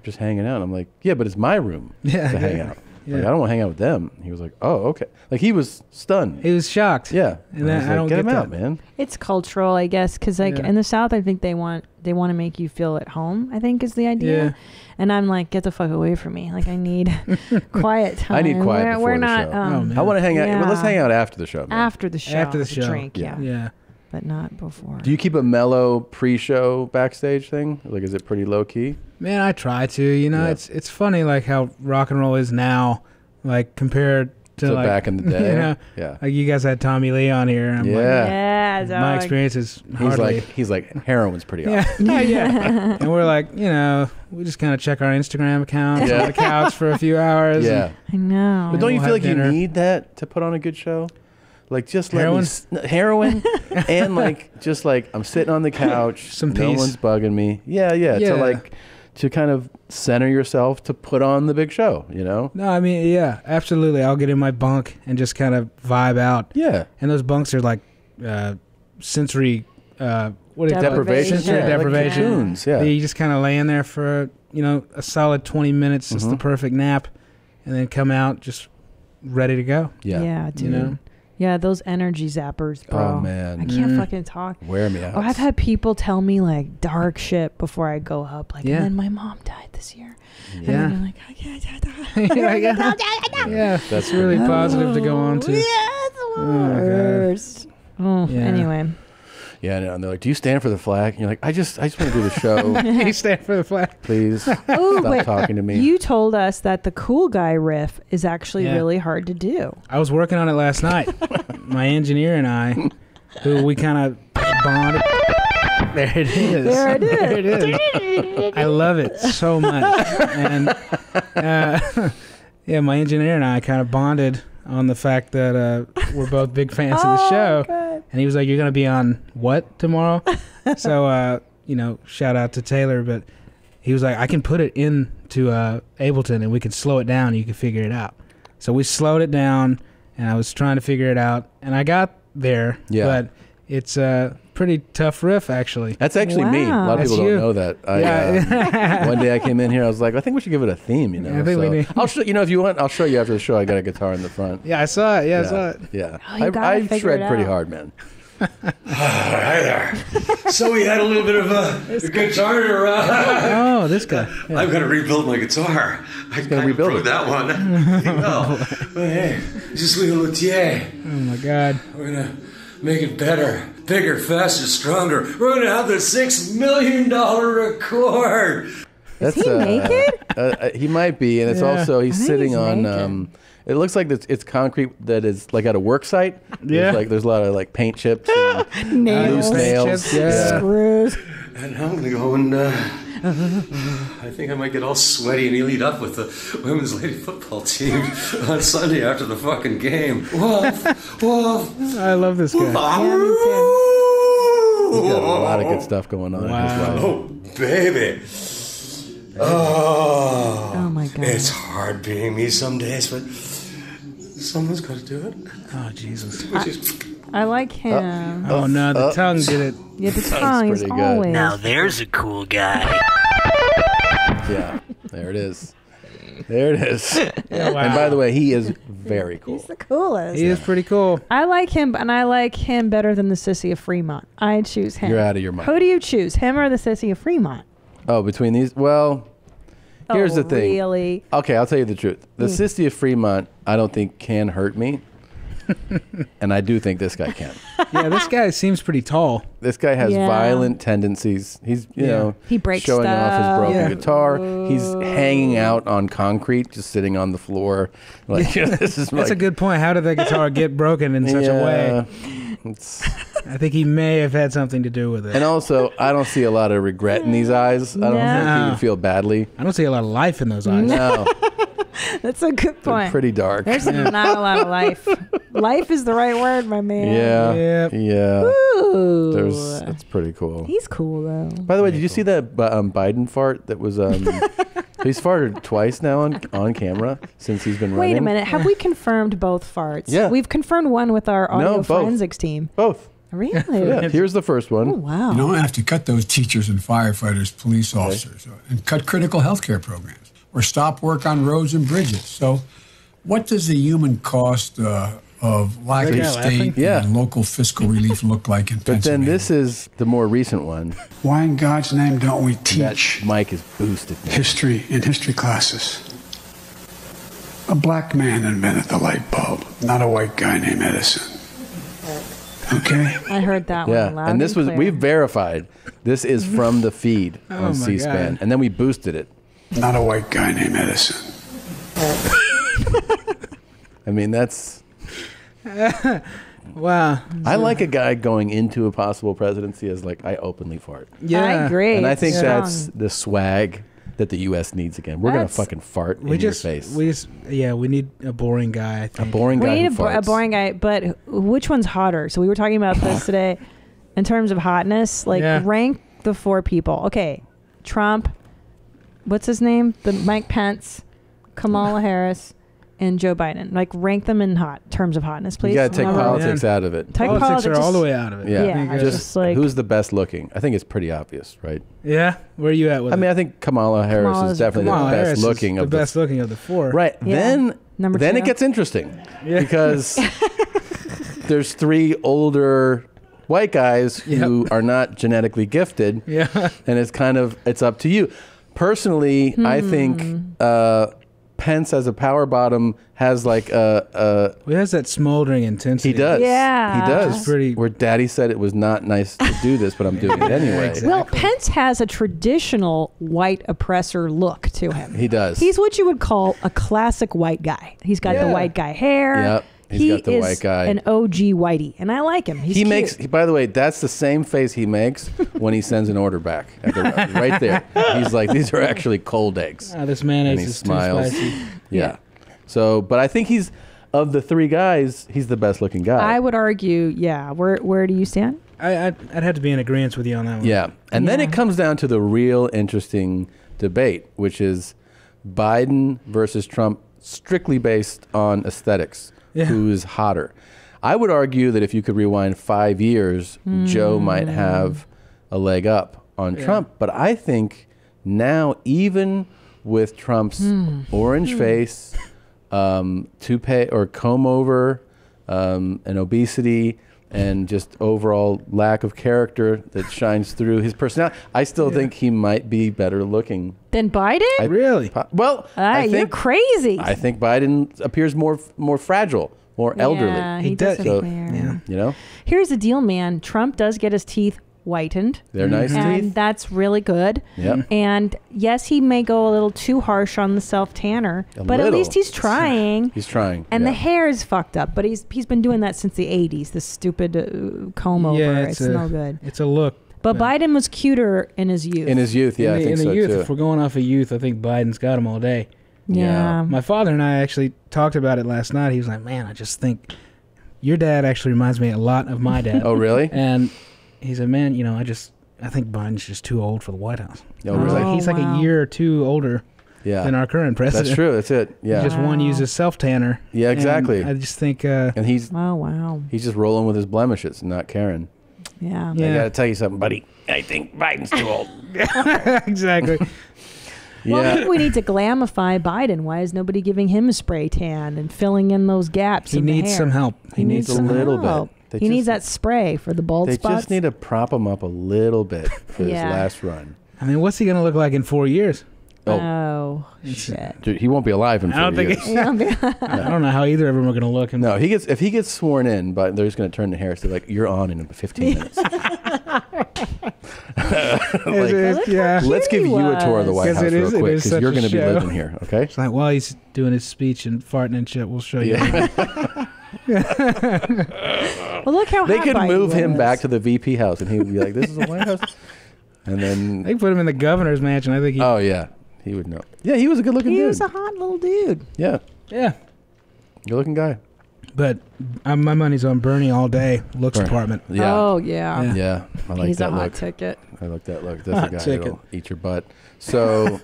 just hanging out. And I'm like, yeah, but it's my room to hang out. Yeah. Like, I don't want to hang out with them. He was like, oh, okay. Like, he was stunned. He was shocked. Yeah. And I was I like, don't get get him out, that. man. It's cultural, I guess, because in the South, I think they want to make you feel at home, I think is the idea. Yeah. And I'm like, get the fuck away from me. Like, I need quiet time. I need quiet before we're the not, show. I want to hang out. Well, let's hang out after the show, man. After the show. After the with a show. drink, yeah. Yeah. but not before. Do you keep a mellow pre-show backstage thing? Like, is it pretty low key? Man, I try to. You know, it's funny like how rock and roll is now, like compared to So like back in the day? You know, Yeah. like you guys had Tommy Lee on here. And I'm Yeah. Yeah, my dog. experience is hardly. He's like heroin's pretty Yeah, awesome. yeah. And we're like, you know, we just kind of check our Instagram accounts Yeah. on the couch for a few hours. Yeah. and- I know. But don't you We'll feel have like dinner. you need that to put on a good show? Like just let Heroin? heroin and like just like I'm sitting on the couch, Some no peace. one's bugging me. Yeah, Yeah. to kind of center yourself to put on the big show, you know? No, I mean, yeah, absolutely. I'll get in my bunk and just kind of vibe out. Yeah. And those bunks are like sensory, what is it? Deprivation. Sensory Yeah, like deprivation. cocoons, yeah. You just kind of lay in there for, you know, a solid 20 minutes, just the perfect nap, and then come out just ready to go. Yeah, dude. You know? Yeah, those energy zappers, bro. Oh, man. I can't fucking talk. Wear me out. Oh, I've had people tell me like dark shit before I go up. Like, Yeah. and then my mom died this year. And Yeah. then I'm like, I can't. Yeah, that's really positive to go on to. Yeah, it's the worst. Oh, Yeah. anyway. Yeah, I know. And they're like, "Do you stand for the flag?" And you're like, "I just want to do the show. You stand for the flag. Please Oh, stop wait. talking to me." You told us that the cool guy riff is actually Yeah. really hard to do. I was working on it last night. My engineer and I, who we kind of bonded. There it is. There it is. There it is. I love it so much. And yeah, my engineer and I kind of bonded on the fact that we're both big fans of the show. God. And he was like, "You're going to be on what tomorrow?" So, you know, shout out to Taylor. But he was like, "I can put it into Ableton and we can slow it down and you can figure it out." So we slowed it down and I was trying to figure it out. And I got there. Yeah. But it's a pretty tough riff, actually. That's actually me. A lot of That's people you. don't know that. Yeah. One day I came in here, I was like, I think we should give it a theme, you know? I think we need- I'll show you know, if you want, I'll show you after the show. I got a guitar in the front. Yeah, I saw it. Yeah, I saw it. Yeah. Oh, you gotta I figure shred it pretty out. hard, man. Hi there. So we had a little bit of a guitar around. Oh, this guy. Yeah. I'm going to rebuild my guitar. I'm going to rebuild that one. Well, but hey, just leave a luthier. Oh, my God. We're going to make it better, bigger, faster, stronger. We're going to have the $6 million record. That's, he naked? He might be, and it's Yeah. also he's I think sitting he's on. naked. It looks like it's concrete that is like at a work site. Yeah. There's a lot of like paint chips, and Nails. loose nails. Chips, yeah. Screws. And I'm going to go and I think I might get all sweaty and lead up with the women's lady football team on Sunday after the fucking game. Woof, woof. I love this guy. He's got a lot of good stuff going on in his life. Oh, baby. Oh, Oh, my God. It's hard being me some days, but someone's got to do it. Oh, Jesus. Which is I like him. Oh, no, the tongue did it. Yeah, the tongue is pretty good. always. Now there's a cool guy. Yeah, there it is. There it is. Wow. And by the way, he is very cool. He's the coolest. He is pretty cool. I like him, and I like him better than the Sissy of Fremont. I choose him. You're out of your mind. Who do you choose, him or the Sissy of Fremont? Oh, between these, well, here's the thing. Really? Okay, I'll tell you the truth. The Sissy of Fremont, I don't think can hurt me. And I do think this guy can. Yeah, this guy seems pretty tall. This guy has Yeah. violent tendencies. He's, you know, He breaks showing off his stuff. broken Yeah. guitar. He's hanging out on concrete, just sitting on the floor. Like, this is That's a like, good point. How did that guitar get broken in such a way? It's, I think he may have had something to do with it. and also, I don't see a lot of regret in these eyes. I don't think he No. would feel badly. I don't see a lot of life in those eyes. No, That's a good they're point. pretty dark. There's not a lot of life. Life is the right word, my man. Yeah, Yep. yeah. Ooh. It's pretty cool. He's cool, though. By the way, did you see that Biden fart that was he's farted twice now on camera since he's been running? Wait a minute. Have we confirmed both farts? Yeah. We've confirmed one with our audio both. forensics team. Both. Really? Yeah, here's the first one. Oh, wow. You don't have to cut those teachers and firefighters, police officers, and cut critical health care programs or stop work on roads and bridges. So what does the human cost of lack That of guy state laughing? and local fiscal relief look like in But then Pennsylvania? this is the more recent one. Why in God's name don't we That teach mic is boosted. Man. history in history classes? A black man invented the light bulb, not a white guy named Edison. Okay. I heard that one Yeah, loud and this was clear. we verified. This is from the feed Oh on my C-SPAN, God. and then we boosted it. Not a white guy named Edison. I mean, that's. Wow. I like a guy going into a possible presidency as like, I openly fart. Yeah. I agree. And I It's think strong. that's the swag that the U.S. needs again. We're going to fucking fart in your face. We need a boring guy. I think. A boring We guy need who a farts. boring guy, but which one's hotter? So we were talking about this today in terms of hotness. Like, Yeah. rank the 4 people. Okay, Trump, what's his name? Mike Pence, Kamala Harris, and Joe Biden. Like, rank them in terms of hotness, please. You got to take Number- politics out of it. Take Politics are politics all the way out of it. Yeah, Yeah, just like- who's the best looking? I think it's pretty obvious, right? Yeah. Where are you at with I mean, I think Kamala Harris Kamala's- is definitely Kamala the Harris best is looking the of best looking of the 4. Right. Yeah. Then Number then 2? it gets interesting Yeah. because there's 3 older white guys who are not genetically gifted. Yeah. And it's up to you. Personally, I think Pence as a power bottom has like a He has that smoldering intensity. he does. Yeah. He does. It's pretty- Where Daddy said it was not nice to do this, but I'm doing it anyway. Exactly. Well, Pence has a traditional white oppressor look to him. He does. He's what you would call a classic white guy. He's got the white guy hair. Yep. He's he got the is white guy. an OG whitey, and I like him. He's cute. By the way, that's the same face he makes when he sends an order back. Right there. He's like, these are actually cold eggs. This mayonnaise And he is smiles. too spicy. Yeah. So, but I think of the 3 guys, he's the best looking guy. I would argue, yeah. Where do you stand? I'd have to be in agreement with you on that one. Yeah. And then it comes down to the real interesting debate, which is Biden versus Trump, strictly based on aesthetics. Yeah. Who is hotter? I would argue that if you could rewind 5 years, Joe might have a leg up on Trump. But I think now, even with Trump's orange face, toupee or comb over, and obesity, and just overall lack of character that shines through his personality, I still think he might be better looking. Then Biden? Really? Well, I you're think crazy. I think Biden appears more fragile, more elderly. Yeah, he does. does. So, Yeah. you know, Here's the deal, man. Trump does get his teeth whitened. they're nice And teeth. that's really good. Yep. And yes, he may go a little too harsh on the self tanner, but at little. least he's trying. He's trying. And yeah. the hair is fucked up, but he's been doing that since the 80s. This stupid comb over. Yeah, It's no good. It's a look. But Biden was cuter in his youth. In his youth, yeah, I think in the so youth, too. if we're going off of youth, I think Biden's got him all day. Yeah. My father and I actually talked about it last night. He was like, "Man, I just think your dad actually reminds me a lot of my dad." Oh, really? And he said, "Man, I think Biden's just too old for the White House." Oh, really? He's like a year or 2 older Yeah. than our current president. That's true. That's it. Yeah. Just one uses self tanner. Yeah, exactly. I just think. And he's Oh, wow. he's just rolling with his blemishes and not caring. Yeah. I Yeah. got to tell you something, buddy. I think Biden's too old. Exactly. Well, I Yeah. think we need to glamify Biden. Why is nobody giving him a spray tan and filling in those gaps? He in the needs hair? some help. He needs a some little help. bit. He needs that spray for the bald They spots. just need to prop him up a little bit for Yeah. his last run. I mean, what's he going to look like in 4 years? Oh, shit. Dude, he won't be alive in 4 I don't think years. I don't know how either of them are going to look. No, if he gets sworn in, but they're just going to turn to Harris. They're like, "You're on in 15 minutes." Yeah. Let's give you a tour of the White 'Cause House it real is- it quick is because such you're a going to be show. living here. Okay. It's like while he's doing his speech and farting and shit, we'll show you. Well, look how They hot could Biden move him was. back to the VP house, and he would be like, "This is the White House," and then They put him in the governor's mansion. I think he. oh yeah, he would know. Yeah, he was a good-looking He dude. was a hot little dude. Yeah, Yeah. good-looking guy. But my money's on Bernie all day. Looks Bernie. department. Yeah. Oh, yeah. Yeah, I like He's that a hot look. ticket. I like that look. That's Hot a guy ticket. that'll eat your butt. So,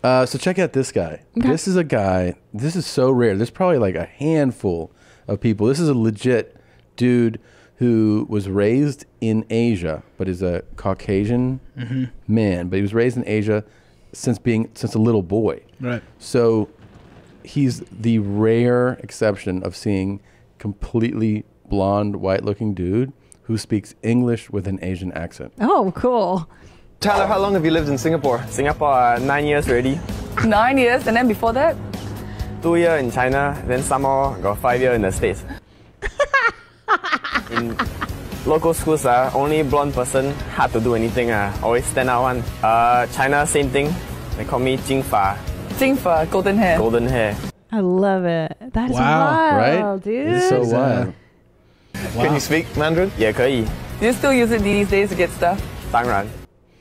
so check out this guy. Okay. This is a guy. This is so rare. There's probably like a handful of people. This is a legit dude who was raised in Asia, but is a Caucasian man. But he was raised in Asia since a little boy. Right. So he's the rare exception of seeing completely blonde, white-looking dude who speaks English with an Asian accent. Oh, cool. Tyler, how long have you lived in Singapore? Singapore, 9 years already. 9 years, and then before that? 2 years in China, then some more, got 5 years in the States. In local schools, only blonde person hard to do anything. Always stand out one. China, same thing. They call me Jingfa. Jingfa, golden hair. Golden hair. I love it. That is Wow, right? wild, dude. It's so wild. Can you speak Mandarin? 也可以. Do you still use it these days to get stuff? 当然.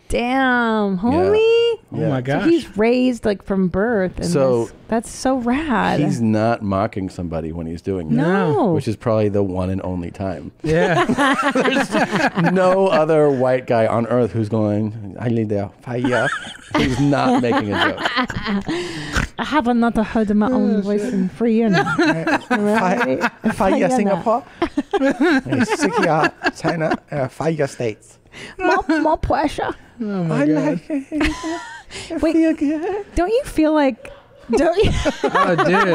Damn, homie. Oh my gosh. So he's raised like from birth. And So- that's so rad. He's not mocking somebody when he's doing that. No. Which is probably the one and only time. Yeah. There's no other white guy on earth who's going, I need the fire. He's not making a joke. I have not heard my own voice in 3 years. Fire Singapore. Secure China. Fire States. More pressure. Oh my god. Wait, don't you feel like... Don't you? Oh, dude.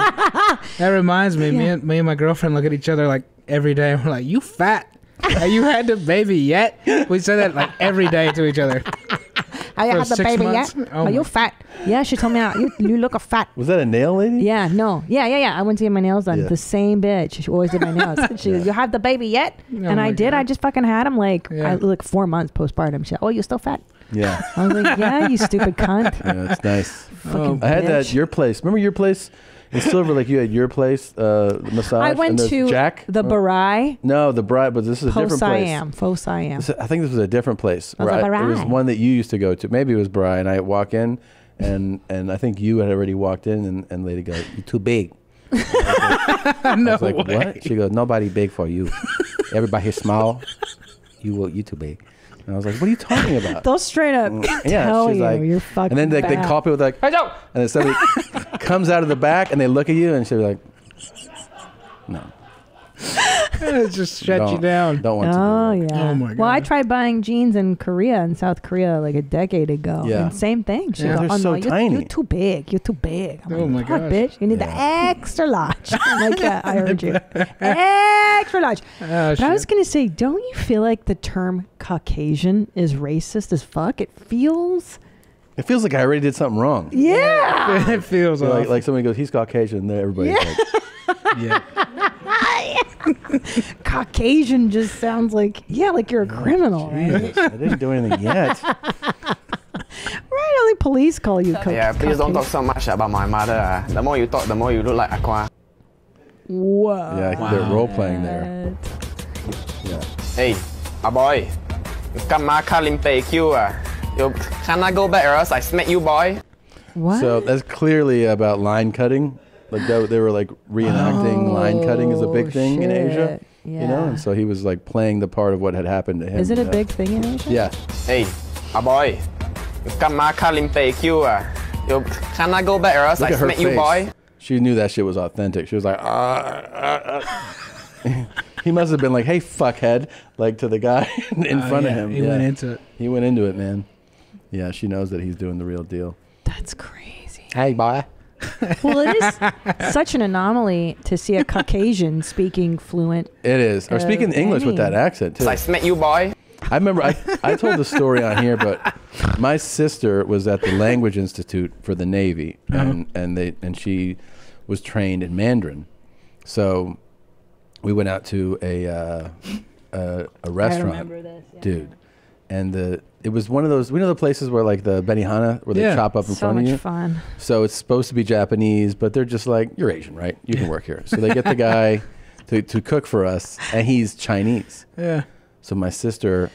That reminds me. Yeah. Me and my girlfriend look at each other like every day. We're like, you fat. Have you had the baby yet? We say that like every day to each other. Have you For had the 6 baby months? yet? Oh Are you my- fat? Yeah, she told me you look fat. Was that a nail lady? Yeah, no. Yeah. I went to get my nails done. Yeah. The same bitch. She always did my nails. She goes, you have the baby yet? And my I did. God. I just fucking had him like, Yeah. like 4 months postpartum. She's like, oh, you're still fat? Yeah. I was like, yeah, you stupid cunt. Yeah, that's nice. Fucking I had that bitch. at your place. Remember your place in Silver Lake? You had your place, the massage. I went and there's to Jack. the Barai. No, the Bride, but this is a different place. Faux Siam. I think this was a different place. Was it It was Barai? one that you used to go to. Maybe it was Barai, and I walk in, and I think you had already walked in, and lady goes, "You're too big." I was like, what? She goes, "Nobody big for you. Everybody small. You too big." And I was like, "What are you talking about?" They'll straight up tell she's you like, you're fucking and then they call people like, "Hey, Joe!" And then somebody comes out of the back, and they look at you, and she's like, "No." It just shut you down. Don't want to. Oh yeah. Oh my Well, I God. tried buying jeans in South Korea, like a decade ago. Yeah. And same thing. She Yeah, goes, they're oh so no, tiny. you're too big. You're too big. I'm Oh like, my "Fuck, gosh." bitch. You need the extra large. I'm like, yeah, I heard you. Extra large. Oh, But I was shit. gonna say, don't you feel like the term Caucasian is racist as fuck? It feels. It feels like I already did something wrong. Yeah. It feels So like like somebody goes, "He's Caucasian," and then everybody's like, yeah. Caucasian just sounds like like you're a criminal, right? Jesus, I didn't do anything yet. Right? Only police call you Caucasian. Yeah, please don't talk so much about my mother. The more you talk, the more you look like Aqua. Whoa. Yeah, I think they're role playing there. Yeah. Hey, my boy. You come my car limpe Q. You can I go back or else I smack you, boy? What? So that's clearly about line cutting. Like they were like reenacting line cutting is a big thing in Asia. shit. You know, Yeah. and so he was like playing the part of what had happened to him. Is it a big thing in Asia? Yeah. Hey, my boy. You come my car limpe Q. You can I go back or else Look I at her smack you, face. boy? She knew that shit was authentic. She was like, He must have been like, "Hey, fuckhead," like to the guy in front of him. He went into it. He went into it, man. Yeah, she knows that he's doing the real deal. That's crazy. Hey, boy. Well, it is such an anomaly to see a Caucasian speaking fluent. It is. Or speaking English with that accent, too. I smack you, boy. I remember I told the story on here, but my sister was at the Language Institute for the Navy, and she was trained in Mandarin. So we went out to a restaurant, remember this, yeah. dude, and it was one of those, the places where like the benihana where they chop up in So front of much you. fun. So it's supposed to be Japanese, but they're just like, "You're Asian, right? You can work here." So they get the guy to cook for us, and he's Chinese. Yeah. So my sister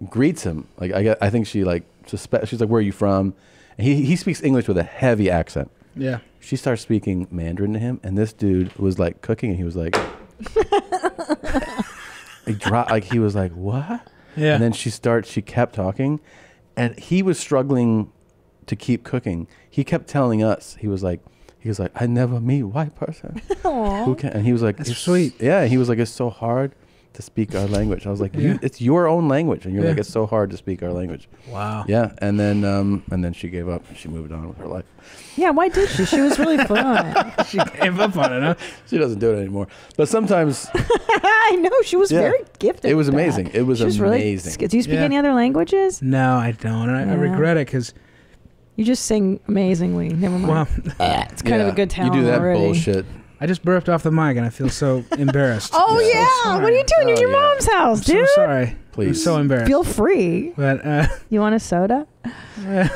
greets him. Like I think she like suspect. She's like, "Where are you from?" And he speaks English with a heavy accent. Yeah. She starts speaking Mandarin to him, and this dude was like cooking, and he was like, he dropped. Like he was like, "What?" Yeah. And then she kept talking, and he was struggling to keep cooking. He kept telling us, he was like, "I never meet white person who can." And he was like, That's "It's sweet." Yeah, he was like, "It's so hard to speak our language." I was like, Yeah. "It's your own language," and you're like, Yeah. "It's so hard to speak our language." Wow. Yeah, and then she gave up. And she moved on with her life. Yeah, why did she? She was really fluent. She gave up on it, huh? She doesn't do it anymore. But sometimes I know she was very gifted. it was with that. amazing. It was She was amazing. Really, do you speak Yeah. any other languages? No, I don't. And I Yeah. regret it because You just sing amazingly. Never mind. Well, it's kind of a good talent You do that already. bullshit. I just burped off the mic and I feel so embarrassed. Oh yeah, what are you doing in your mom's house, I'm dude? so sorry. Please. I'm so embarrassed. Feel free. But you want a soda?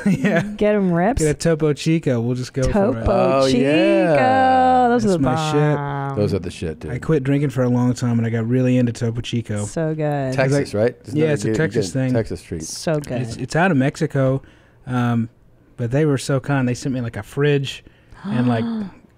yeah. Get him rips. Get a Topo Chico. We'll just go for it. Topo Chico. Those are the my bomb. shit. Those are the shit, dude. I quit drinking for a long time and I got really into Topo Chico. So good. Texas, right? Yeah, it's a Texas thing. Texas treat. So good. It's out of Mexico, but they were so kind. They sent me like a fridge and like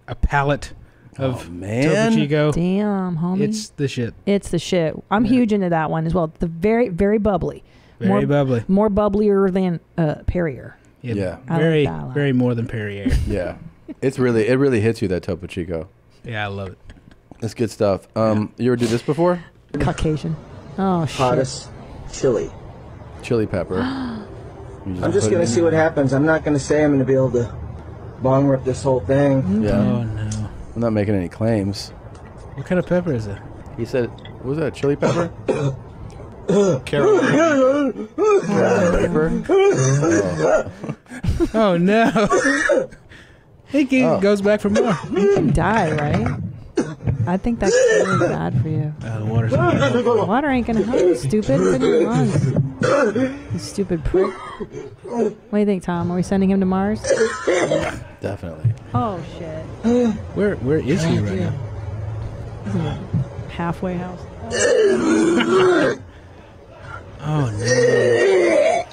a pallet of Topo Chico. Damn, homie. It's the shit. It's the shit. I'm huge into that one as well. The very, very bubbly. Very bubbly. More bubblier than Perrier. Yeah. I Very, like that a lot. very more than Perrier. Yeah. It really hits you, that Topo Chico. Yeah, I love it. That's good stuff. You ever do this before? Caucasian. Oh, shit. Hottest chili. Chili pepper. I'm just going to see what happens. I'm not going to say I'm going to be able to bong rip this whole thing. Yeah. Oh, no. I'm not making any claims. What kind of pepper is it? He said, what was that, chili pepper? Carolina pepper? Oh, no. He goes back for more. You can die, right? I think that's really bad for you. The water's not gonna help. Water ain't gonna help you, stupid. It's in your lungs. You stupid prick. What do you think, Tom? Are we sending him to Mars? Definitely. Oh, shit. Where is he right now? He's in a halfway house. Oh, no.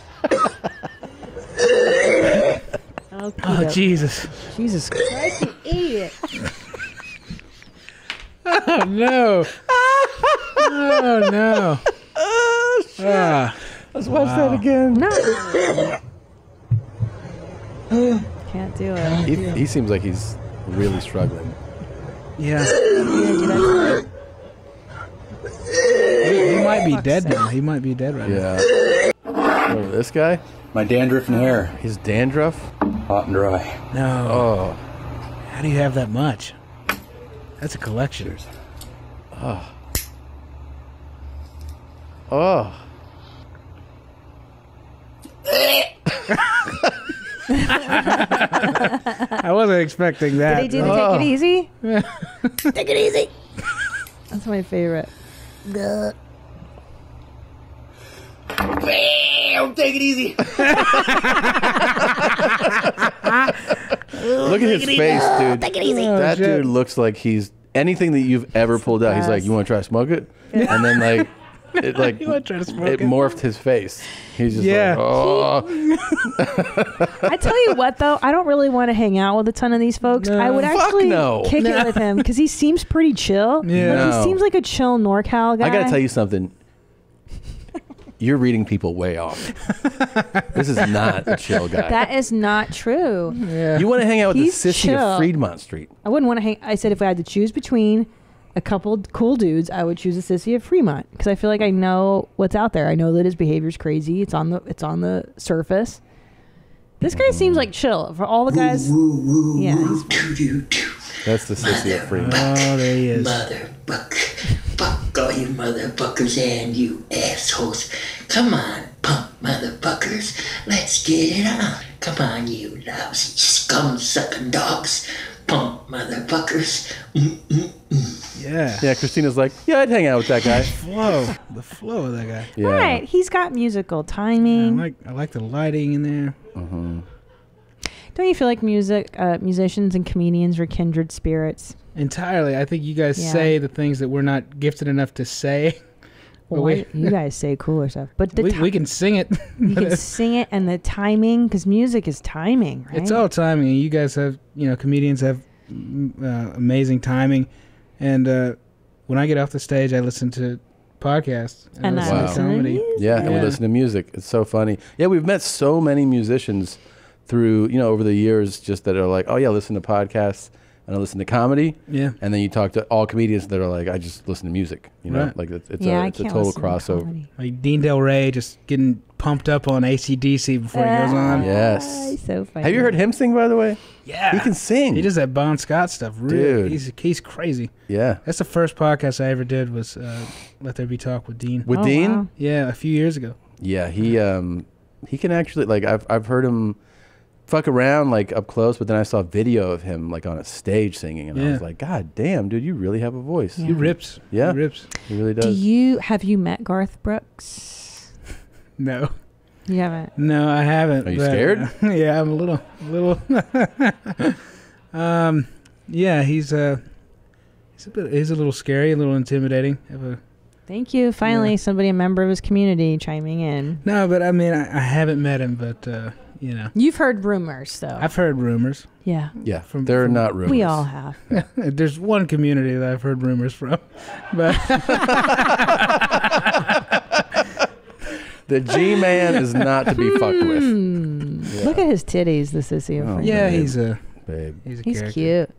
Oh, Jesus. Jesus Christ, you idiot. Oh, no. Oh, no. Oh, shit. Let's watch that again. No. Can't do it. He seems like he's really struggling. Yeah. He might be dead now. He might be dead right now. Yeah. This guy? My dandruff and hair. His dandruff? Hot and dry. No. Oh. How do you have that much? That's a collection. Oh. Oh. I wasn't expecting that. Did he do the take it easy? Take it easy. That's my favorite. Take it easy. Look at his face, dude. Take it easy. That dude looks like he's anything that you've ever pulled out. He's like, you want to try to smoke it? And then like, it like You wanna try to smoke it it? morphed his face. He's just Yeah. like, oh. I tell you what, though, I don't really want to hang out with a ton of these folks. I would Fuck actually no. kick it with him because he seems pretty chill. Yeah. Like, No. he seems like a chill NorCal guy. I gotta tell you something. You're reading people way off. This is not a chill guy. That is not true. You want to hang out with He's the sissy chill. of Fremont Street. I wouldn't want to hang. I said if I had to choose between a couple cool dudes, I would choose a sissy of Fremont because I feel like I know what's out there. I know that his behavior's crazy. It's on the surface. This guy seems like chill for all the guys. Yeah, That's the sissy of Fremont. Oh, there he is. Fuck all you motherfuckers and you assholes. Come on, punk motherfuckers. Let's get it on. Come on, you lousy scum-sucking dogs. Punk motherfuckers. Yeah. Yeah, Christina's like, yeah, I'd hang out with that guy. The flow of that guy. Yeah. Right, he's got musical timing. I like the lighting in there. Mm-hmm. Don't you feel like musicians and comedians are kindred spirits? Entirely. I think you guys Yeah. say the things that we're not gifted enough to say. But Well, you guys say cooler stuff, but the we can sing it. you can sing it, and the timing, because music is timing, right? It's all timing. You guys have, comedians have amazing timing. And when I get off the stage, I listen to podcasts. And I listen to comedy. music. Yeah, and we listen to music. It's so funny. Yeah, we've met so many musicians through, over the years, just that are like, oh yeah, listen to podcasts and I listen to comedy. Yeah. And then you talk to all comedians that are like, I just listen to music. Right. Like it's I a can't total listen to crossover. comedy. Like Dean Del Rey just getting pumped up on AC/DC before he goes on. Yes. He's so funny. Have you heard him sing, by the way? Yeah. He can sing. He does that Bon Scott stuff. Really. Dude. He's crazy. Yeah. That's the first podcast I ever did was Let There Be Talk with Dean. With Dean? Wow. Yeah, a few years ago. Yeah, he can actually, like, I've heard him fuck around like up close, but then I saw a video of him like on a stage singing, and I Yeah. was like, God damn, dude, you really have a voice. He rips. Yeah, He rips. He really does. Have you met Garth Brooks? No. You haven't? No, I haven't. Are you but, scared? Yeah, I'm a little. Yeah, he's a little scary, a little intimidating. Thank you. Finally, somebody, a member of his community, chiming in. No, but I mean, I haven't met him, but you know. You've heard rumors, though. I've heard rumors. Yeah. Yeah, they're not rumors. We all have. There's one community that I've heard rumors from, but the G-man is not to be fucked with. Yeah. Look at his titties, the sissy. Oh, yeah, babe. he's a babe. He's a He's character. cute.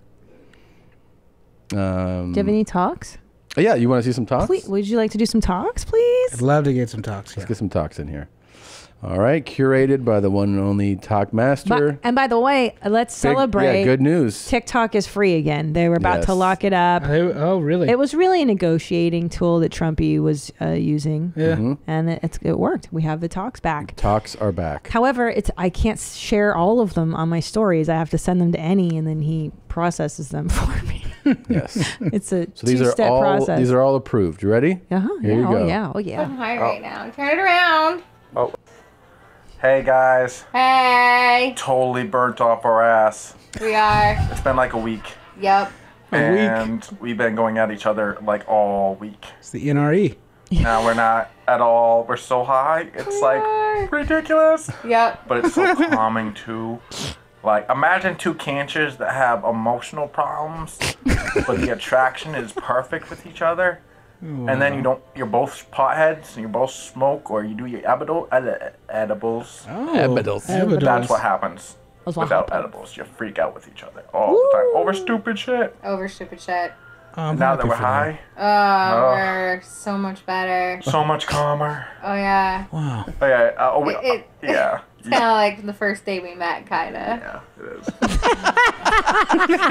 Do you have any talks? Yeah, you want to see some talks? Please, would you like to do some talks, please? I'd love to get some talks. Let's get some talks in here. All right, curated by the one and only Talk Master. And by the way, let's celebrate. Yeah, good news. TikTok is free again. They were about to Yes. lock it up. Oh, really? It was really a negotiating tool that Trumpy was using. Yeah. Mhm. And it worked. We have the talks back. Talks are back. However, I can't share all of them on my stories. I have to send them to Annie, and then he processes them for me. Yes. It's a So these are two-step all process. these are all approved. You ready? Uh-huh. Here you Yeah, go. oh yeah. Oh yeah. I'm high right now. Turn it around. Oh. Hey guys. Hey. Totally burnt off our ass. We are. It's been like a week. Yep. And we've been going at each other like all week. It's the NRE. Now we're not at all. We're so high. It's like ridiculous. Yep. But it's so calming too. Like imagine two cancers that have emotional problems, but the attraction is perfect with each other. And then you're both potheads and you both smoke or you do your edibles. Edibles. That's what happens. That's what Without edibles, you freak out with each other all the time over stupid shit. Over stupid shit. Now that we're high, We're so much better. so much calmer. Oh yeah. Wow. Oh, yeah. Yeah. It's kind of like the first day we met, kind of. Yeah, it is.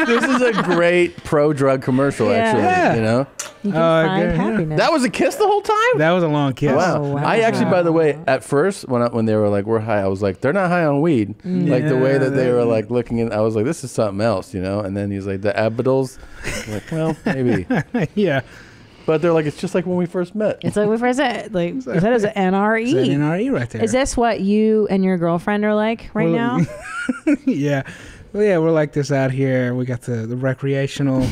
This is a great pro-drug commercial, actually. Yeah. You know? You can find happiness. That was a kiss the whole time? That was a long kiss. Wow. I actually, by the way, at first, when they were like, we're high, I was like, they're not high on weed. Like the way that they were like looking in, I was like, this is something else, you know? And then he's like, the Abidals. I'm like, well, maybe. Yeah. But they're like, it's just like when we first met. It's like we first said, like you said, it's an NRE. It's an NRE right there. Is this what you and your girlfriend are like right now? Yeah. Well, yeah, we're like this out here. We got the recreational.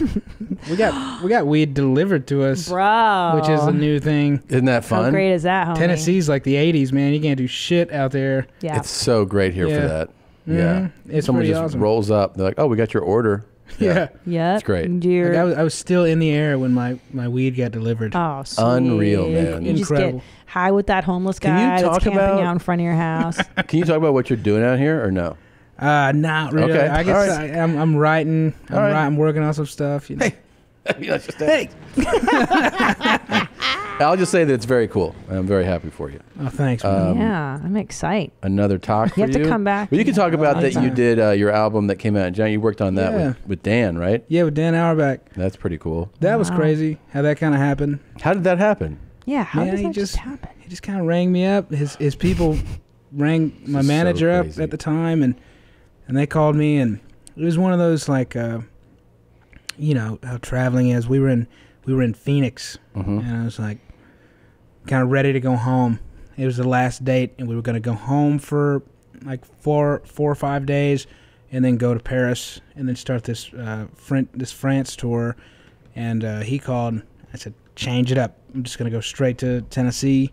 we got weed delivered to us, Bro. which is a new thing. Isn't that fun? How great is that, homie? Tennessee's like the 80s, man. You can't do shit out there. Yeah. It's so great here Yeah. for that. Mhm. Yeah. It's Someone pretty just awesome. rolls up. They're like, oh, we got your order. Yeah. Yeah. It's great. Like, I was still in the air when my weed got delivered. Oh, sweet. Unreal, man. You just Incredible. get high with that homeless Can you guy that's talk camping about- out in front of your house. Can you talk about what you're doing out here or no? Not really. Okay. I guess All right. I'm writing. All right. I'm working on some stuff. You know. Hey. I'll just say that it's very cool. I'm very happy for you. Oh, thanks, man. Yeah, I'm excited. Another talk for You have to come back. Well, you can talk about that you Anytime. did your album that came out in January. You worked on that Yeah. with Dan, right? Yeah, with Dan Auerbach. That's pretty cool. That was Wow. crazy how that kind of happened. How did that happen? Yeah, how Man, does he that just just- happen? He just kind of rang me up. His people rang my is so manager up crazy. at the time, and they called me, and it was one of those like, you know how traveling is. We were in Phoenix, Mm-hmm. and I was like, kind of ready to go home. It was the last date, and we were going to go home for like four or 5 days, and then go to Paris, and then start this France tour. And he called. I said, change it up. I'm just going to go straight to Tennessee.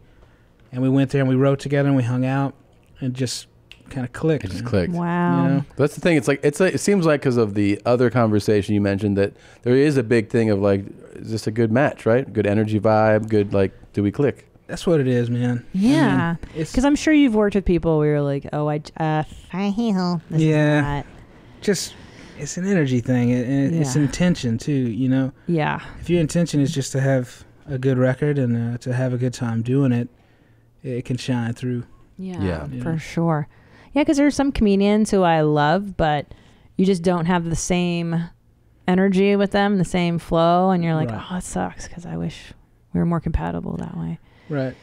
And we went there and we wrote together and we hung out and just kind of clicked. It just clicked. Wow. You know? That's the thing. It seems like because of the other conversation you mentioned that there is a big thing of like, is this a good match, right? Good energy vibe. Good, like, do we click? That's what it is, man. Yeah, I mean, it's because I'm sure you've worked with people where you're like, oh, this is Yeah. not. just it's an energy thing. It's Yeah. intention too. You know, Yeah. if your intention is just to have a good record and to have a good time doing it, it can shine through. Yeah, Yeah. for sure. Yeah, because there's some comedians who I love, but you just don't have the same energy with them, the same flow, and you're like, Right. oh, it sucks because I wish we were more compatible that way. Right.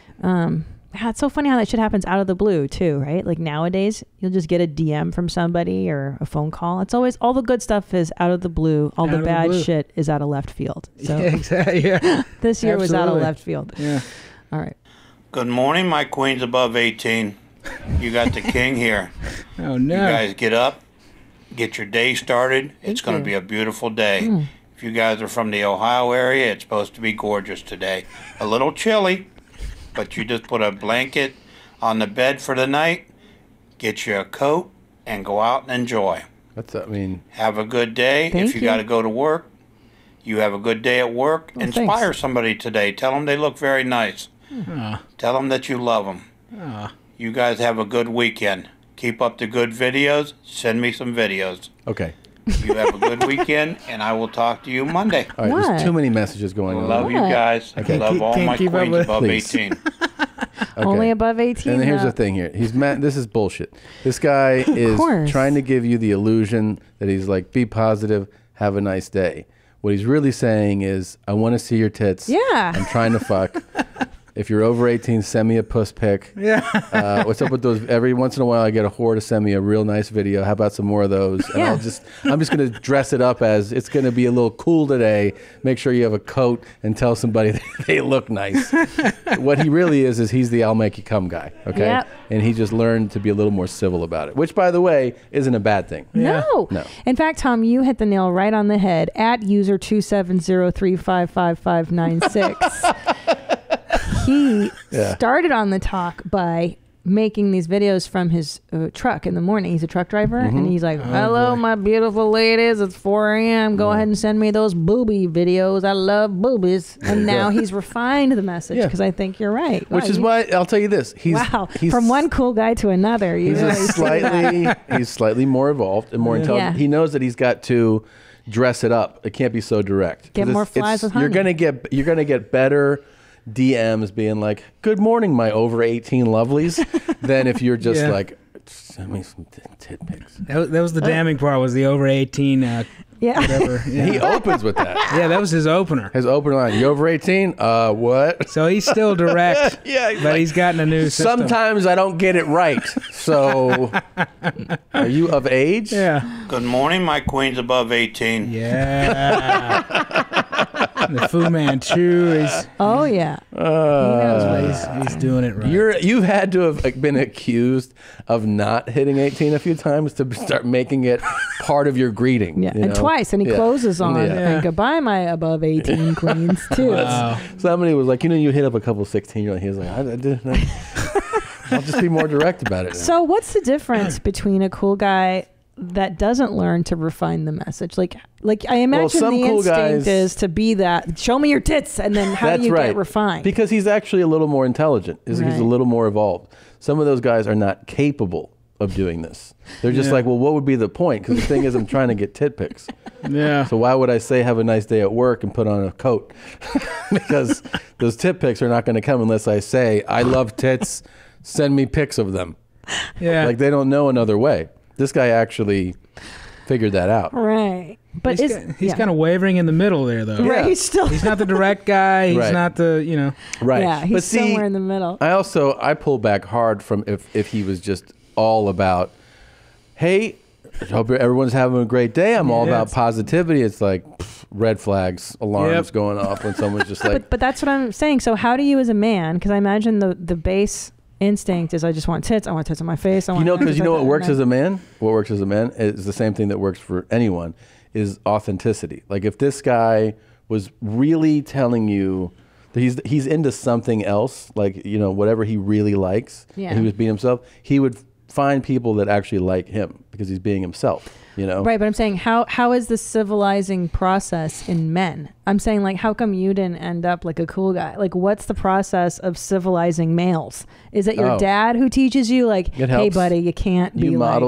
Yeah, it's so funny how that shit happens out of the blue too, right? Like nowadays, you'll just get a DM from somebody or a phone call. It's always all the good stuff is out of the blue. All the bad shit is out of left field. So Yeah, exactly. Yeah. this year was out of Absolutely. left field. Yeah. All right. Good morning, my queens above 18. You got the king here. Oh, no. You guys get up, get your day started. It's going to be a beautiful day. If you guys are from the Ohio area, it's supposed to be gorgeous today. A little chilly, but you just put a blanket on the bed for the night, get you a coat, and go out and enjoy. What's that mean? Have a good day. Thank if you you. got to go to work, you have a good day at work. Oh, Inspire thanks. somebody today. Tell them they look very nice. Ah. Tell them that you love them. Ah. You guys have a good weekend. Keep up the good videos. Send me some videos. Okay. You have a good weekend, and I will talk to you Monday. All right, there's too many messages going on. Love you guys. Okay. Love all my queens above Please. 18. Okay. Only above 18. And here's though. the thing here. This is bullshit. This guy is course. trying to give you the illusion that he's like, be positive, have a nice day. What he's really saying is, I want to see your tits. Yeah. I'm trying to fuck. If you're over 18, send me a puss pic. Yeah. What's up with those? Every once in a while, I get a whore to send me a real nice video. How about some more of those? And Yeah. I'm just going to dress it up as it's going to be a little cool today. Make sure you have a coat and tell somebody that they look nice. What he really is he's the I'll make you come guy. Okay. Yep. And he just learned to be a little more civil about it, which, by the way, isn't a bad thing. No. No. In fact, Tom, you hit the nail right on the head. At user 270355596. He Yeah. started on the talk by making these videos from his truck in the morning. He's a truck driver, and he's like, hello, my beautiful ladies. It's 4 a.m. Go ahead and send me those booby videos. I love boobies. And now he's refined the message Yeah. because I think you're right. Which Wow, is you- why I'll tell you this. He's From one cool guy to another. You He's really see that. he's slightly more evolved and more Yeah. intelligent. Yeah. He knows that he's got to dress it up. It can't be so direct. Get 'Cause more flies with honey. You're gonna get better DMs being like, "Good morning, my over 18 lovelies," than if you're just Yeah. like, "Send me some tit pics." That was the damning part. Was the over 18? Yeah. Whatever. Yeah. He opens with that. Yeah, that was his opener. His opener line: "You over 18? What?" So he's still direct. Yeah, but he's gotten a new system. Sometimes I don't get it right. So, are you of age? Yeah. Good morning, my queens above 18. Yeah. The Fu Manchu is. Oh, yeah. He knows what he's doing it right. You had to have been accused of not hitting 18 a few times to start making it part of your greeting. Yeah, you and know? twice, and he Yeah. closes on, Yeah. and goodbye, my above 18 queens, too. Somebody was like, you hit up a couple 16-year-olds. He was like, I'll just be more direct about it now. So what's the difference between a cool guy that doesn't learn to refine the message? Like I imagine some the cool instinct guys- is to be that, show me your tits, and then how That's do you right. get refined? Because he's actually a little more intelligent. He's Right. a little more evolved. Some of those guys are not capable of doing this. They're just Yeah. like, well, what would be the point? Because the thing is, I'm trying to get tit pics. Yeah. So why would I say have a nice day at work and put on a coat? Because those tit pics are not going to come unless I say, I love tits, send me pics of them. Yeah. Like they don't know another way. This guy actually figured that out. Right. But he's kind of wavering in the middle there, though. Right, he's not the direct guy. He's Right. not the. Right. Yeah, he's But see, somewhere in the middle. I pull back hard from if he was just all about, hey, I hope everyone's having a great day. I'm all Yeah, about it's- positivity. It's like red flags, alarms Yep. going off when someone's just like, But that's what I'm saying. So how do you as a man, because I imagine the base instinct is I just want tits. I want tits on my face. I want because you know what works as a a man? What works as a man is the same thing that works for anyone, is authenticity. Like if this guy was really telling you that he's into something else, like, whatever he really likes, Yeah. and he was being himself, he would find people that actually like him because he's being himself, Right, but I'm saying how is the civilizing process in men? I'm saying, like, how come you didn't end up like a cool guy? Like, what's the process of civilizing males? Is it your Oh. dad who teaches you, like, It hey helps. buddy, you can't be You like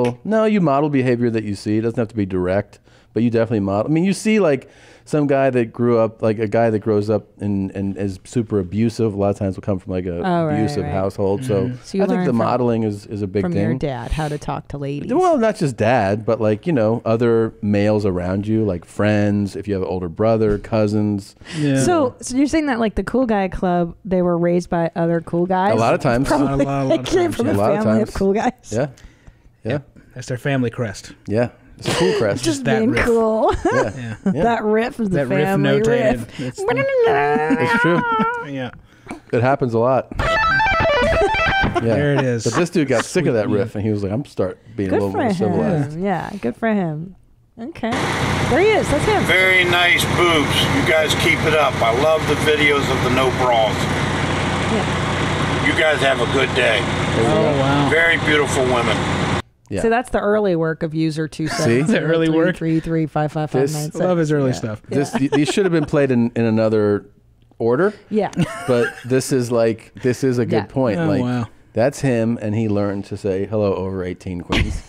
model behavior that you see. It doesn't have to be direct, but you definitely model. I mean, you see like some guy that grew up, like a guy that grows up and is super abusive. A lot of times will come from like a abusive household. So you I think learn the modeling is a big from thing. your dad how to talk to ladies. Well, not just dad, but like, you know, other males around you, like friends, if you have an older brother, cousins. Yeah. So you're saying that like the cool guy club, they were raised by other cool guys? A lot of times. Probably, they came from a family of cool guys. Yeah. Yeah. That's their family crest. Yeah. It's a cool crest. Just being cool. Yeah. That riff is the That riff family notated. riff. It's true. Yeah. It happens a lot. Yeah. There it is. But this dude got sick of that riff, and he was like, I'm start being a Good little for more civilized. him. Yeah, good for him. Okay. There he is. That's him. Very nice boobs. You guys keep it up. I love the videos of the no bras. You guys have a good day. Oh, wow. Very beautiful women. Yeah. So that's the early work of user 27. See? The early work? 3335559. Love his early stuff. These should have been played in another order. Yeah. But this is a good point. Oh, like wow. that's him, and he learned to say hello over 18 queens.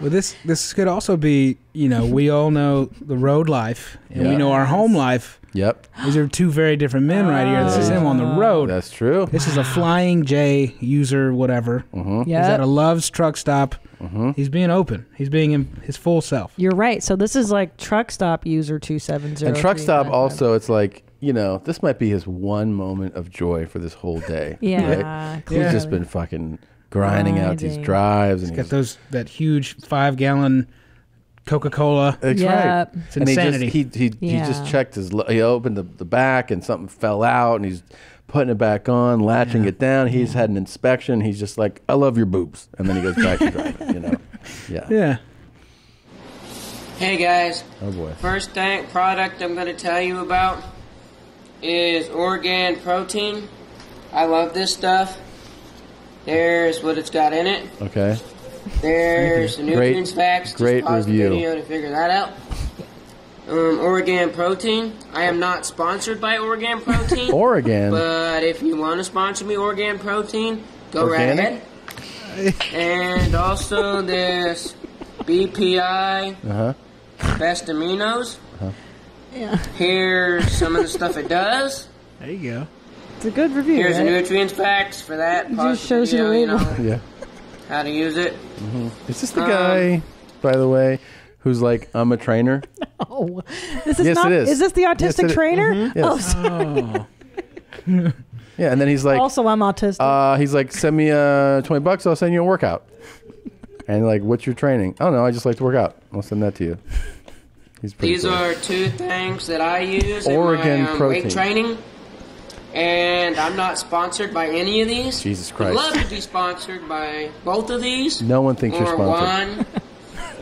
Well, this could also be, you know, we all know the road life, and we know our home life. Yep. These are two very different men right here. This is him on the road. That's true. This is a Flying J user, whatever. He's at a Love's truck stop. He's being open. He's being his full self. You're right. So this is like truck stop user 270. And truck stop also, it's like, you know, this might be his one moment of joy for this whole day. Yeah. Right? He's just been fucking grinding out these drives. And He's got that huge 5-gallon Coca-Cola. That's right. It's insanity. He just checked he opened the back and something fell out, and he's putting it back on, latching it down. He's had an inspection. He's just like, I love your boobs. And then he goes back to driving, you know? Yeah. Yeah. Hey guys. Oh boy. First product I'm going to tell you about is Organ Protein. I love this stuff. There's what it's got in it. Okay. There's the nutrients facts. Great Just pause review. the video to figure that out. Organ Protein. I am not sponsored by Organ Protein. Oregon. But if you want to sponsor me, Organ Protein, go Organic? right ahead. And also this BPI Best Aminos. Yeah. Here's some of the stuff it does. There you go. It's a good review. Here's the right? nutrients facts for that. It Pause just the shows you the video, label. Yeah. How to use it. Is this the guy, by the way, who's like, I'm a trainer? Oh, this is Yes, not. it is. Is this the autistic Yes, it- trainer? Mhm. Yes. Oh, sorry. Yeah, and then he's like, Also, I'm autistic. he's like, send me $20, I'll send you a workout. And like, what's your training? Oh no, I just like to work out. I'll send that to you. He's pretty These cool. are two things that I use Oregon in my Protein. weight training. And I'm not sponsored by any of these. Jesus I'd Christ. love to be sponsored by both of these. No one thinks you're or sponsored. one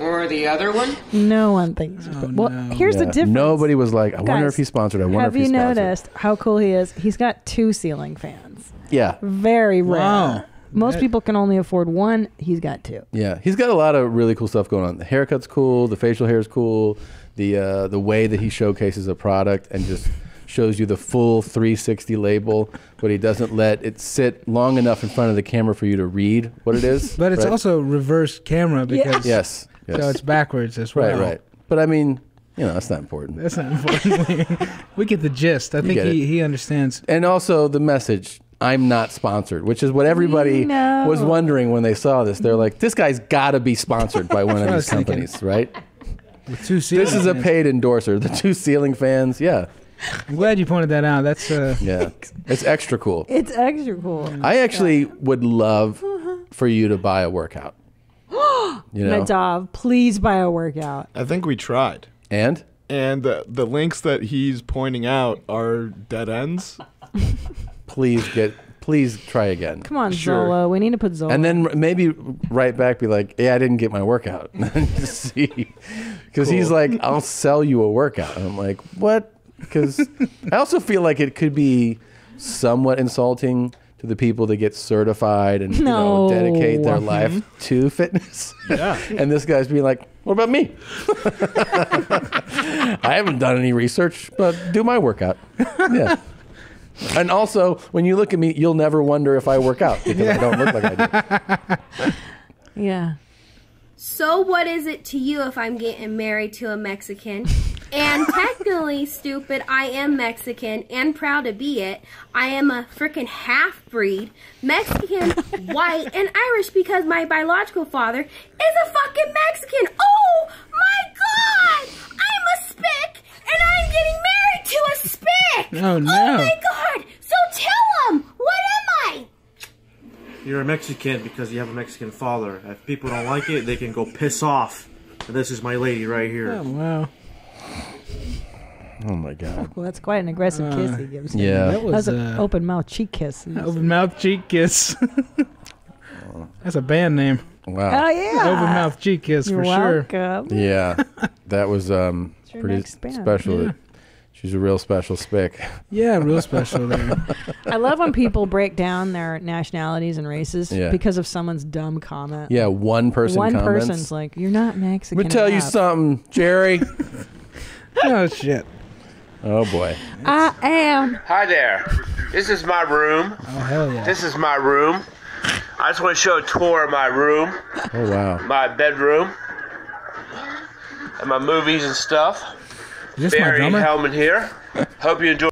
or the other one. No one thinks. Well, here's the Yeah. difference. Nobody was like, I wonder Guys, if he's sponsored. I wonder have if he's you sponsored. noticed how cool he is? He's got 2 ceiling fans. Yeah. Very rare. Wow. Most people can only afford 1. He's got 2. Yeah, he's got a lot of really cool stuff going on. The haircut's cool. The facial hair is cool. The way that he showcases a product and just shows you the full 360 label, but he doesn't let it sit long enough in front of the camera for you to read what it is. But it's right? also reverse camera because Yes. so it's backwards as well. Right. But I mean, you know, that's not important. That's not important. We get the gist. I think get it. he understands. And also the message, I'm not sponsored, which is what everybody No. was wondering when they saw this. They're like, this guy's got to be sponsored by one of That's what I these was thinking. companies, right? With 2 ceiling This is a fans. paid endorser. The 2 ceiling fans, yeah. I'm glad you pointed that out. That's Yeah, it's extra cool. It's extra cool. I actually would love for you to buy a workout. You know? Nadav, please buy a workout. I think we tried. And the links that he's pointing out are dead ends. Please try again. Come on, Zolo. We need to put Zolo. And then maybe right back be like, yeah, I didn't get my workout. Just see. Because he's like, I'll sell you a workout. And I'm like, what? Because I also feel like it could be somewhat insulting to the people that get certified and you know, dedicate their life to fitness. Yeah. And this guy's being like, what about me? I haven't done any research, but do my workout. Yeah. And also, when you look at me, you'll never wonder if I work out because I don't look like I do. Yeah. So what is it to you if I'm getting married to a Mexican? And technically, stupid, I am Mexican and proud to be it. I am a freaking half-breed, Mexican, white, and Irish because my biological father is a fucking Mexican. Oh my God! I'm a spick and I'm getting married to a spick! Oh no! Oh my God! So tell him! What am I? You're a Mexican because you have a Mexican father. If people don't like it, they can go piss off. And this is my lady right here. Oh, wow. Oh, my God. Well, that's quite an aggressive kiss he gives him. Yeah. That was an open mouth cheek kiss. Open mouth cheek kiss. That's a band name. Wow. Oh, yeah. Open mouth cheek kiss You're for sure. welcome. Yeah. That was pretty next band. special. Yeah. She's a real special spick. Yeah, real special there. I love when people break down their nationalities and races Yeah. because of someone's dumb comment. Yeah, one person One comments. person's like, "You're not Mexican." Let me tell you enough." something, Jerry. Oh, shit. Oh, boy. I am. Hi there. This is my room. Oh, hell yeah. This is my room. I just want to show a tour of my room, Oh, wow. my bedroom, and my movies and stuff. Is this my Barry drummer? Hellman here. Hope you enjoy.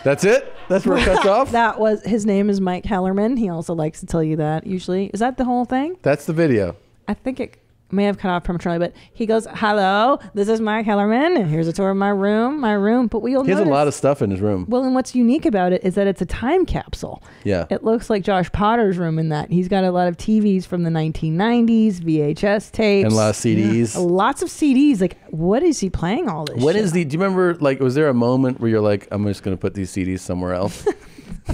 That's it? That's where it cuts off? That was his name is Mike Hellerman. He also likes to tell you that usually. Is that the whole thing? That's the video. I think it may have cut off prematurely, but he goes, "Hello, this is Mike Hellerman, and here's a tour of my room. But we'll He has a notice, lot of stuff in his room. Well, and what's unique about it is that it's a time capsule. Yeah. It looks like Josh Potter's room in that. He's got a lot of TVs from the 1990s, VHS tapes. And a lot of CDs. Yeah. Lots of CDs. Like, what is he playing all this When shit is do you remember, like, was there a moment where you're like, I'm just going to put these CDs somewhere else?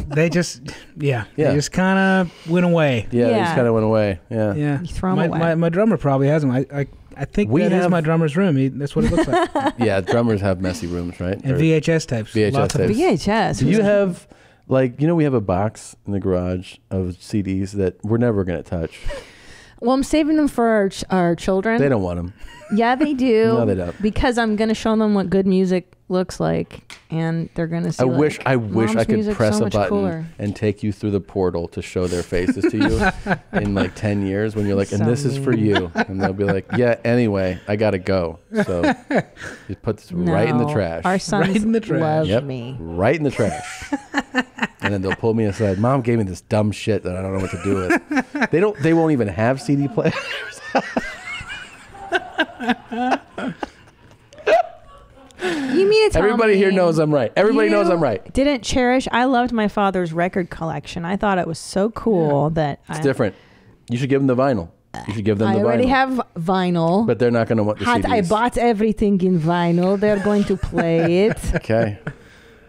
They just, Yeah. they just kind of went away. Yeah, they just Yeah. kind of went away. Yeah. Yeah. You throw 'em my, away. My drummer probably has them. I think We that is have- my drummer's room. That's what it looks like. Yeah, drummers have messy rooms, right? And Or VHS tapes. VHS Lots of tapes. VHS. Do you have, like, we have a box in the garage of CDs that we're never going to touch. Well, I'm saving them for our children. They don't want them. Yeah, they do. No, they don't. Because I'm going to show them what good music looks like, and they're going to see. I wish I Mom's could music's press so a much button cooler. and take you through the portal to show their faces to you in like 10 years when you're like, and So this is for you. And they'll be like, yeah, anyway, I got to go. So you put this right in the No, trash. Our sons Right in the trash. love Yep, me. right in the trash. And then they'll pull me aside. Mom gave me this dumb shit that I don't know what to do with. They won't even have CD players. You mean to tell Everybody here me knows I'm right. Everybody knows you I'm right. Didn't cherish. I loved my father's record collection. I thought it was so cool that It's different. You should give them the vinyl. You should give them I the already vinyl. have vinyl. But they're not going to want the CDs. I bought everything in vinyl. They're going to play it. Okay.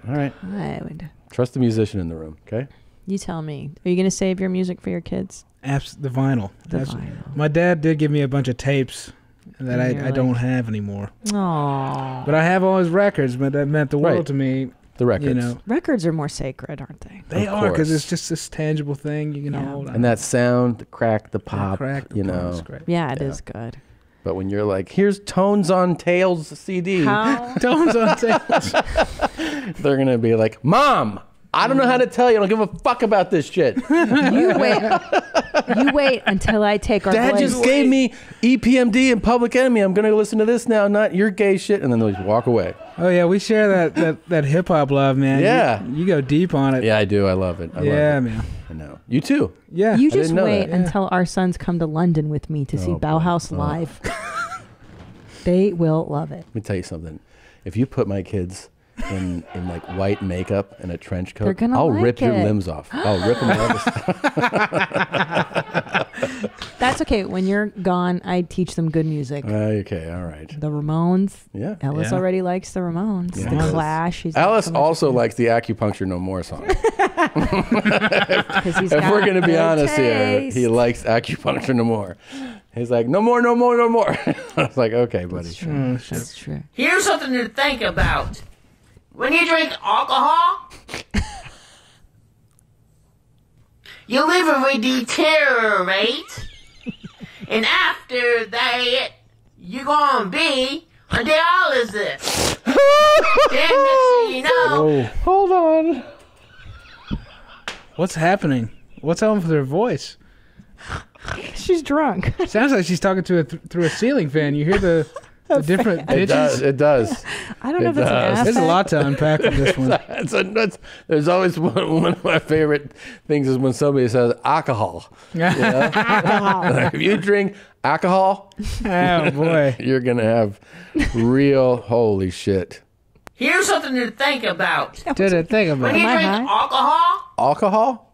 All right. I would. Trust the musician in the room, okay? You tell me. Are you going to save your music for your kids? The vinyl. The That's- vinyl. My dad did give me a bunch of tapes that And you're I don't like- have anymore. Aww. But I have all his records, but that meant the world Right. to me. The records. You know, Records are more sacred, aren't they? they Of are because course. it's just this tangible thing you can hold on. And that sound, the crack, the pop, crack, the you pop know. is great. Yeah, it is good. But when you're like, here's Tones on Tails CD. How? Tones on Tails. They're going to be like, Mom, I don't know how to tell you. I don't give a fuck about this shit. You wait. You wait until I take our Dad boys. just gave me EPMD and Public Enemy. I'm going to listen to this now, not your gay shit. And then they'll just walk away. Oh yeah, we share that hip hop love, man. Yeah. you go deep on it. Yeah, I do. I love it. I Yeah, love it. man. I know. You too. Yeah, You I just didn't know wait that. until our sons come to London with me to see Oh, boy. Bauhaus Oh. live. They will love it. Let me tell you something. If you put my kids in like white makeup and a trench coat, They're gonna I'll like rip your it. limbs off. I'll rip them off. That's okay. When you're gone, I teach them good music. Okay, all right. The Ramones. Yeah. Ellis Yeah. already likes the Ramones. Yeah, The he does. Clash. He's got Alice so much also to- likes the Acupuncture No More song. 'Cause he's If got we're going to be good honest here, taste. he likes Acupuncture No More. He's like, no more, no more, no more. I was like, okay, buddy. That's true. Here's something to think about. When you drink alcohol, your liver will deteriorate, and after that, you're gonna be on dialysis. Then next thing you know, Hold on. What's happening? What's happening with their voice? She's drunk. Sounds like she's talking to through a ceiling fan. You hear the different pitches? It does. I don't know if it's an affect. There's a lot to unpack with this one. There's always one of my favorite things is when somebody says alcohol. You know? Like, if you drink alcohol, oh boy, you're gonna have real holy shit. Here's something to think about. When you drink alcohol,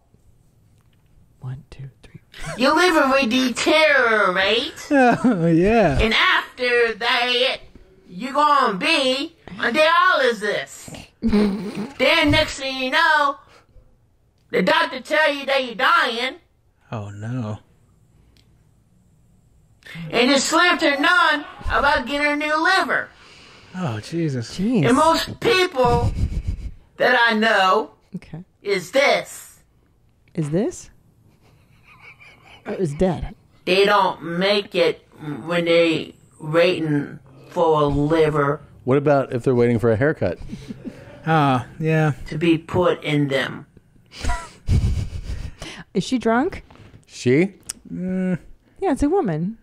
your liver will deteriorate. Oh yeah. And after that, you're gonna be on dialysis. Then next thing you know, the doctor tell you that you're dying, Oh no. and it's slim to none about getting a new liver. Oh Jesus. And most people that I know is this. Is this? It was dead. They don't make it when they waiting for a liver What about if they're waiting for a haircut? Yeah. to be put in them. Is she drunk? She? Yeah, it's a woman.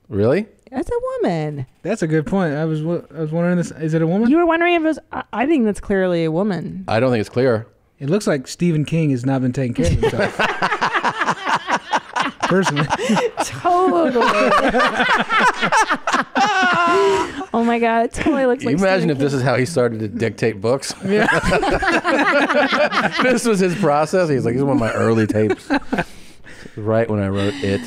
Really? It's a woman. That's a good point. I was wondering this. Is it a woman? You were wondering if it was. I think that's clearly a woman. I don't think it's clear. It looks like Stephen King has not been taking care of himself. Personally. Totally. Oh my god, it totally looks Can like. you imagine Stephen if this King. is how he started to dictate books? Yeah. This was his process. He's like, this is one of my early tapes. Right when I wrote it.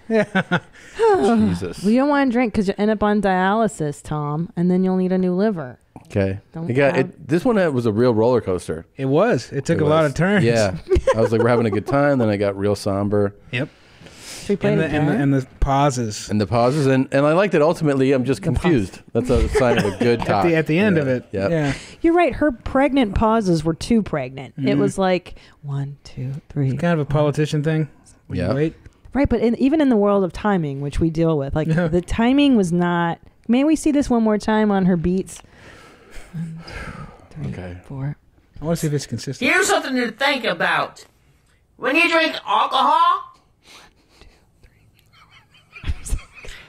Yeah. Jesus. Well, you don't want to drink because you end up on dialysis, Tom, and then you'll need a new liver. Okay. Don't You got have- it. This one was a real roller coaster. It was. It took a lot of turns. Yeah. I was like, we're having a good time. Then I got real somber. Yep. Should we play it again? And the pauses. And the pauses. And I liked it. Ultimately, I'm just confused. That's a sign of a good talk. At the end of it. Yep. Yeah. You're right. Her pregnant pauses were too pregnant. It Mhm. was like 1, 2, 3. It's kind of a politician thing. When you wait. Right, but even in the world of timing, which we deal with, like the timing was not. May we see this one more time on her beats? 1, 2, 3, Okay. 4. I want to see if it's consistent. Here's something to think about. When you drink alcohol,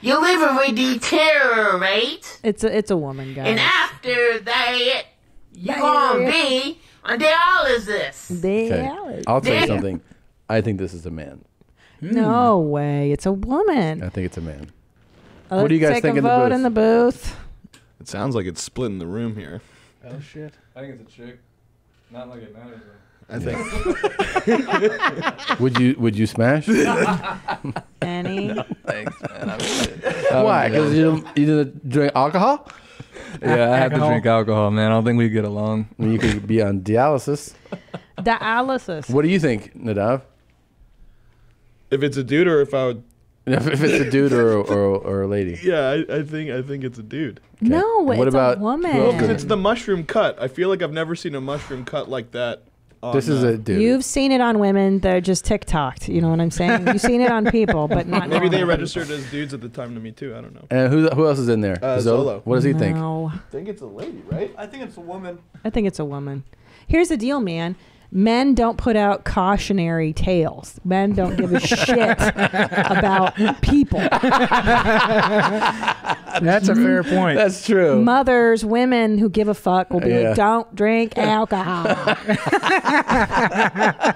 your liver will deteriorate, It's a woman, guys. and after that, you're gonna be on dialysis. Okay. I'll tell you something. I think this is a man. No way. It's a woman. I think it's a man. Let's What do you guys take think a in the vote booth? in the booth. It sounds like it's splitting the room here. Oh shit. I think it's a chick. Not like it matters though. I think. Would you smash? Annie? No, thanks, man. I'm good. Why? Because you didn't drink alcohol? Yeah, I have to drink alcohol, man. I don't think we get along. You could be on dialysis. Dialysis. What do you think, Nadav? If it's a dude or if I would. If it's a dude or a lady. Yeah, I think it's a dude. No, And it's what about a woman. Well, because it's the mushroom cut. I feel like I've never seen a mushroom cut like that. This is a dude. You've seen it on women. They're just TikToked. You know what I'm saying? You've seen it on people, but not. Maybe they normal. registered as dudes at the time to me too. I don't know. And who else is in there? Zolo. What does he think? No. I think it's a lady, right? I think it's a woman. I think it's a woman. Here's the deal, man. Men don't put out cautionary tales. Men don't give a shit about people. That's a fair point. That's true. Mothers, women who give a fuck will be Yeah. like, don't drink alcohol.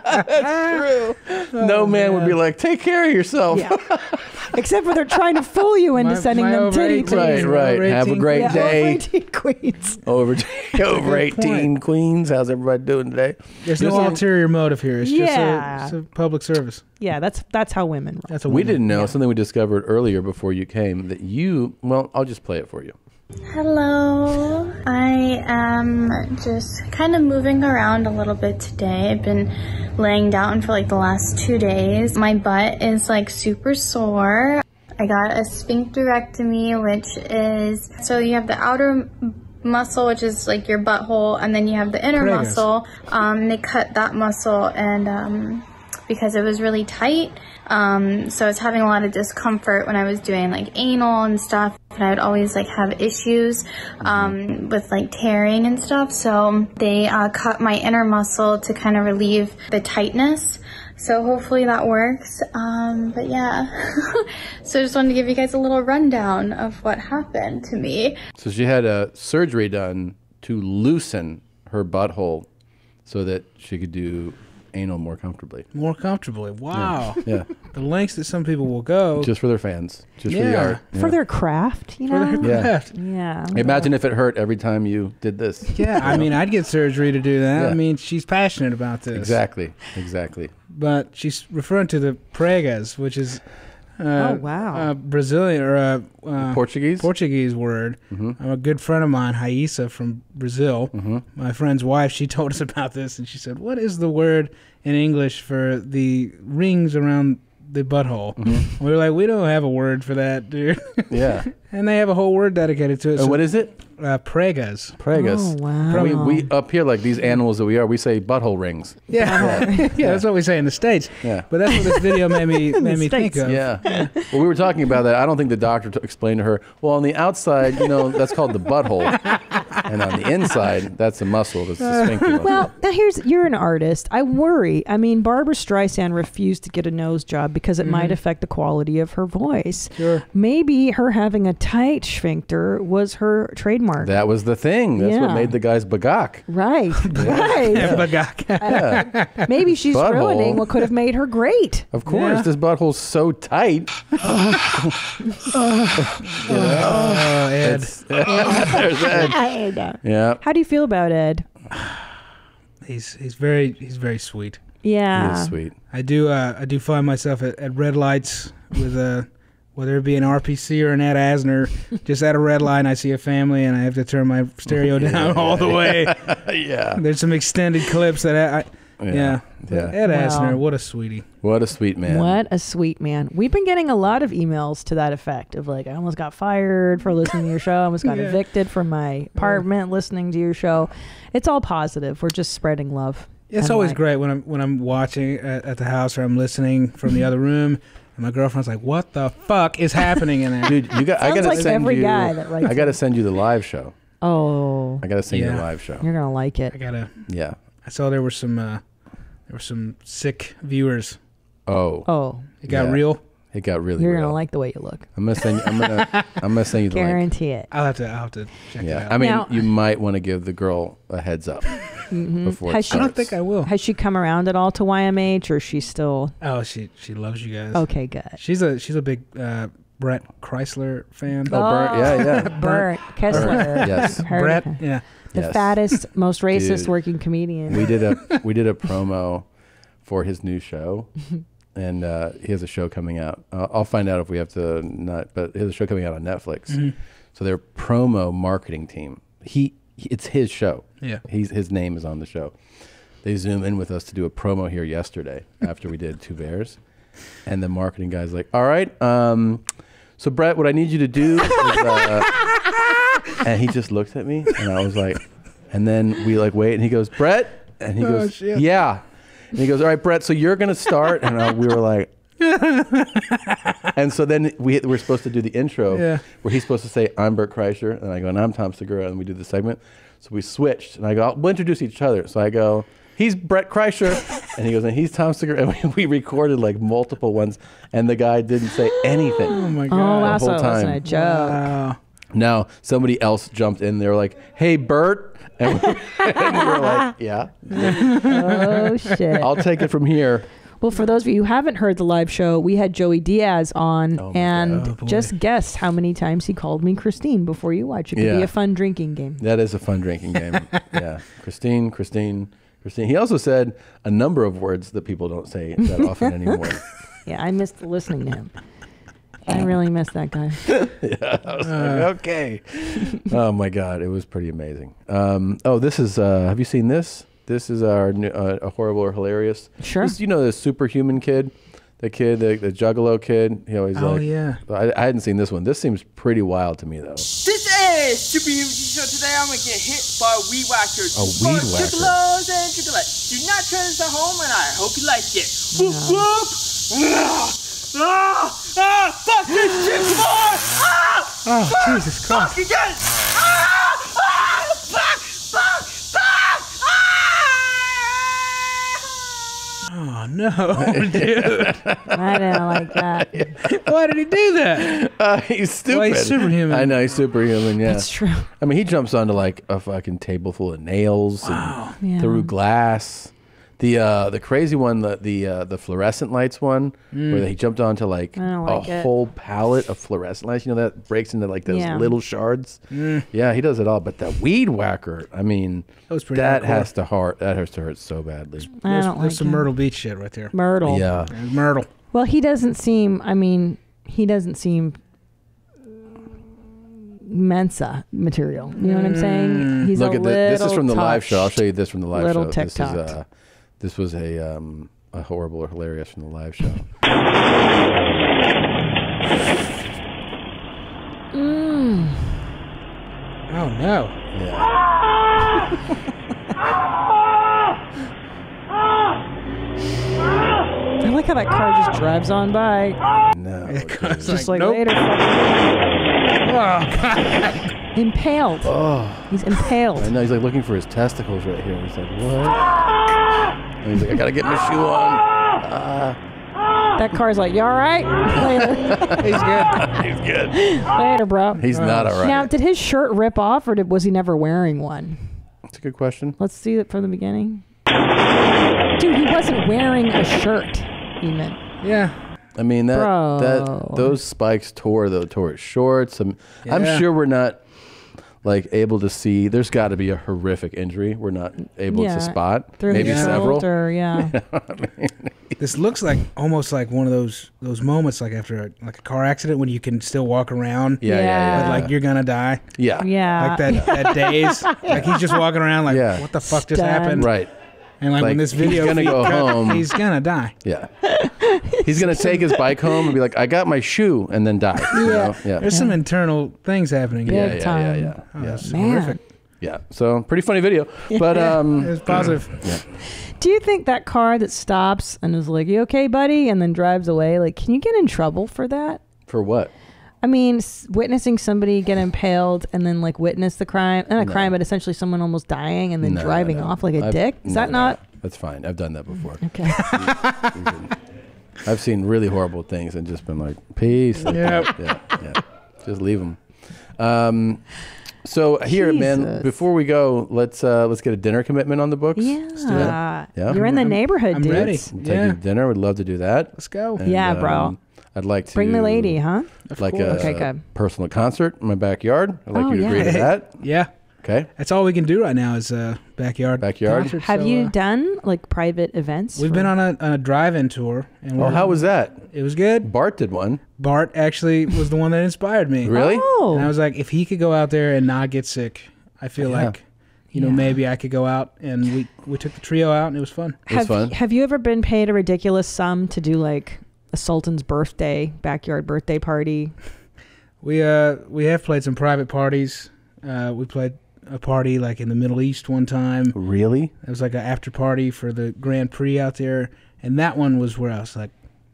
That's true. No man would be like, take care of yourself. Yeah. Except for they're trying to fool you into sending them over titty 18. queens. Right. Have a great Yeah, day. over 18 queens. Over 18 queens. How's everybody doing today? There's no ulterior motive here. It's Yeah. just a public service. Yeah, that's how women roll. That's a We woman. didn't know something we discovered earlier before you came that well, I'll just play it for you. Hello, I am just kind of moving around a little bit today. I've been laying down for like the last 2 days. My butt is like super sore. I got a sphincterectomy, which is, so you have the outer muscle, which is like your butthole, and then you have the inner Preggers. muscle. They cut that muscle and because it was really tight. So I was having a lot of discomfort when I was doing like anal and stuff. And I would always like have issues with like tearing and stuff. So they cut my inner muscle to kind of relieve the tightness. So hopefully that works. But yeah, so I just wanted to give you guys a little rundown of what happened to me. So she had a surgery done to loosen her butthole so that she could do anal more comfortably. More comfortably. Wow. Yeah. The lengths that some people will go. Just for their fans. Just for the art. For their craft, you know? For their craft. Yeah. Imagine if it hurt every time you did this. Yeah, I mean, I'd get surgery to do that. Yeah. I mean, she's passionate about this. Exactly. But she's referring to the pregas, which is Brazilian or Portuguese word. A good friend of mine, Raíssa from Brazil, my friend's wife, she told us about this, and she said, "What is the word in English for the rings around the butthole?" We were like, "We don't have a word for that, dude." Yeah. And they have a whole word dedicated to it. And what is it? Pregas. Pregas. Oh, wow. We up here, like these animals that we are, we say butthole rings. Yeah. Yeah, that's what we say in the States. Yeah. But that's what this video made me think of. Yeah. Well, we were talking about that. I don't think the doctor explained to her, well, on the outside, that's called the butthole. And on the inside, that's the muscle. That's the sphincter muscle. Well, now you're an artist. I worry. I mean, Barbara Streisand refused to get a nose job because it might affect the quality of her voice. Sure. Maybe her having a tight sphincter was her trademark. That was the thing. That's what made the guys bagak. Right. Right. Yeah, bagak. Maybe she's Butthole. ruining what could have made her great. Of course, this butthole's so tight. Ed. There's Ed. Yeah. How do you feel about Ed? He's very sweet. Yeah. He is sweet. I do find myself at red lights with whether it be an RPC or an Ed Asner, just at a red light, I see a family and I have to turn my stereo down all the way. Yeah. There's some extended clips that Yeah. Ed Asner, what a sweetie. What a sweet man. What a sweet man. We've been getting a lot of emails to that effect of like, I almost got fired for listening to your show. I almost got evicted from my apartment listening to your show. It's all positive. We're just spreading love. It's always great when I'm watching at the house or I'm listening from the other room. And my girlfriend's like, "What the fuck is happening in there?" Dude, I gotta like send every you. guy that writes I gotta send you the live show. Oh. I gotta send you the live show. You're gonna like it. Yeah. I saw there were some sick viewers. Oh. It got real. It got really. You're real. gonna like the way you look. I'm gonna send you the link. Guarantee it. I'll have to check it out. I mean, Now- you might want to give the girl a heads up before it starts. I don't think I will. Has she come around at all to YMH, or is she still? Oh, she loves you guys. Okay, good. She's a big Brett Chrysler fan. Oh, Bert, yeah. Bert Kessler. Yes. Heard Brett, of him. yeah. The Yes. fattest, most racist Dude. working comedian. We did a promo for his new show, and he has a show coming out. I'll find out if we have to not, but he has a show coming out on Netflix. So their promo marketing team, it's his show. Yeah. His name is on the show. They Zoom in with us to do a promo here yesterday after we did Two Bears, and the marketing guy's like, "All right, so Brett, what I need you to do is," and he just looked at me, and I was like, and then we wait, and he goes, "Brett," and he goes, shit. "Yeah," and he goes, "All right, Brett, so you're gonna start," and we were like. And so then we're supposed to do the intro where he's supposed to say, "I'm Bert Kreischer," and I go, "And I'm Tom Segura," and we do the segment. So we switched, and I go, "We'll introduce each other." So I go, "He's Brett Kreischer," and he goes, "And he's Tom Segura," and we recorded multiple ones, and the guy didn't say anything. Oh my god! Oh, wow, the so whole it wasn't time. a joke. Wow. No, somebody else jumped in. They were like, "Hey, Bert," and we were like, "Yeah." Oh shit! I'll take it from here. Well, for those of you who haven't heard the live show, we had Joey Diaz on, and just guess how many times he called me Christine before you watch. It could be a fun drinking game. That is a fun drinking game. Yeah, Christine. He also said a number of words that people don't say that often anymore. Yeah, I missed listening to him. I really missed that guy. Yeah, I was like, okay. Oh my God, it was pretty amazing. This is. Have you seen this? This is our new, a horrible or hilarious. Sure. This, the superhuman kid, the Juggalo kid. He always yeah. I hadn't seen this one. This seems pretty wild to me though. This is Superhuman Show. Today I'm gonna get hit by a weed whacker. A weed whacker. Chickalos and chickalettes. Do not try this at home, and I hope you like it. Whoop whoop. Fuck this shit, come on! Oh, Jesus Christ! Fuck again! Fuck! Oh no, dude. I didn't like that. Why did he do that? He's stupid. Well, he's superhuman. I know he's superhuman. Yeah, That's true. I mean, he jumps onto like a fucking table full of nails and Yeah. through glass. The crazy one, the fluorescent lights one, where he jumped onto like I don't a like it. whole pallet of fluorescent lights. You know that breaks into like those Yeah. little shards. Yeah, he does it all. But the weed whacker, I mean, That was pretty that hardcore. has to hurt. That has to hurt so badly. I don't There's like some it. Myrtle Beach shit right there. Myrtle. Yeah. Myrtle. Well, he doesn't seem. I mean, he doesn't seem Mensa material. You know what I'm saying? He's Look a at this. This is from the live show. I'll touched. show you this from the live Little show. TikTok. This was a horrible or hilarious from the live show. Oh no. I like how that car just drives on by. No. It's Just like, like nope. later. Impaled. Oh. He's impaled. I know, he's like looking for his testicles right here. He's like, what? And he's like, I gotta get my shoe on. That car's like, you all right? Later. He's good. He's good. Later, bro. He's not all right. Now, did his shirt rip off, or was he never wearing one? That's a good question. Let's see it from the beginning. Dude, he wasn't wearing a shirt, even. Yeah. I mean, Bro. those spikes tore his shorts. I'm Yeah. sure we're not like able to see. There's got to be a horrific injury we're not able to spot. Through Maybe his several. shoulder, yeah. This looks like almost like one of those moments like after a car accident when you can still walk around. Yeah. But like you're gonna die. Yeah. Yeah. Like that daze. Like he's just walking around like, Yeah. what the fuck just Stunned. happened? Right. And like when this video he's gonna feed go cut, home. he's gonna die. Yeah. He's gonna take his bike home and be like, I got my shoe, and then die. You know? Yeah. There's some internal things happening. Big here. time. Yeah. Oh, that's Man. horrific. Yeah. So pretty funny video, but It was positive. Yeah. Do you think that car that stops and is like, you okay, buddy? And then drives away, like, can you get in trouble for that? For what? I mean, witnessing somebody get impaled and then like witness the crime, not a crime, but essentially someone almost dying and then driving off like a dick. Is that not? That's fine. I've done that before. Okay. I've seen really horrible things and just been like, peace. Yep. Yeah. Just leave them. So here, man, Jesus. before we go, let's get a dinner commitment on the books. Yeah. Yeah. You're in the neighborhood, I'm dudes. ready. We'll take you to dinner. We'd love to do that. Let's go. And, Yeah, bro. I'd like to Bring the lady, huh? like course. Okay, a good. personal concert in my backyard. I'd like Oh, you to agree to yeah. that. Yeah. Okay. That's all we can do right now is backyard. concerts, Have so, you done like private events? We've been on a drive-in tour. And Oh, we're- how was that? It was good. Bart did one. Bart actually was the one that inspired me. Really? Oh. And I was like, if he could go out there and not get sick, I feel Yeah. like, maybe I could go out. And we took the trio out, and it was fun. Have you ever been paid a ridiculous sum to do like a Sultan's backyard birthday party? We have played some private parties. We played a party like in the Middle East one time. Really? It was like an after party for the Grand Prix out there, and that one was where I was like,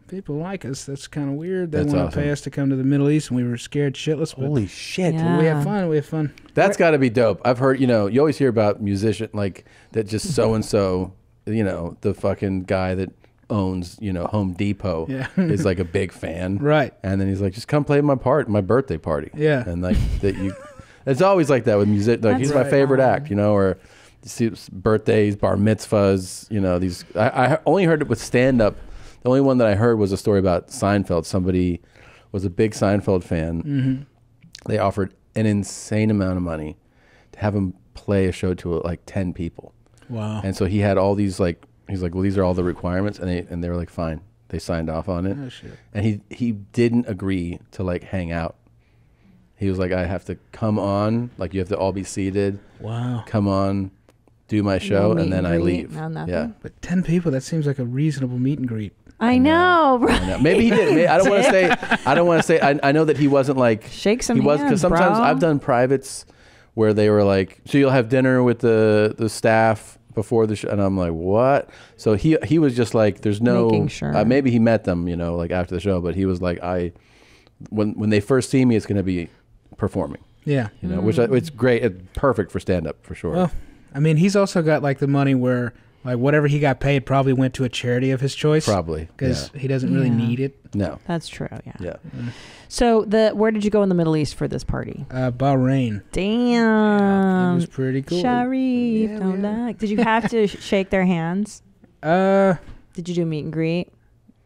people like us. That's kind of weird. They That's want awesome. to pay us to come to the Middle East, and we were scared shitless. But Holy shit. we have fun. We have fun. That's got to be dope. I've heard, you always hear about musician like that just so-and-so, the fucking guy that owns, Home Depot is like a big fan. Right. And then he's like, just come play my birthday party. Yeah. And like it's always like that with music. Like he's my favorite act, or you see birthdays, bar mitzvahs, these, I only heard it with stand-up. The only one that I heard was a story about Seinfeld. Somebody was a big Seinfeld fan. Mm-hmm. They offered an insane amount of money to have him play a show to like 10 people. Wow. And so he had all these he's like, well, these are all the requirements, and they were like, fine. They signed off on it. Oh, shit. And he didn't agree to like hang out. He was like, I have to come on, like you have to all be seated. Wow. Come on, do my show, meet and then and I greet, leave. no nothing? Yeah. But 10 people, that seems like a reasonable meet and greet. I know, right? I know. Maybe he did. I don't want to say. I don't want to say. I know that he wasn't like. Shake some He was hands, because sometimes bro. I've done privates where they were like, so you'll have dinner with the staff before the show, and I'm like, what? So he was just like, there's no. Making sure. Maybe he met them, like after the show, but he was like, when they first see me, it's going to be performing. Yeah. Which it's great. It's perfect for stand up for sure. Well, I mean, he's also got like the money where like whatever he got paid probably went to a charity of his choice. Probably. Because he doesn't really need it. No. That's true, yeah. Yeah. So where did you go in the Middle East for this party? Bahrain. Damn. It was pretty cool. Sharif, don't like. Did you have to shake their hands? Did you do meet and greet?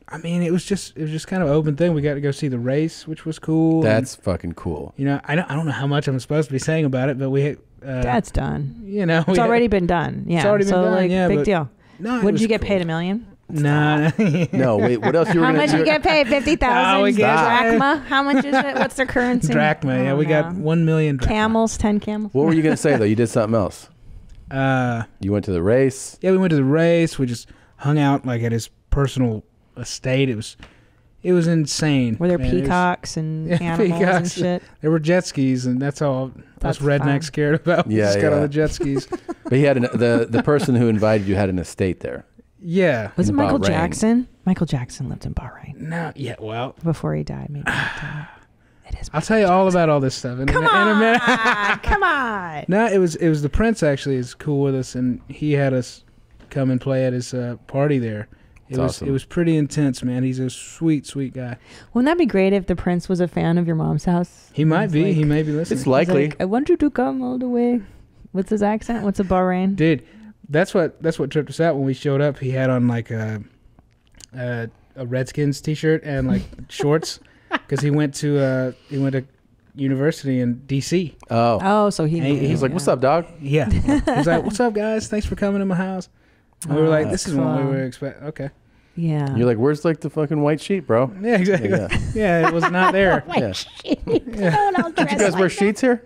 I mean, it was just kind of an open thing. We got to go see the race, which was cool. That's fucking cool. You know, I don't know how much I'm supposed to be saying about it, but we that's done. You know, it's already been done. Yeah, it's already been done. Like, yeah, big deal. No, what did you get paid? $1 million? Nah. No, wait. What else you were How gonna much do? you get paid? 50,000 Oh, we get- drachma. How much is it? What's their currency? Drachma. Yeah, we got 1 million drachma. Camels. 10 camels. What were you gonna say though? You did something else. You went to the race. Yeah, we went to the race. We just hung out like at his personal estate. It was insane. Were there man. peacocks and animals and shit? There were jet skis, and that's all us rednecks cared about. We Yeah, just got on the jet skis. But he had the person who invited you had an estate there. Yeah. Was it In Michael Bahrain. Jackson? Michael Jackson lived in Bahrain. No, yeah, well. Before he died, maybe. I'll tell you all about all this stuff in a minute. Come on. No, it was the Prince actually is cool with us, and he had us come and play at his party there. It awesome. was pretty intense, man. He's a sweet guy. Wouldn't that be great if the Prince was a fan of your mom's house? He might be. Like, he may be listening. It's likely. Like, I want you to come all the way. What's his accent? What's a Bahrain? Dude, that's what tripped us out when we showed up. He had on like a Redskins t-shirt and like shorts because he went to university in DC. Oh, so he's like, "What's up, dog?" Yeah. He's like, "What's up, guys? Thanks for coming to my house." And we were like, "This is what we were expecting." Okay. Yeah. You're like, "Where's like the fucking white sheet, bro?" Yeah, exactly. Yeah, it was not there. White sheet. Yeah. Did you guys wear sheets here?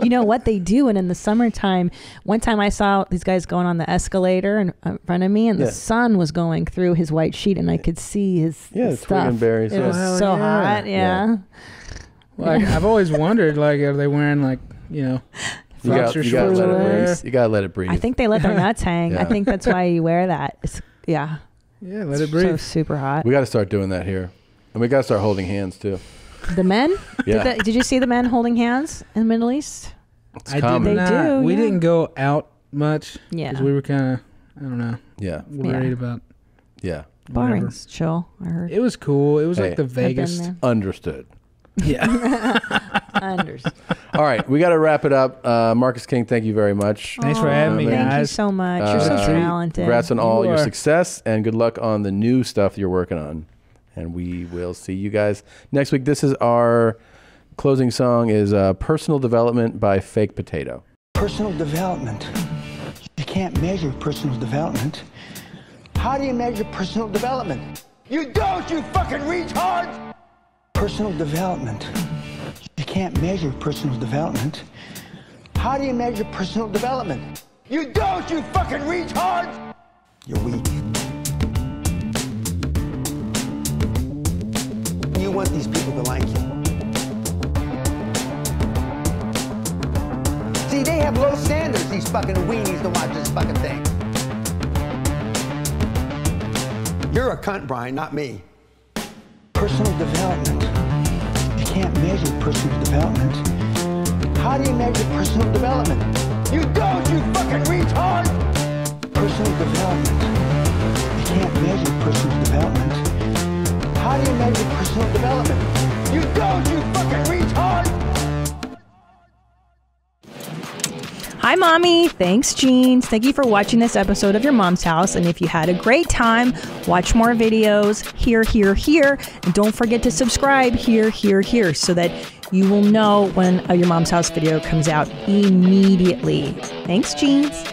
You know what they do, and in the summertime, one time I saw these guys going on the escalator in front of me, and the sun was going through his white sheet, and I could see his the stuff. twig and berries. It was hell so yeah. hot. Yeah. Like I've always wondered, like, are they wearing like You gotta shorts let it over breathe. there? You gotta let it breathe. I think they let their nuts hang. I Yeah. think that's why you wear that. Yeah, let it So breathe. super hot. We got to start doing that here, and we got to start holding hands too. The men? Yeah. Did you see the men holding hands in the Middle East? I common. did not. They do, We yeah. didn't go out much. Yeah. Because we were kind of, I don't know. Yeah. Worried about. Yeah. whatever. Bahrain's chill, I heard. It was cool. It was Hey. like the I've been Vegas. there. Understood. Yeah. Understood. All right, we got to wrap it up. Marcus King, thank you very much. Thanks for having me, Thank you guys. so much. You're so talented. Congrats on all You your are. success, and good luck on the new stuff you're working on. And we will see you guys next week. This is our closing song is Personal Development by Fake Potato. Personal development. You can't measure personal development. How do you measure personal development? You don't, you fucking retard! Personal development. You can't measure personal development. How do you measure personal development? You don't, you fucking retard! You're weak. You want these people to like you. See, they have low standards, these fucking weenies that watch this fucking thing. You're a cunt, Brian, not me. Personal development. You can't measure personal development. How do you measure personal development? You don't, you fucking retard! Personal development. You can't measure personal development. How do you measure personal development? You don't, you fucking retard! Hi, Mommy. Thanks, Jeans. Thank you for watching this episode of Your Mom's House. And if you had a great time, watch more videos here, here, here. And don't forget to subscribe here, here, here so that you will know when Your Mom's House video comes out immediately. Thanks, Jeans.